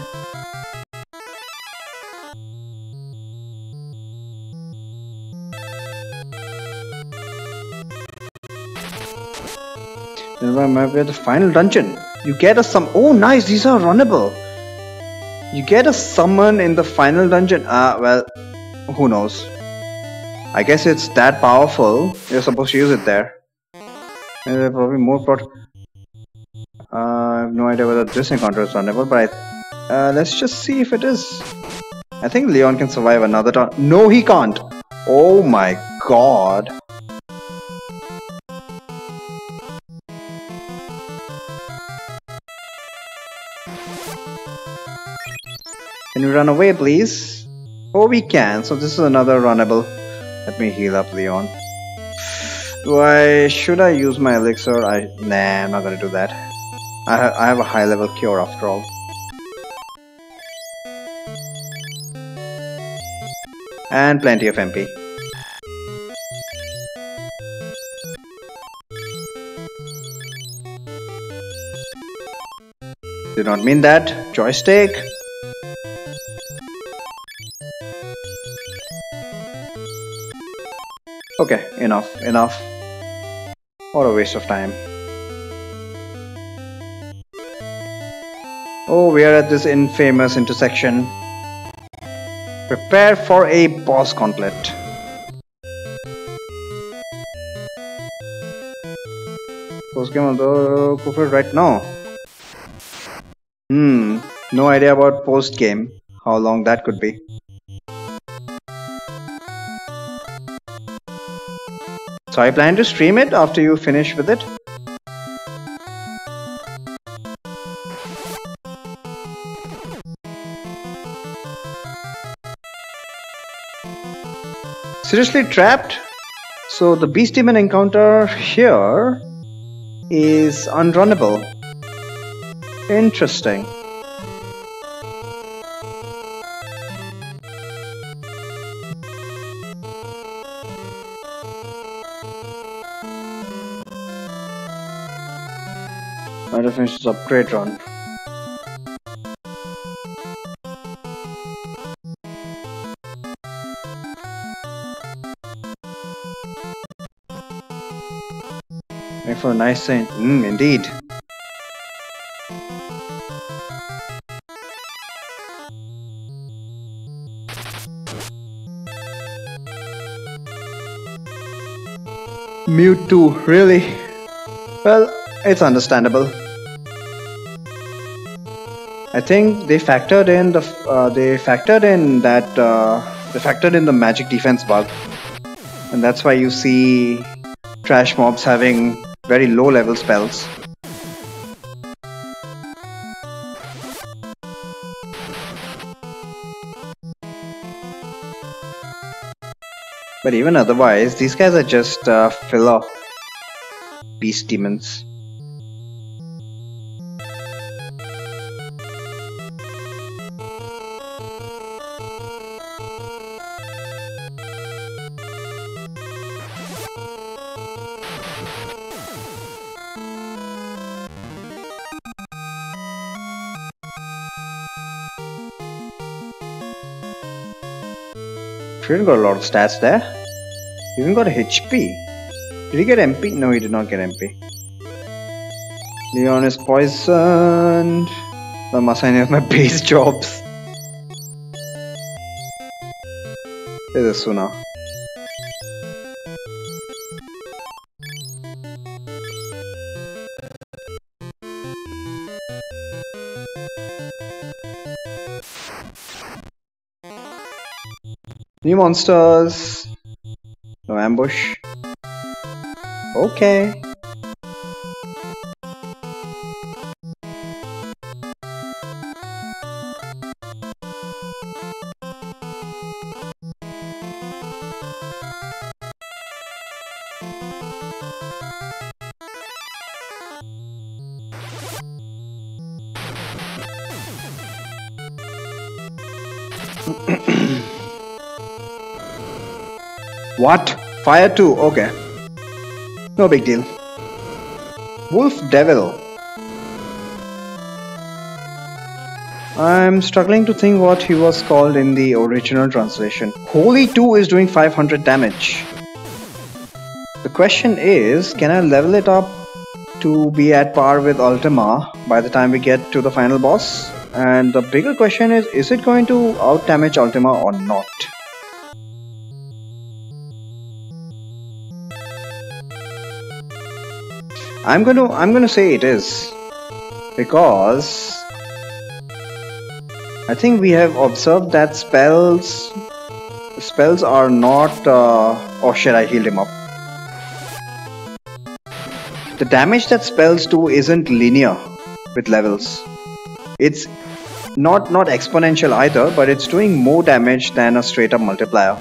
We're at the final dungeon. You get a oh nice, these are runnable. You get a summon in the final dungeon. Well, who knows? I guess it's that powerful. You're supposed to use it there. And there are probably more I have no idea whether this encounter is runnable, but let's just see if it is. I think Leon can survive another turn. No, he can't. Oh my god. Can we run away, please? Oh, we can. So this is another runnable. Let me heal up Leon. Should I use my elixir? Nah, I'm not gonna do that. I have a high level cure after all. And plenty of MP. Did not mean that. Joystick. Okay, enough. What a waste of time. Oh, we are at this infamous intersection. Prepare for a boss gauntlet. Post game, go for it right now. No idea about post game. How long that could be. So I plan to stream it after you finish with it. Seriously, trapped? So the Beast Demon encounter here is unrunnable. Interesting. Might have finished this upgrade run. for a nice scent. Indeed. Mewtwo, really? Well, it's understandable. I think they factored in the magic defense bug, and that's why you see trash mobs having very low level spells. But even otherwise, these guys are just filler beast demons. Shouldn't got a lot of stats there. Even got a HP. Did he get MP? No, he did not get MP. Leon is poisoned. I must I have my base jobs. This is Suna. New monsters. No ambush. Okay. What? Fire 2? Okay. No big deal. Wolf Devil. I'm struggling to think what he was called in the original translation. Holy 2 is doing 500 damage. The question is, can I level it up to be at par with Ultima by the time we get to the final boss? And the bigger question is it going to out damage Ultima or not? I'm gonna say it is, because I think we have observed that spells are not oh shit, I healed him up. The damage that spells do isn't linear with levels. It's not exponential either, but it's doing more damage than a straight up multiplier.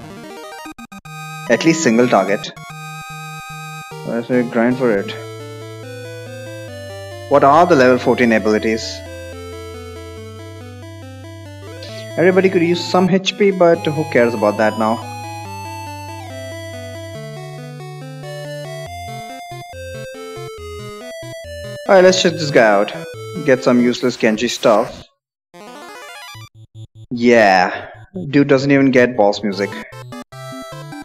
At least single target. Let's say grind for it. What are the level 14 abilities? Everybody could use some HP, but who cares about that now? Alright, let's check this guy out. Get some useless Genji stuff. Yeah, dude doesn't even get boss music.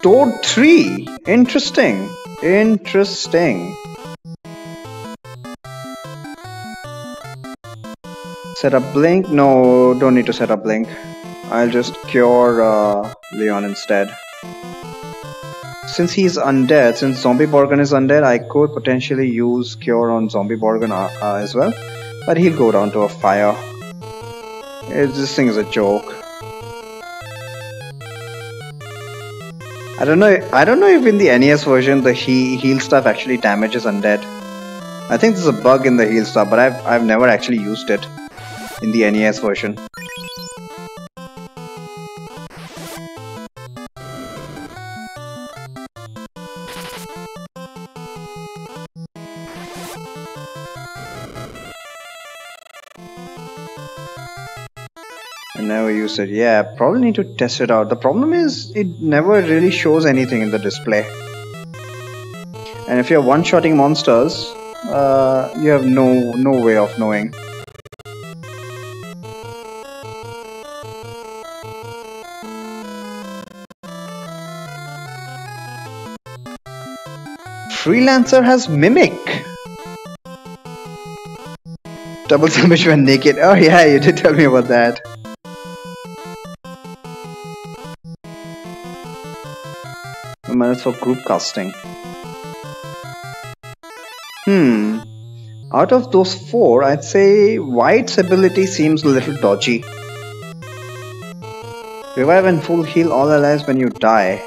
Toad 3! Interesting. Interesting. Set up Blink? No, don't need to set up Blink. I'll just cure Leon instead. Since he's undead, since Zombie Borgin is undead, I could potentially use Cure on Zombie Borgin as well. But he'll go down to a fire. This thing is a joke. I don't know if in the NES version the heal stuff actually damages undead. I think there's a bug in the heal stuff, but I've never actually used it in the NES version. I never used it. Yeah, probably need to test it out. The problem is it never really shows anything in the display. And if you're one-shotting monsters, you have no way of knowing. Freelancer has Mimic. Double damage when naked. Oh yeah, you did tell me about that. A minute for group casting. Out of those four, I'd say White's ability seems a little dodgy. Revive and full heal all allies when you die.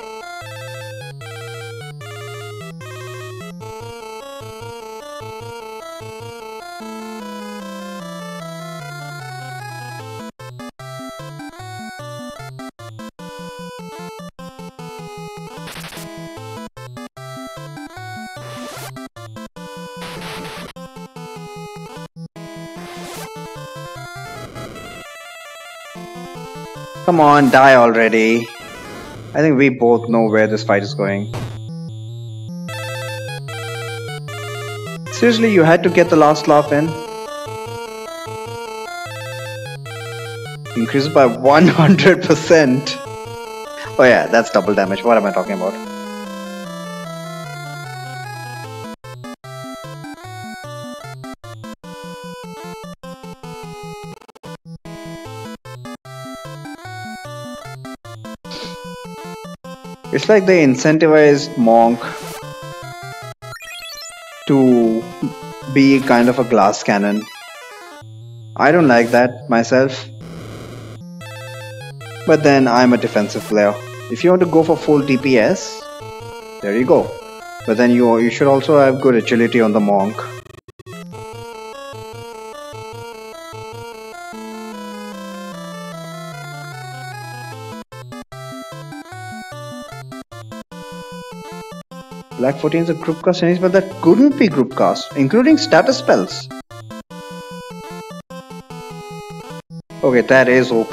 Come on, die already. I think we both know where this fight is going. Seriously, you had to get the last laugh in? Increase by 100%. Oh yeah, that's double damage. What am I talking about? It's like they incentivized Monk to be kind of a glass cannon. I don't like that myself. But then I'm a defensive player. If you want to go for full DPS, there you go. But then you should also have good agility on the Monk. Black 14 is a group cast but that couldn't be group cast, including status spells. Okay, that is OP.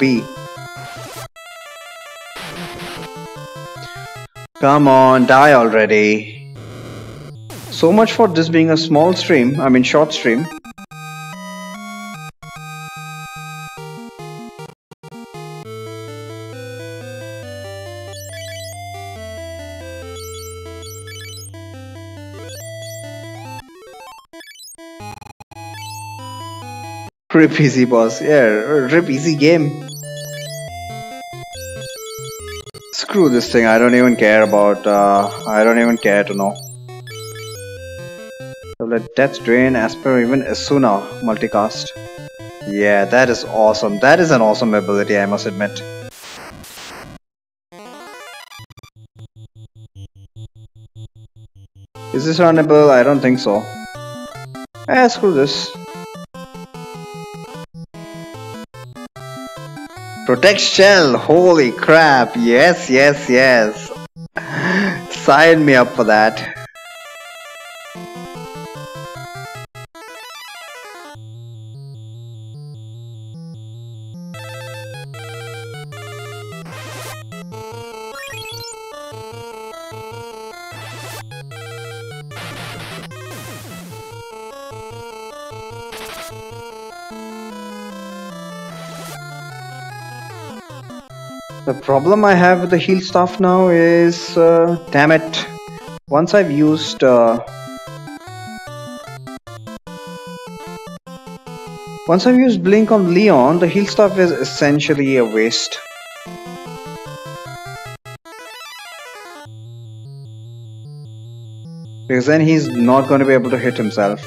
Come on, die already. So much for this being a small stream, short stream. Rip easy boss, yeah, rip easy game. Screw this thing, I don't even care about, I don't even care to know. So let Death Drain, Asper, even Asuna multicast. Yeah, that is awesome. That is an awesome ability, I must admit. Is this runnable? I don't think so. Screw this. Protect Shell, holy crap, yes. Sign me up for that. The problem I have with the heal staff now is, damn it, once I've used Blink on Leon, the heal staff is essentially a waste. Because then he's not going to be able to hit himself.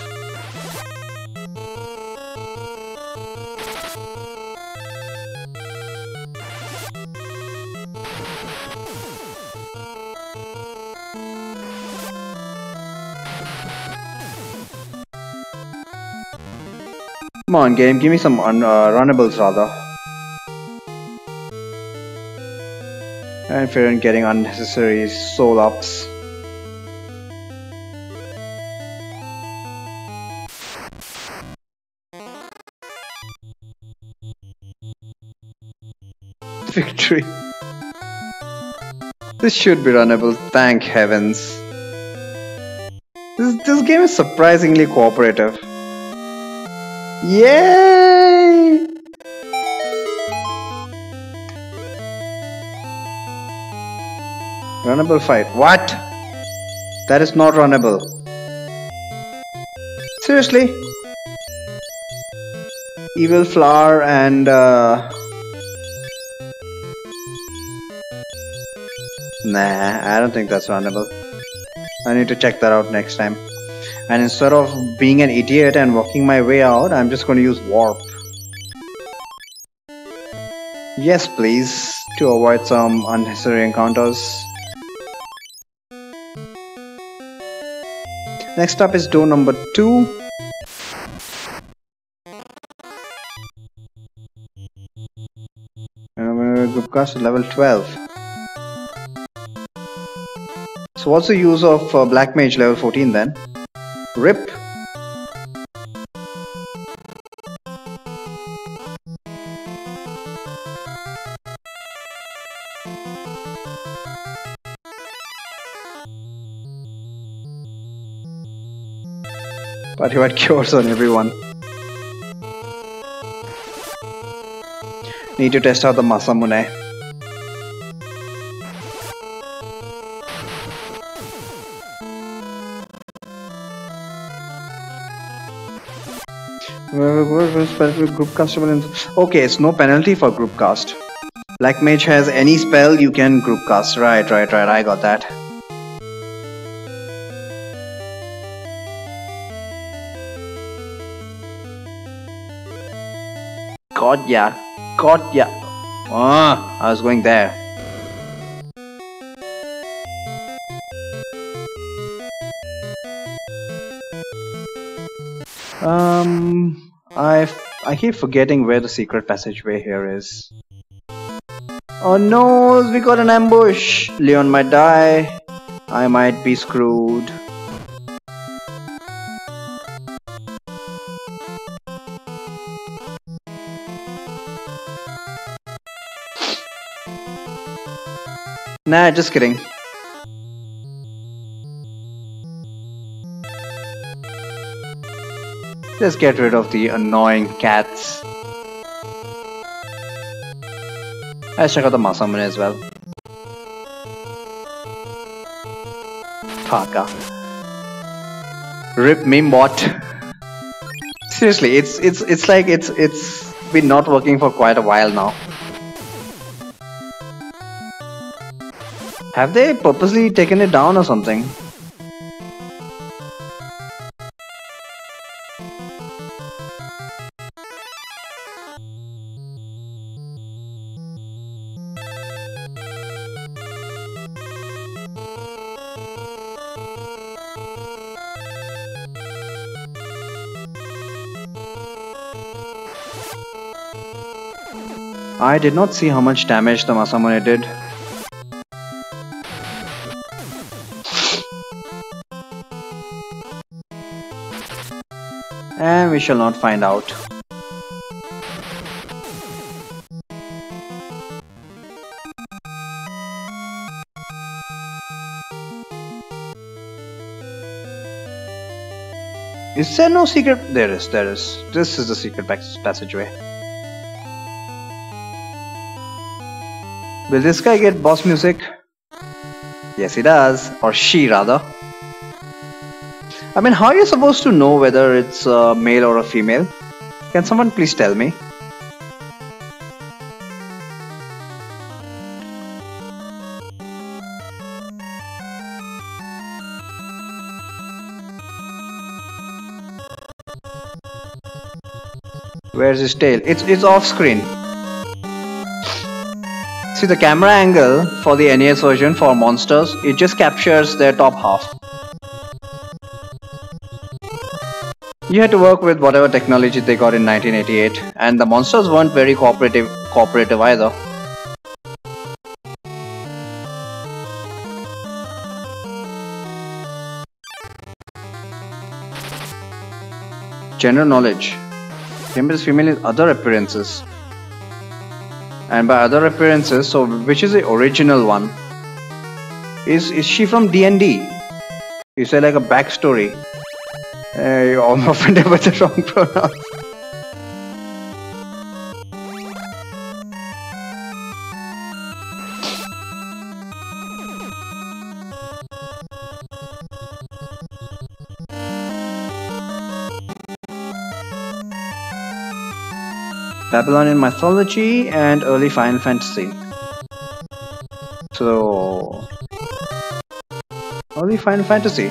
Come on game, give me some runnables rather. And if you're getting unnecessary soul ups. Victory. This should be runnable, thank heavens. This game is surprisingly cooperative. Yay! Runnable fight. What? That is not runnable. Seriously? Evil Flower and nah, I don't think that's runnable. I need to check that out next time. And instead of being an idiot and walking my way out, I'm just going to use Warp. Yes, please, to avoid some unnecessary encounters. Next up is door number 2. And I'm going to Groupcast to level 12. So what's the use of Black Mage level 14 then? RIP. But you had cures on everyone. Need to test out the Masamune. Group castable. Okay, it's no penalty for group cast. Black Mage has any spell you can group cast. Right, I got that. Got ya. I was going there. I keep forgetting where the secret passageway here is. Oh no, we got an ambush. Leon might die. I might be screwed. Nah, just kidding. Let's get rid of the annoying cats. Let's check out the Masamune as well. Taka. RIP meme bot. Seriously, it's like it's been not working for quite a while now. Have they purposely taken it down or something? I did not see how much damage the Masamune did. And we shall not find out. Is there no secret? There is. This is the secret passageway. Will this guy get boss music? Yes, he does. Or she, rather. I mean, how are you supposed to know whether it's a male or a female? Can someone please tell me? Where's his tail? It's off screen. See, the camera angle for the NES version for monsters, it just captures their top half. You had to work with whatever technology they got in 1988, and the monsters weren't very cooperative either. General knowledge. Remember this female in other appearances. And by other appearances, so which is the original one? Is she from D&D? You say like a backstory. You're all offended with the wrong pronouns. Babylonian mythology and early Final Fantasy. So, early Final Fantasy.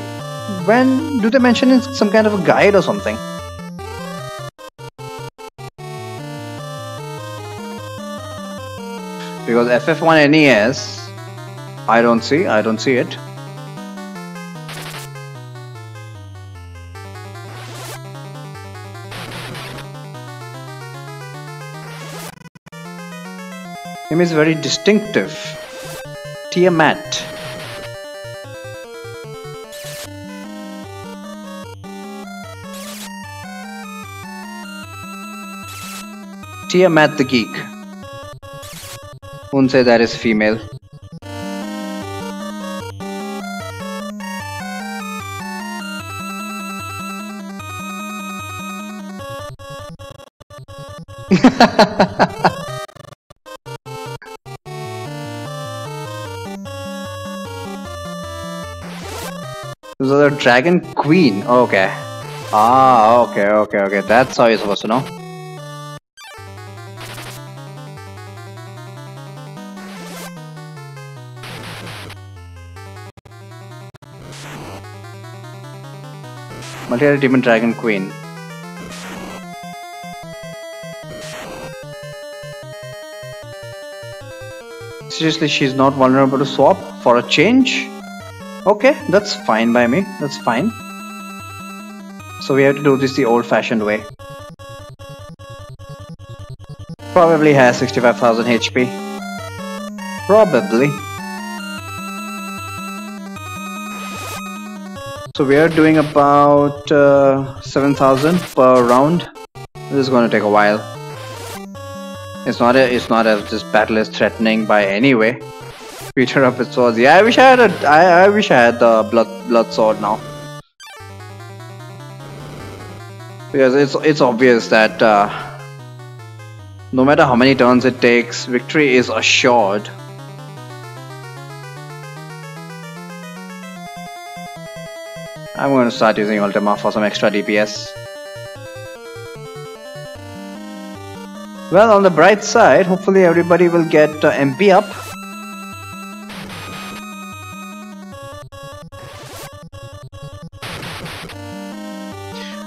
When do they mention in some kind of a guide or something? Because FF1 NES, I don't see it. Name is very distinctive. Tiamat. Tiamat the geek. Won't say that is female. This is a dragon queen. Okay. Ah, okay. That's how you're supposed to know. Multi-headed demon dragon queen. Seriously, she's not vulnerable to swap for a change? Okay, that's fine by me. That's fine. So we have to do this the old-fashioned way. Probably has 65,000 HP. Probably. So we are doing about 7,000 per round. This is going to take a while. It's not as this battle is threatening by any way. Peter up with swords. Yeah, I wish I had the blood sword now. Because it's obvious that no matter how many turns it takes, victory is assured. I'm going to start using Ultima for some extra DPS. Well, on the bright side, hopefully everybody will get MP up.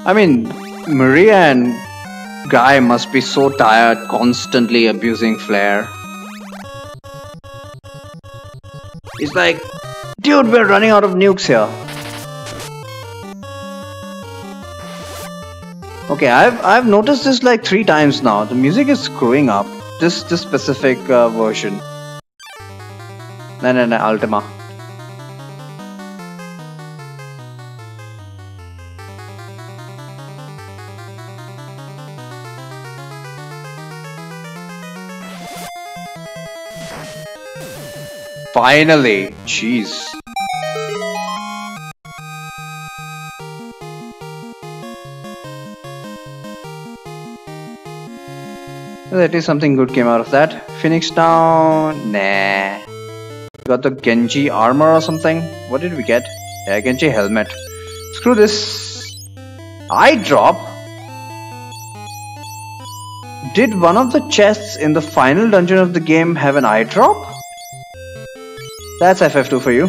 I mean, Maria and Guy must be so tired constantly abusing Flare. It's like, dude, we're running out of nukes here. Okay, I've noticed this like 3 times now. The music is screwing up. This specific version. No, Ultima. Finally, jeez. Well, at least something good came out of that. Phoenix Town, nah. Got the Genji armor or something. What did we get? Yeah, Genji helmet. Screw this. Eye drop. Did one of the chests in the final dungeon of the game have an eye drop? That's FF2 for you.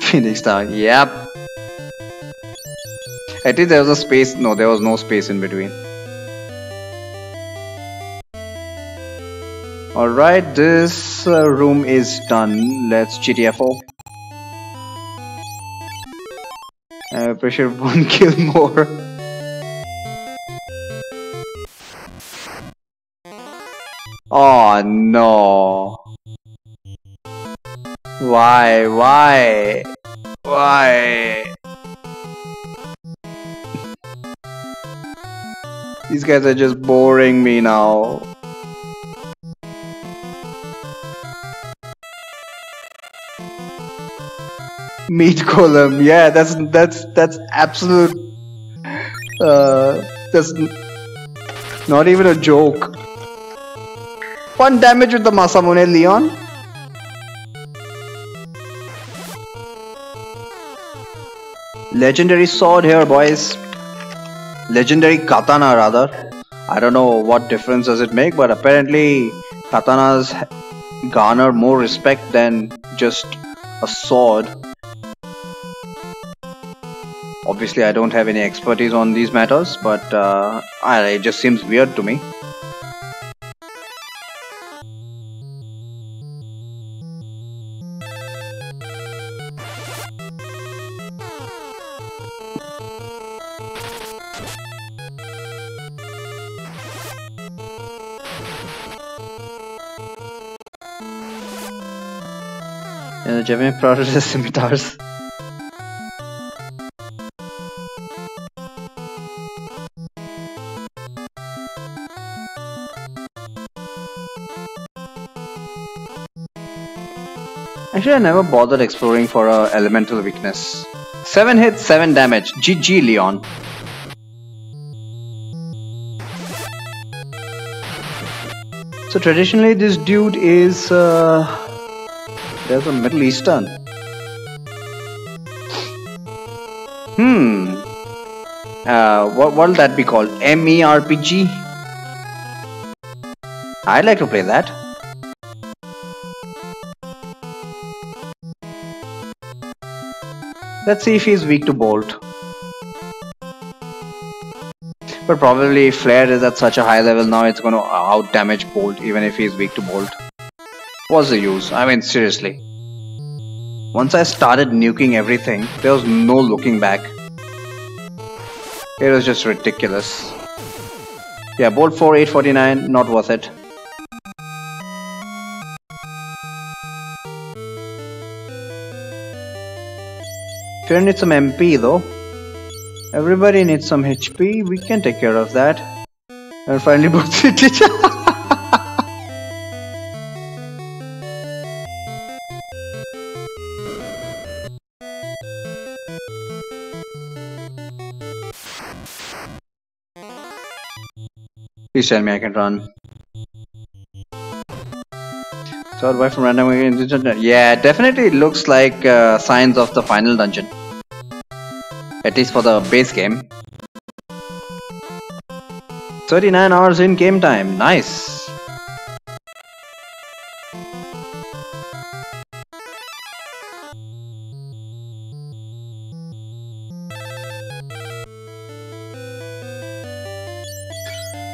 Phoenix Town, yep. At least there was a space. No, there was no space in between. Alright, this room is done. Let's GTFO. I appreciate 1 kill more. Oh no. Why? These guys are just boring me now. Meat column, yeah, that's absolute. That's not even a joke. 1 damage with the Masamune Leon. Legendary sword here, boys. Legendary katana, rather. I don't know what difference does it make, but apparently katanas garner more respect than just a sword. Obviously, I don't have any expertise on these matters, but it just seems weird to me. And the Japanese product is scimitars. Actually, I never bothered exploring for a elemental weakness. 7 hits, 7 damage. GG, Leon. So traditionally, this dude is there's a Middle Eastern. What'll that be called? MERPG? I'd like to play that. Let's see if he's weak to Bolt. But probably Flare is at such a high level now, it's going to out damage Bolt even if he's weak to Bolt. What's the use? I mean, seriously. Once I started nuking everything, there was no looking back. It was just ridiculous. Yeah, Bolt 4, 849, not worth it. Fear needs some MP though. Everybody needs some HP, we can take care of that. And finally both teacher. Please tell me I can run. So away from random. Yeah, definitely looks like signs of the final dungeon. At least for the base game. 39 hours in game time. Nice.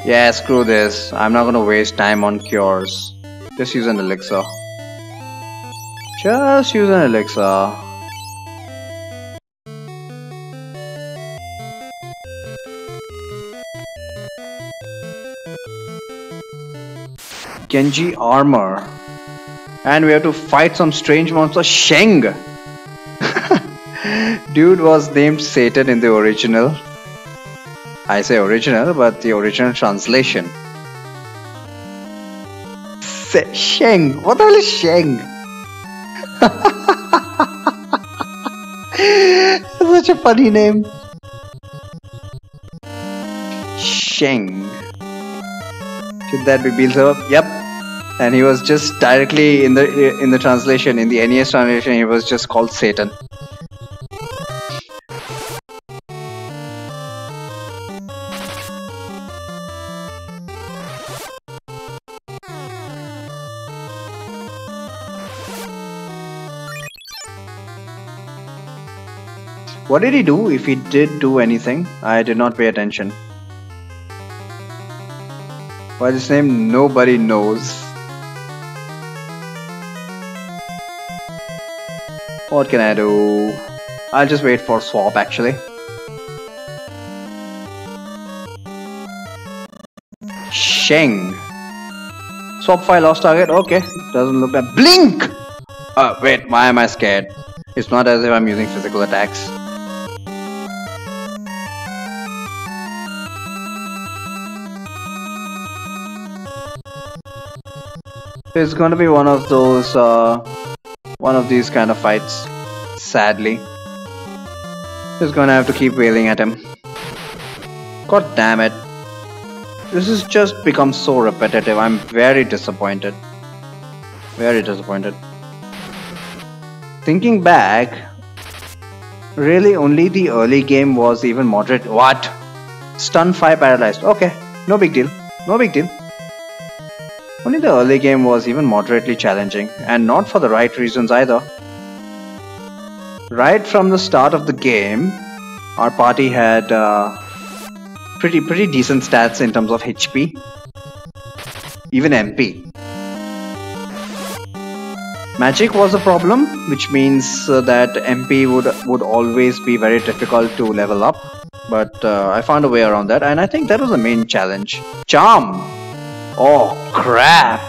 Yeah, screw this. I'm not gonna waste time on cures. Just use an elixir. Just use an elixir. Genji armor. And we have to fight some strange monster. Sheng! Dude was named Satan in the original. I say original, but the original translation. Sheng! What the hell is Sheng? Such a funny name. Sheng. Should that be Beelzebub? Yep. And he was just directly in the translation, in the NES translation, he was just called Satan. What did he do? If he did do anything, I did not pay attention. By this name, nobody knows. What can I do? I'll just wait for swap actually. Sheng. Swap file lost target. Okay. Doesn't look like. Blink! Wait, why am I scared? It's not as if I'm using physical attacks. It's gonna be one of those, one of these kind of fights. Sadly. Just gonna have to keep wailing at him. God damn it. This has just become so repetitive. I'm very disappointed. Very disappointed. Thinking back, Really, only the early game was even moderate. What? Stun 5 paralyzed. Okay, no big deal. No big deal. Only the early game was even moderately challenging, and not for the right reasons either. Right from the start of the game, our party had pretty decent stats in terms of HP, even MP. Magic was a problem, which means that MP would always be very difficult to level up. But I found a way around that, and I think that was the main challenge. Charm! Oh crap!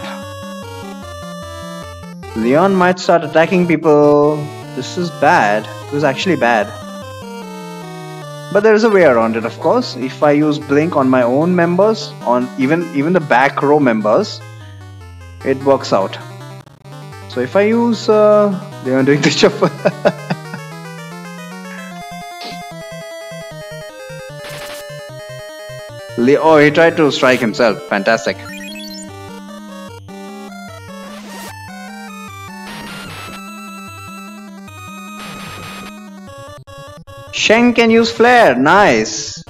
Leon might start attacking people. This is bad. This is actually bad. But there is a way around it, of course. If I use Blink on my own members, on even the back row members, it works out. So if I use Leon doing the shuffle. Oh, he tried to strike himself. Fantastic. Sheng can use flare. Nice.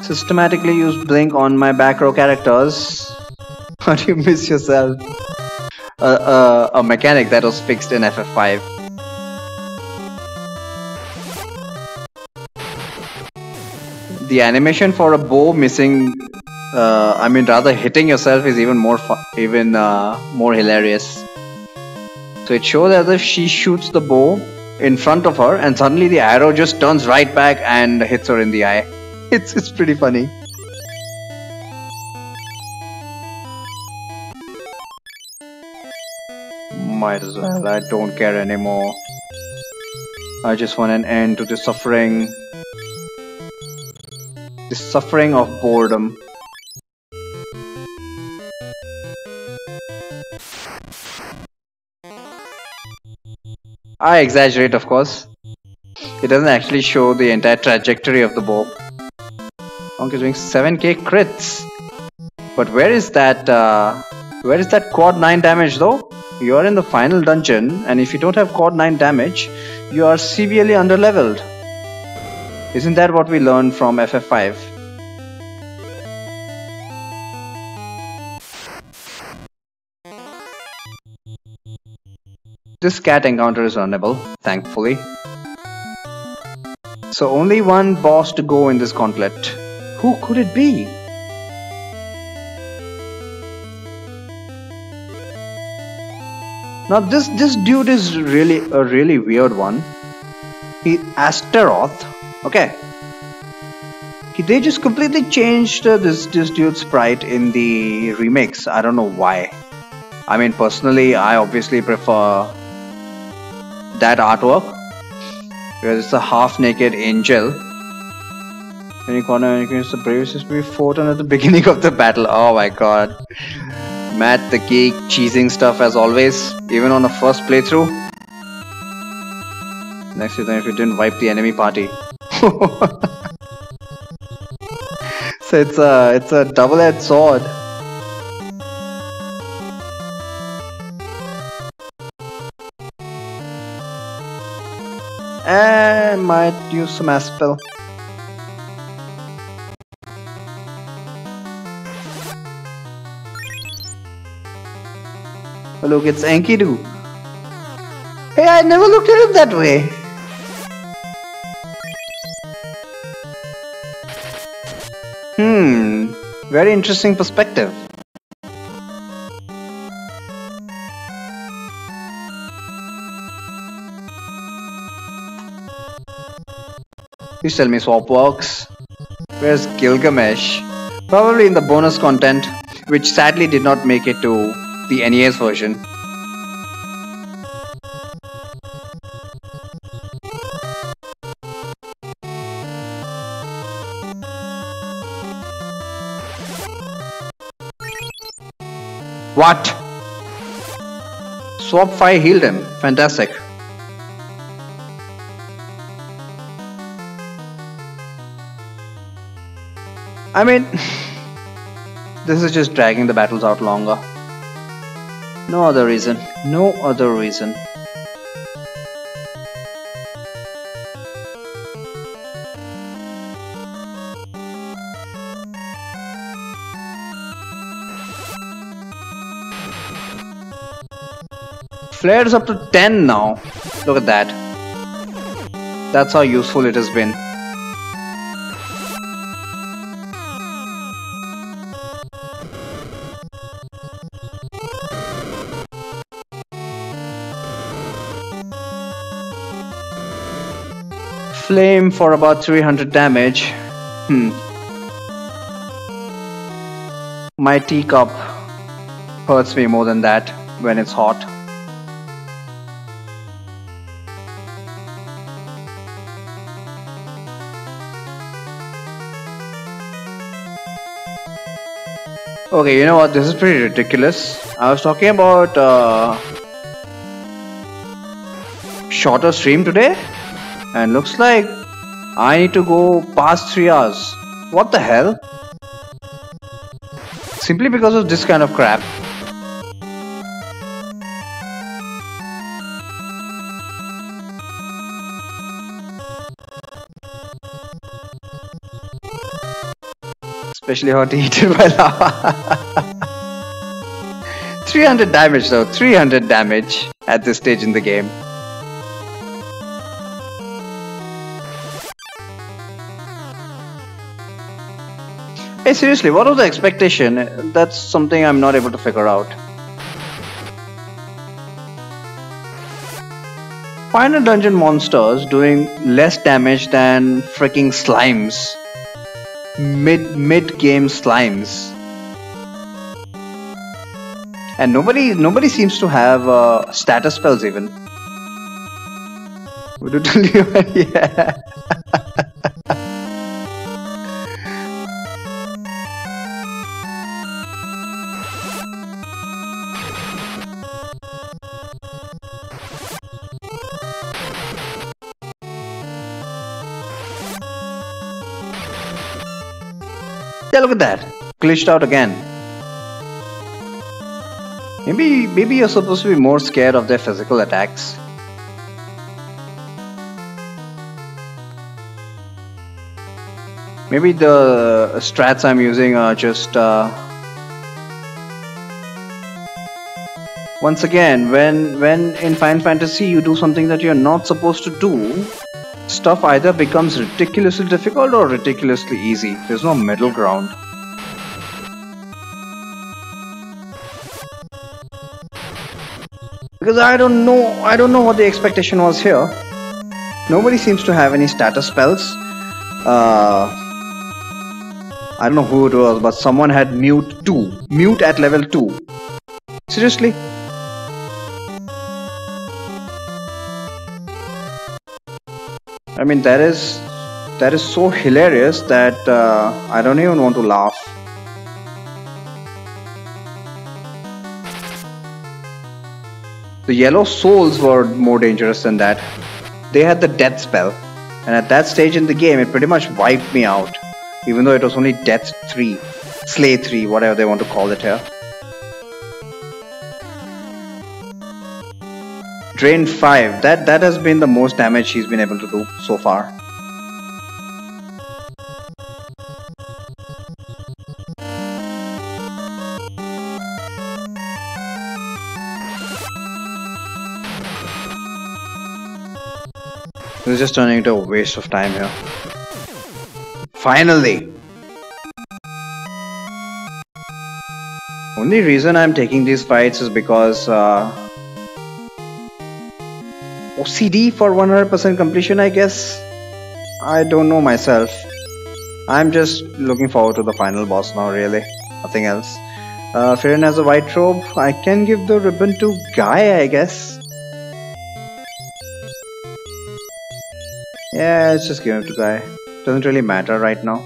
Systematically use Blink on my back row characters. How do you miss yourself? A mechanic that was fixed in FF5. The animation for a bow missing, I mean rather hitting yourself, is even more more hilarious. So it shows as if she shoots the bow in front of her and suddenly the arrow just turns right back and hits her in the eye. It's pretty funny. Might as well, I don't care anymore. I just want an end to the suffering. The suffering of boredom. I exaggerate, of course. It doesn't actually show the entire trajectory of the bow. Monk is doing 7k crits. But where is that quad 9 damage though? You are in the final dungeon, and if you don't have quad 9 damage, you are severely underleveled. Isn't that what we learned from FF5? This cat encounter is runnable, thankfully. So only one boss to go in this gauntlet. Who could it be? Now this dude is really a really weird one. Astaroth. Okay. They just completely changed this dude's sprite in the remakes. I don't know why. I mean, personally, I obviously prefer that artwork, where it's a half-naked angel. Any corner, you can use the bravest be photon at the beginning of the battle. Oh my god. Matt the geek cheesing stuff as always, even on the first playthrough. Next time if you didn't wipe the enemy party. So it's a double-edged sword. And might use some Aspel. Oh, look, it's Enkidu. Hey, I never looked at it that way. Very interesting perspective. Please tell me swap works. Where's Gilgamesh? Probably in the bonus content, which sadly did not make it to the NES version. What? Swap 5 healed him. Fantastic. I mean, this is just dragging the battles out longer. No other reason. No other reason. Flare's up to 10 now. Look at that. That's how useful it has been. Flame for about 300 damage. My teacup hurts me more than that when it's hot. Okay, you know what? This is pretty ridiculous. I was talking about shorter stream today, and looks like I need to go past 3 hours. What the hell? Simply because of this kind of crap. Especially hot heated by lava. 300 damage though, 300 damage at this stage in the game. Hey, seriously, what was the expectation? That's something I'm not able to figure out. Final dungeon monsters doing less damage than freaking slimes. Mid-game slimes. And nobody seems to have status spells even. Would you tell you? Yeah. Yeah, look at that. Glitched out again. Maybe you're supposed to be more scared of their physical attacks. Maybe the strats I'm using are just once again, when in Final Fantasy you do something that you're not supposed to do, stuff either becomes ridiculously difficult or ridiculously easy. There's no middle ground. Because I don't know what the expectation was here. Nobody seems to have any status spells. I don't know who it was, but someone had mute 2. Mute at level 2. Seriously? I mean, that is so hilarious that I don't even want to laugh. The yellow souls were more dangerous than that. They had the death spell, and at that stage in the game it pretty much wiped me out, even though it was only death 3, slay 3, whatever they want to call it here. Drain 5, that has been the most damage he's been able to do so far. This is just turning into a waste of time here. Finally! Only reason I'm taking these fights is because OCD for 100% completion, I guess. I don't know myself. I'm just looking forward to the final boss now, really. Nothing else. Firen has a white robe. I can give the ribbon to Guy, I guess. Yeah, let's just give it to Guy. Doesn't really matter right now.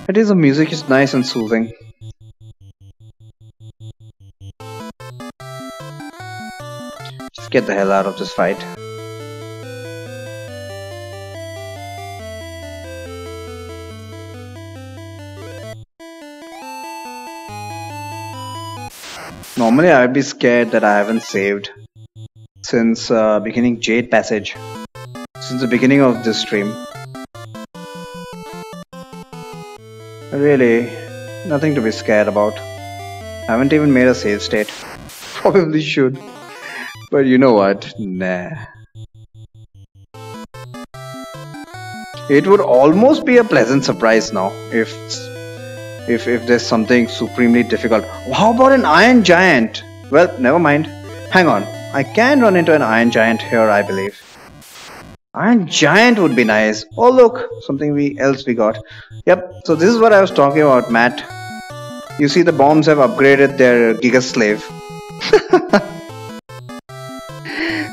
It is, the music is nice and soothing. get the hell out of this fight. Normally I'd be scared that I haven't saved since beginning Jade Passage. Since the beginning of this stream. Really, nothing to be scared about. I haven't even made a save state. Probably should. But you know what? Nah. It would almost be a pleasant surprise now if there's something supremely difficult. How about an Iron Giant? Well, never mind. Hang on. I can run into an Iron Giant here, I believe. Iron Giant would be nice. Oh look, something else we got. Yep, so this is what I was talking about, Matt. You see the bombs have upgraded their Giga Slave.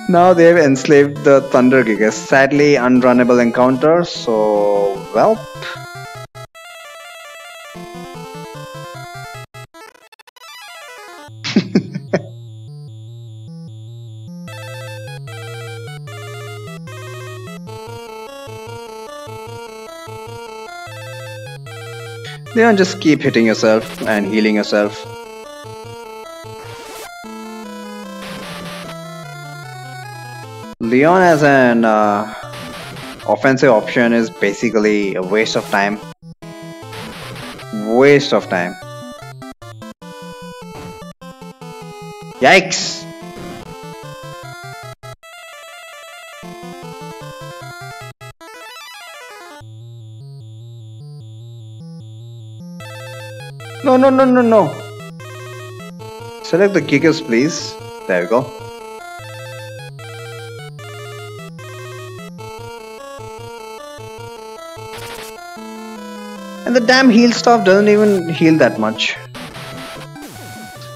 Now they've enslaved the Thunder Gigas. Sadly unrunnable encounters, so well. Leon, just keep hitting yourself and healing yourself. Leon as an offensive option is basically a waste of time. Waste of time. Yikes! No, no, no, no, no. Select the Gigas, please. There we go. And the damn heal stuff doesn't even heal that much.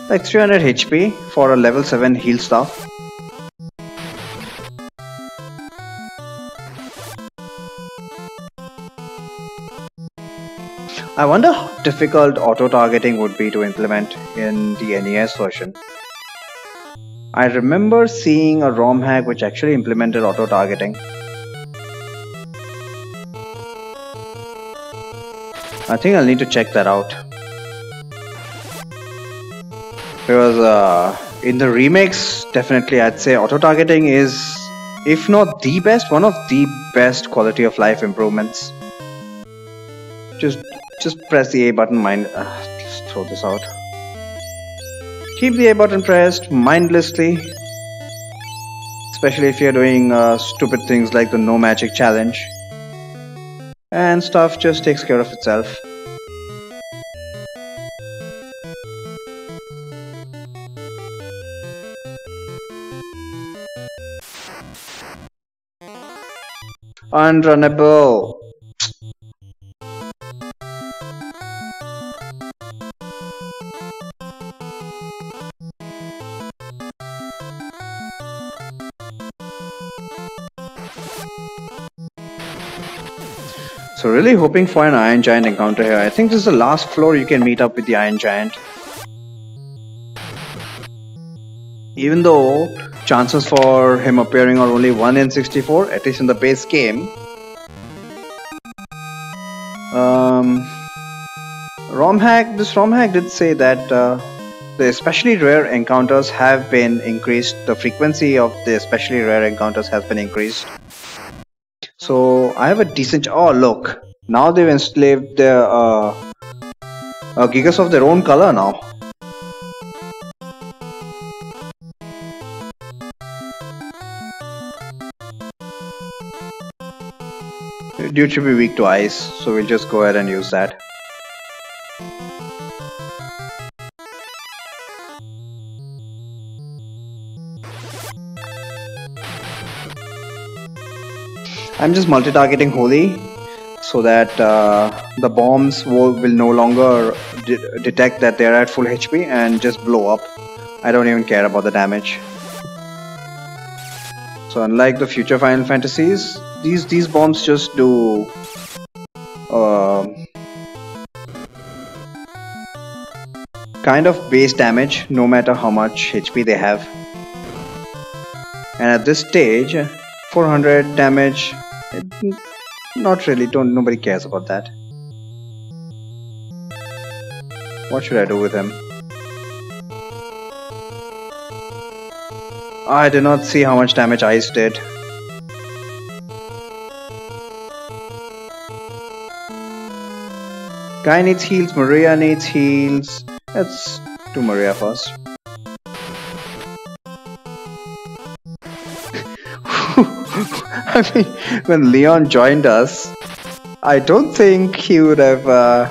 Like 300 HP for a level 7 heal stuff. I wonder how difficult auto-targeting would be to implement in the NES version. I remember seeing a ROM hack which actually implemented auto-targeting. I think I'll need to check that out. Because in the remakes, definitely I'd say auto-targeting is, if not the best, one of the best quality of life improvements. Just press the A button, let's throw this out. Keep the A button pressed mindlessly, especially if you're doing stupid things like the no magic challenge, and stuff just takes care of itself. Unrunnable. So really hoping for an Iron Giant encounter here. I think this is the last floor you can meet up with the Iron Giant. Even though chances for him appearing are only 1 in 64, at least in the base game. This ROM hack did say that the especially rare encounters have been increased. The frequency of the especially rare encounters has been increased. So I have a decent. Oh look! Now they've enslaved their Gigas of their own color now. Dude should be weak to ice, so we'll just go ahead and use that. I'm just multi-targeting Holy so that the bombs will no longer detect that they're at full HP and just blow up. I don't even care about the damage. So unlike the future Final Fantasies, these bombs just do kind of base damage no matter how much HP they have. And at this stage, 400 damage, not really, nobody cares about that. What should I do with him? I did not see how much damage Ice did. Guy needs heals, Maria needs heals. Let's do Maria first. I mean, when Leon joined us, I don't think he would ever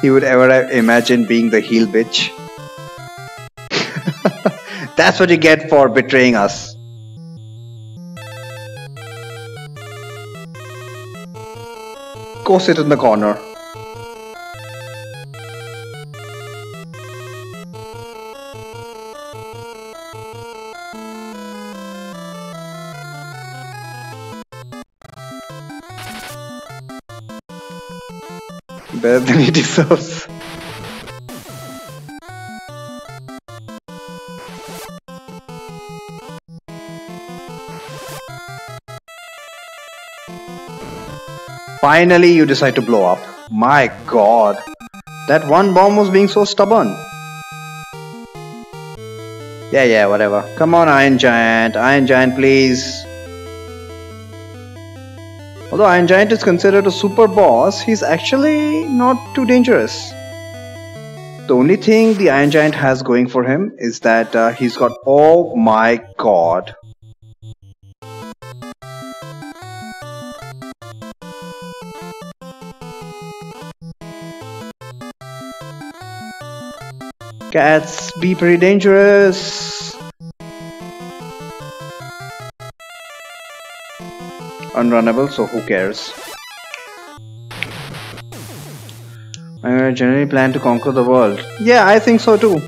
have imagined being the heel bitch. That's what you get for betraying us. Go sit in the corner. Better than he deserves. Finally, you decide to blow up. My god. That one bomb was being so stubborn. Yeah, whatever. Come on, Iron Giant. Iron Giant, please. Although Iron Giant is considered a super boss, he's actually not too dangerous. The only thing the Iron Giant has going for him is that he's got... Oh my god. Cats be pretty dangerous. Unrunnable, so who cares? I generally plan to conquer the world. Yeah, I think so too.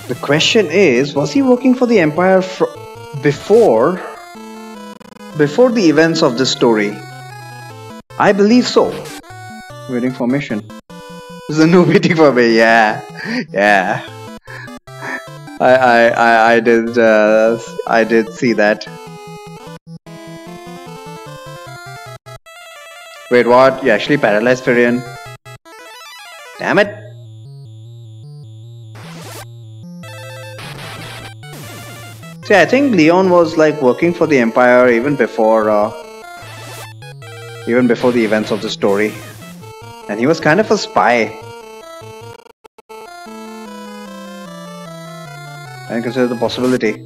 The question is, was he working for the Empire before the events of this story? I believe so. Waiting for mission. There's a no waiting for me. Yeah. I did see that. Wait, what? You actually paralyzed Firion? Damn it! See, I think Leon was like working for the Empire even before the events of the story, and he was kind of a spy. I consider the possibility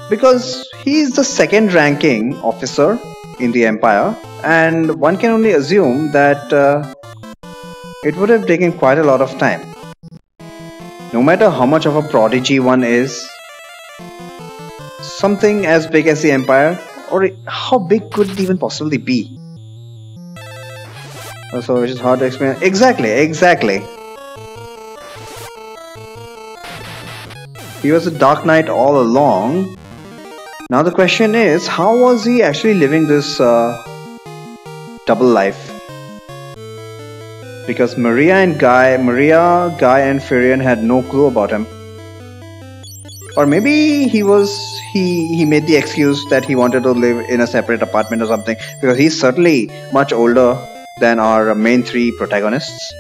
because he's the second ranking officer in the Empire, and one can only assume that it would have taken quite a lot of time. No matter how much of a prodigy one is, something as big as the Empire, or how big could it even possibly be? So which is hard to explain. Exactly. He was a Dark Knight all along. Now the question is, how was he actually living this double life? Because Maria, Guy and Firion had no clue about him. Or maybe he made the excuse that he wanted to live in a separate apartment or something, because he's certainly much older than our main three protagonists.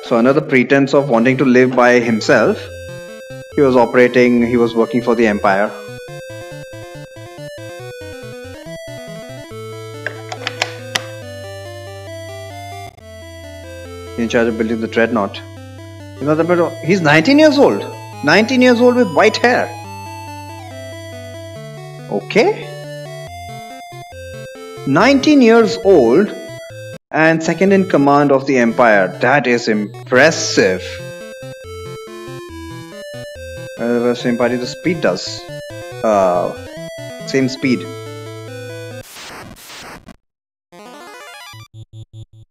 So another pretense of wanting to live by himself. He was working for the Empire. In charge of building the dreadnought. You know, he's 19 years old. 19 years old with white hair. Okay. 19 years old and second in command of the Empire. That is impressive. The same party the speed does. Same speed.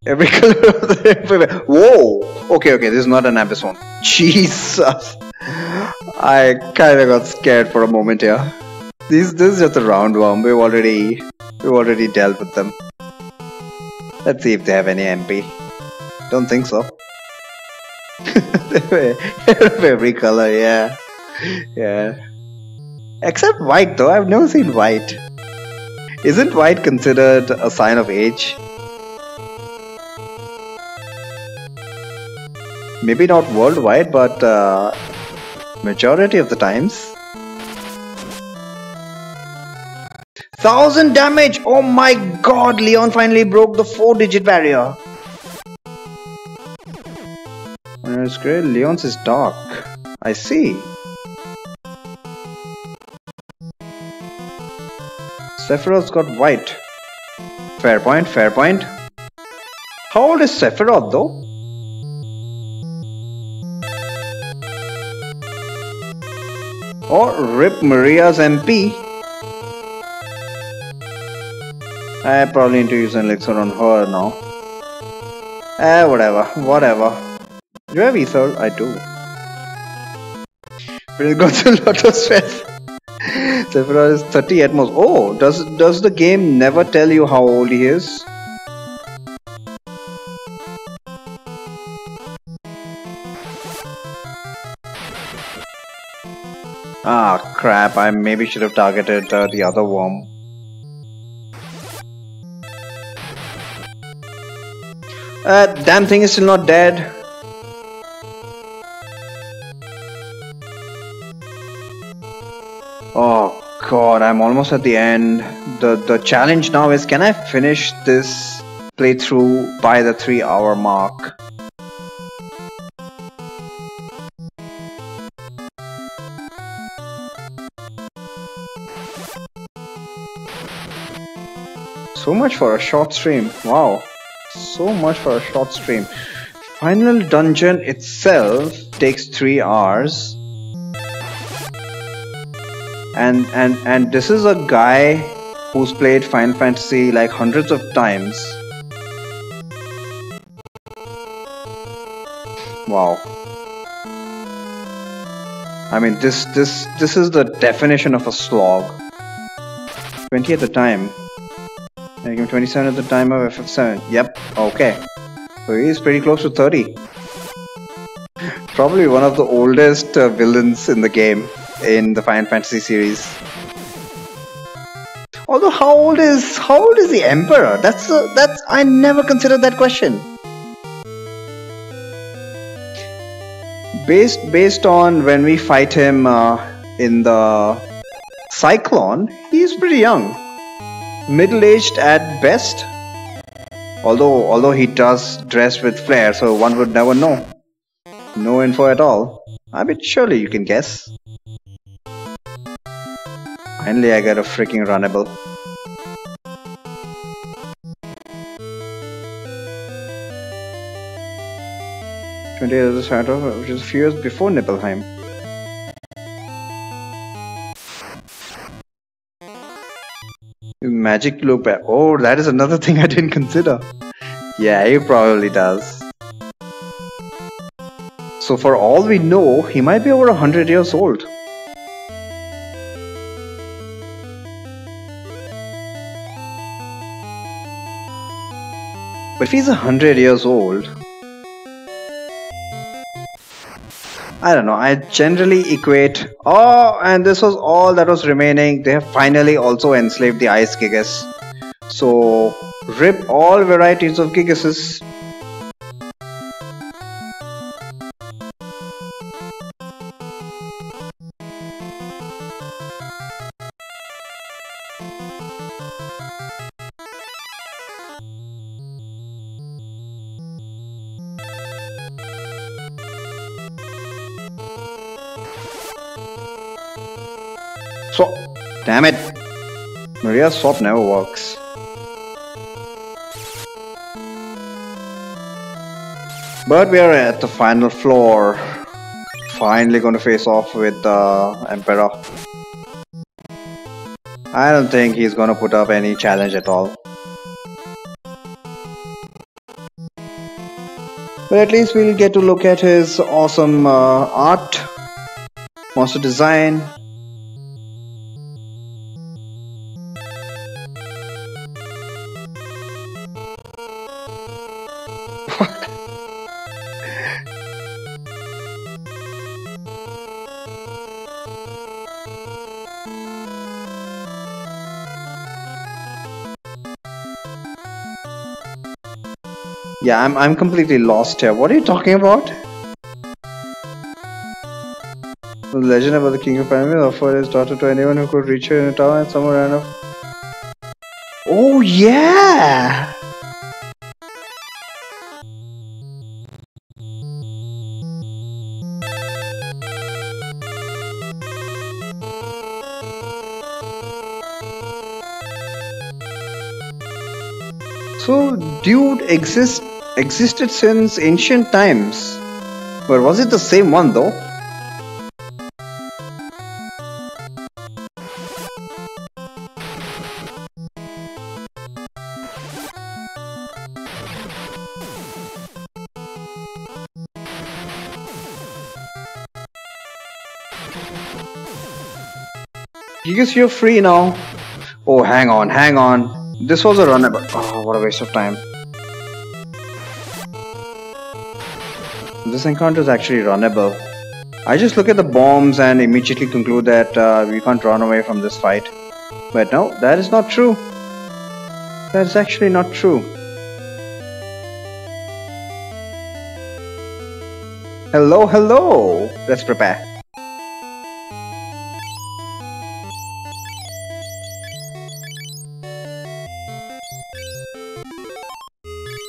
Every color. Whoa! Okay, this is not an abyss one. Jesus! I kinda got scared for a moment here. This is just a roundworm. We've already dealt with them. Let's see if they have any MP. Don't think so. Of every color, yeah. Yeah. Except white, though. I've never seen white. Isn't white considered a sign of age? Maybe not worldwide, but majority of the times. 1000 damage! Oh my god! Leon finally broke the 4-digit barrier. It's great. Leon's is dark. I see. Sephiroth's got white. Fair point, fair point. How old is Sephiroth though? Or rip Maria's MP. I probably need to use an elixir on her now. Whatever. Do you have ether? I do. But it got a lot of stress. Sephiroth is 30 at most. Oh, does the game never tell you how old he is? Ah, crap. I maybe should have targeted the other worm. Damn thing is still not dead. Oh god, I'm almost at the end. The challenge now is, can I finish this playthrough by the 3-hour mark? So much for a short stream. Wow. So much for a short stream. Final dungeon itself takes 3 hours. And this is a guy who's played Final Fantasy like hundreds of times. Wow. I mean, this is the definition of a slog. 20 at the time. I give him 27 at the time of FF7. Yep, okay. So he's pretty close to 30. Probably one of the oldest villains in the game, in the Final Fantasy series. Although how old is the Emperor? That's I never considered that question. Based on when we fight him in the Cyclone, he's pretty young. Middle-aged at best, although he does dress with flair, so one would never know. No info at all. I mean, surely you can guess. Finally, I get a freaking runnable. '28 of the Shadow, which is a few years before Nibelheim. Magic look back. Oh, that is another thing I didn't consider. Yeah, he probably does. So for all we know, he might be over 100 years old. But if he's 100 years old, I don't know, I generally equate, oh, and this was all that was remaining. They have finally also enslaved the Ice Gigas. So, rip all varieties of Gigases. Swap. Damn it. Maria's swap never works. But we are at the final floor. Finally going to face off with the Emperor. I don't think he's going to put up any challenge at all. But at least we'll get to look at his awesome art, monster design. Yeah, I'm completely lost here. What are you talking about? The legend about the king of Pandemonium offered his daughter to anyone who could reach her in a tower and somewhere random. Oh yeah! So, dude existed since ancient times. But was it the same one though? You guess you're free now. Oh, hang on, hang on. This was a runnable. Oh, what a waste of time. This encounter is actually runnable. I just look at the bombs and immediately conclude that we can't run away from this fight. But no, that is not true. That is actually not true. Hello, hello. Let's prepare.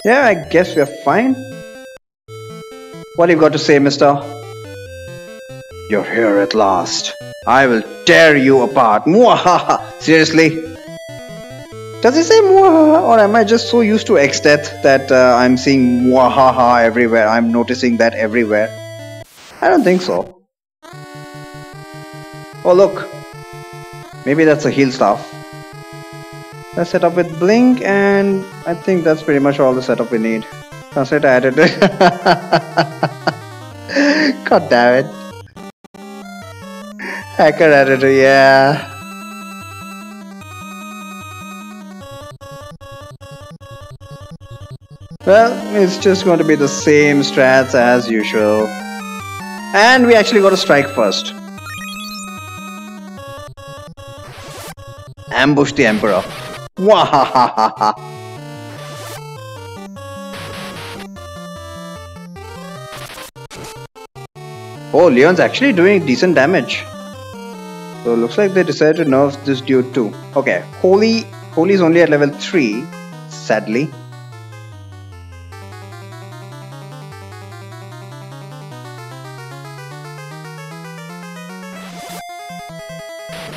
Yeah, I guess we're fine. What have you got to say, mister? You're here at last. I will tear you apart. Mwahaha! Seriously? Does he say mwahaha? Or am I just so used to X-Death that I'm seeing mwahaha everywhere? I'm noticing that everywhere. I don't think so. Oh look. Maybe that's a heal staff. Let's set up with Blink, and I think that's pretty much all the setup we need. Translate added. God damn it. Hacker editor, yeah. Well, it's just going to be the same strats as usual. And we actually got to strike first. Ambush the Emperor. Wahahaha. Oh, Leon's actually doing decent damage. So looks like they decided to nerf this dude too. Okay, Holy is only at level 3, sadly.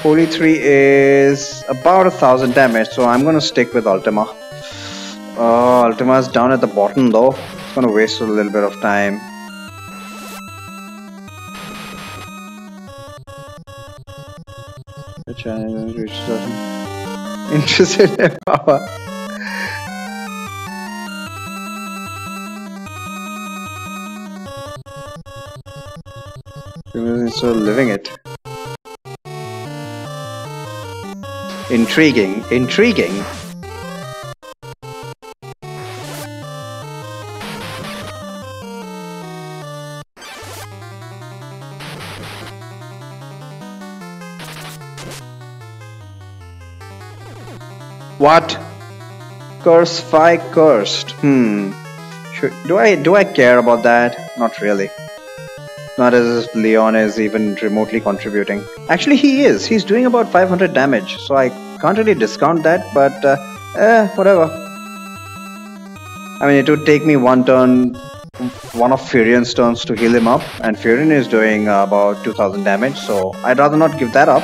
Holy 3 is about 1000 damage, so I'm gonna stick with Ultima. Ultima's down at the bottom though. It's gonna waste a little bit of time. The challenge reaches interested in power. Instead of living it. Intriguing, intriguing. What? Curse 5 cursed. Do I care about that? Not really. Not as if Leon is even remotely contributing. Actually, he is. He's doing about 500 damage, so I can't really discount that, but whatever. I mean, it would take me one of Furion's turns to heal him up, and Furion is doing about 2000 damage, so I'd rather not give that up.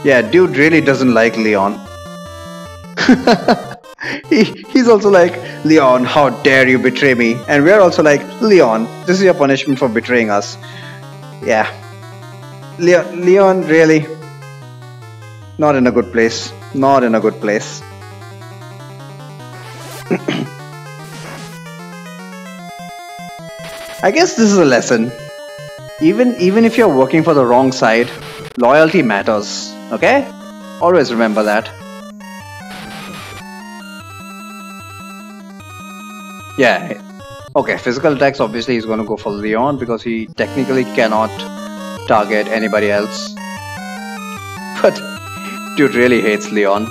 Yeah, dude really doesn't like Leon. He's also like, Leon, how dare you betray me? And we're also like, Leon, this is your punishment for betraying us. Yeah. Leon really not in a good place. Not in a good place. I guess this is a lesson. Even if you're working for the wrong side, loyalty matters. Okay? Always remember that. Yeah. Okay, physical attacks, obviously he's gonna go for Leon because he technically cannot target anybody else. But dude really hates Leon.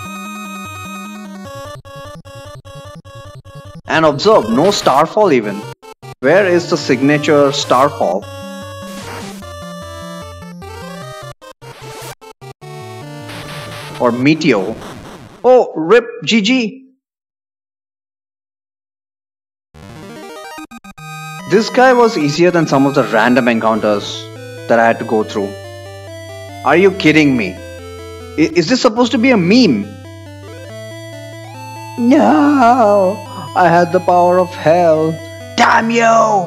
And observe, no starfall even. Where is the signature starfall? Or meteor? Oh, rip GG. This guy was easier than some of the random encounters that I had to go through. Are you kidding me? Is this supposed to be a meme? No! I had the power of hell. Damn you!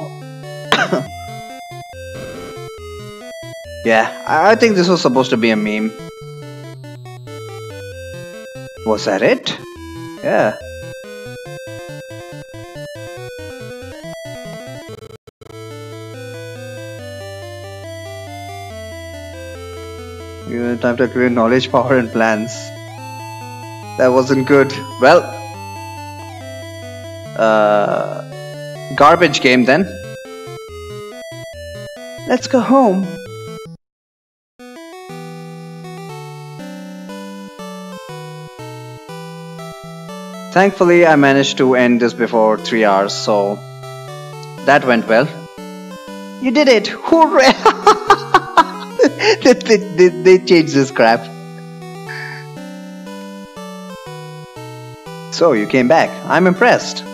Yeah, I think this was supposed to be a meme. Was that it? Yeah. You have time to acquire knowledge, power, and plans. That wasn't good. Well, garbage game then. Let's go home. Thankfully, I managed to end this before 3 hours, so that went well. You did it! Hooray! they changed this crap. So you came back. I'm impressed.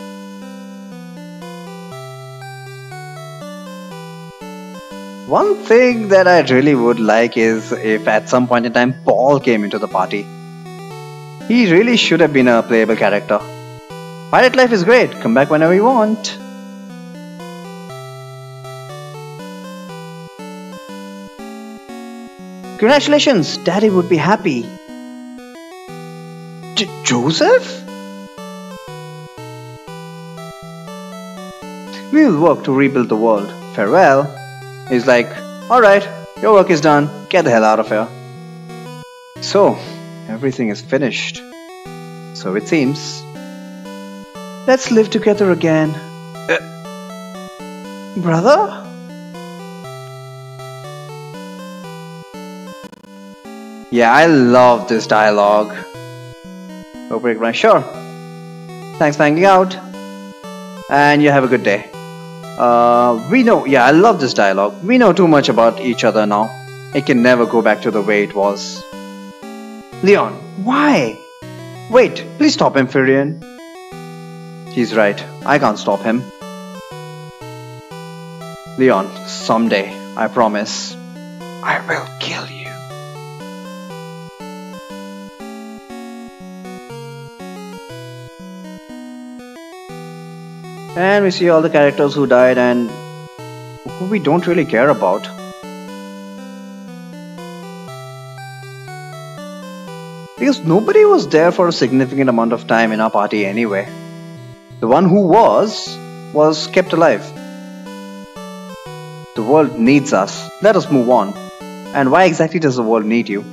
One thing that I really would like is if at some point in time Paul came into the party. He really should have been a playable character. Pirate life is great. Come back whenever you want. Congratulations, Daddy would be happy. Joseph? We'll work to rebuild the world. Farewell. He's like, alright, your work is done. Get the hell out of here. So, everything is finished. So it seems. Let's live together again. Brother? Yeah, I love this dialogue. Go break my sure. Thanks for hanging out. And you have a good day. We know, yeah, I love this dialogue. We know too much about each other now. It can never go back to the way it was. Leon, why? Wait, please stop him, Furion. He's right, I can't stop him. Leon, someday, I promise, I will kill you. And we see all the characters who died and who we don't really care about. Because nobody was there for a significant amount of time in our party anyway. The one who was kept alive. The world needs us. Let us move on. And why exactly does the world need you?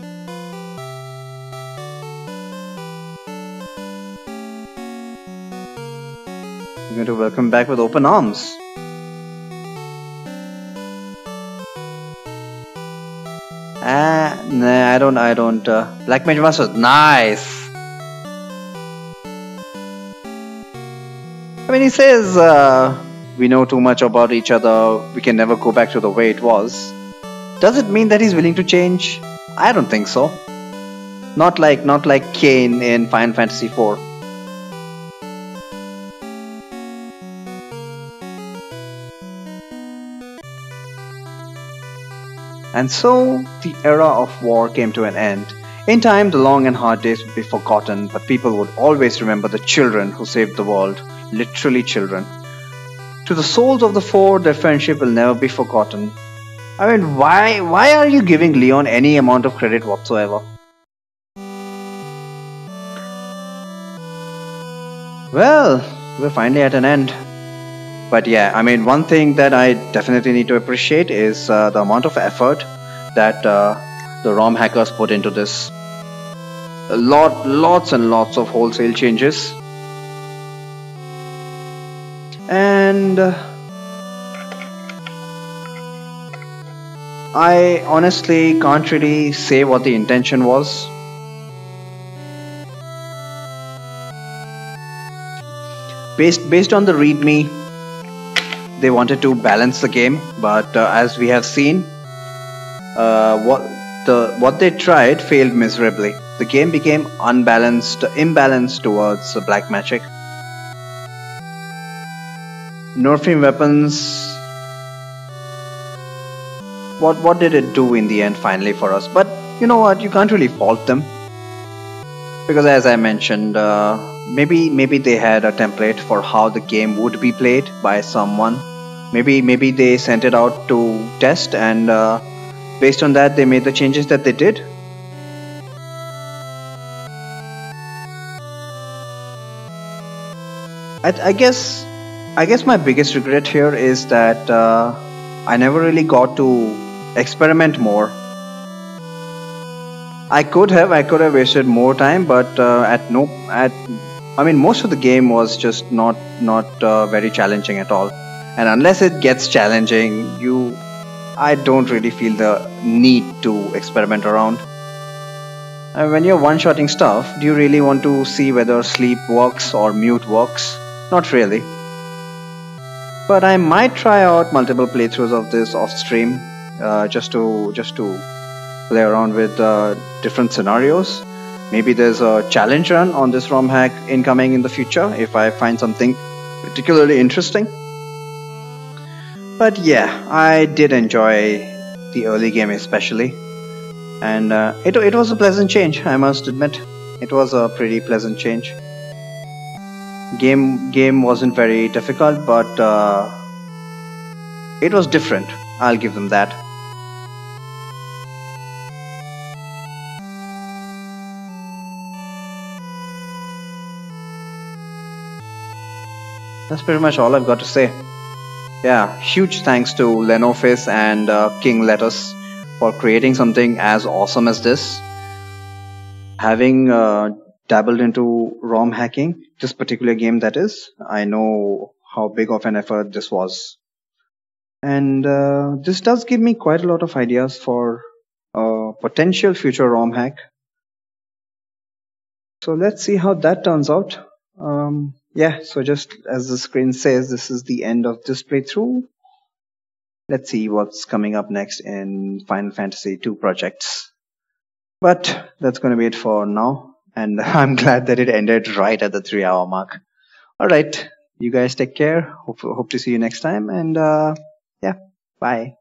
I'm going to welcome back with open arms. Nah, I don't. Black Mage Master, nice. I mean, he says, we know too much about each other, we can never go back to the way it was. Does it mean that he's willing to change? I don't think so. Not like Cain in Final Fantasy IV. And so, the era of war came to an end. In time, the long and hard days would be forgotten, but people would always remember the children who saved the world. Literally children. To the souls of the four, their friendship will never be forgotten. I mean, why are you giving Leon any amount of credit whatsoever? Well, we're finally at an end. But yeah, I mean, one thing that I definitely need to appreciate is the amount of effort that the ROM hackers put into this. Lots and lots of wholesale changes. And I honestly can't really say what the intention was. Based on the README, they wanted to balance the game, but as we have seen, what they tried failed miserably. The game became imbalanced towards black magic. Nerfing weapons. What did it do in the end finally for us? But you know what? You can't really fault them because, as I mentioned, maybe they had a template for how the game would be played by someone. Maybe they sent it out to test, and based on that, they made the changes that they did. I guess my biggest regret here is that I never really got to experiment more. I could have wasted more time, but at no at I mean most of the game was just not very challenging at all. And unless it gets challenging, I don't really feel the need to experiment around. And when you're one-shotting stuff, do you really want to see whether sleep works or mute works? Not really. But I might try out multiple playthroughs of this off stream, just to play around with different scenarios. Maybe there's a challenge run on this ROM hack incoming in the future if I find something particularly interesting. But yeah, I did enjoy the early game especially, and it was a pleasant change. I must admit, it was a pretty pleasant change. Game wasn't very difficult, but it was different. I'll give them that. That's pretty much all I've got to say. Yeah, huge thanks to Lenofis and King Lettuce for creating something as awesome as this. Having dabbled into ROM hacking, this particular game that is, I know how big of an effort this was. And this does give me quite a lot of ideas for a potential future ROM hack. So let's see how that turns out. Yeah, so just as the screen says, this is the end of this playthrough. Let's see what's coming up next in Final Fantasy II projects. But that's going to be it for now. And I'm glad that it ended right at the 3-hour mark. All right, you guys take care. Hope to see you next time. And yeah, bye.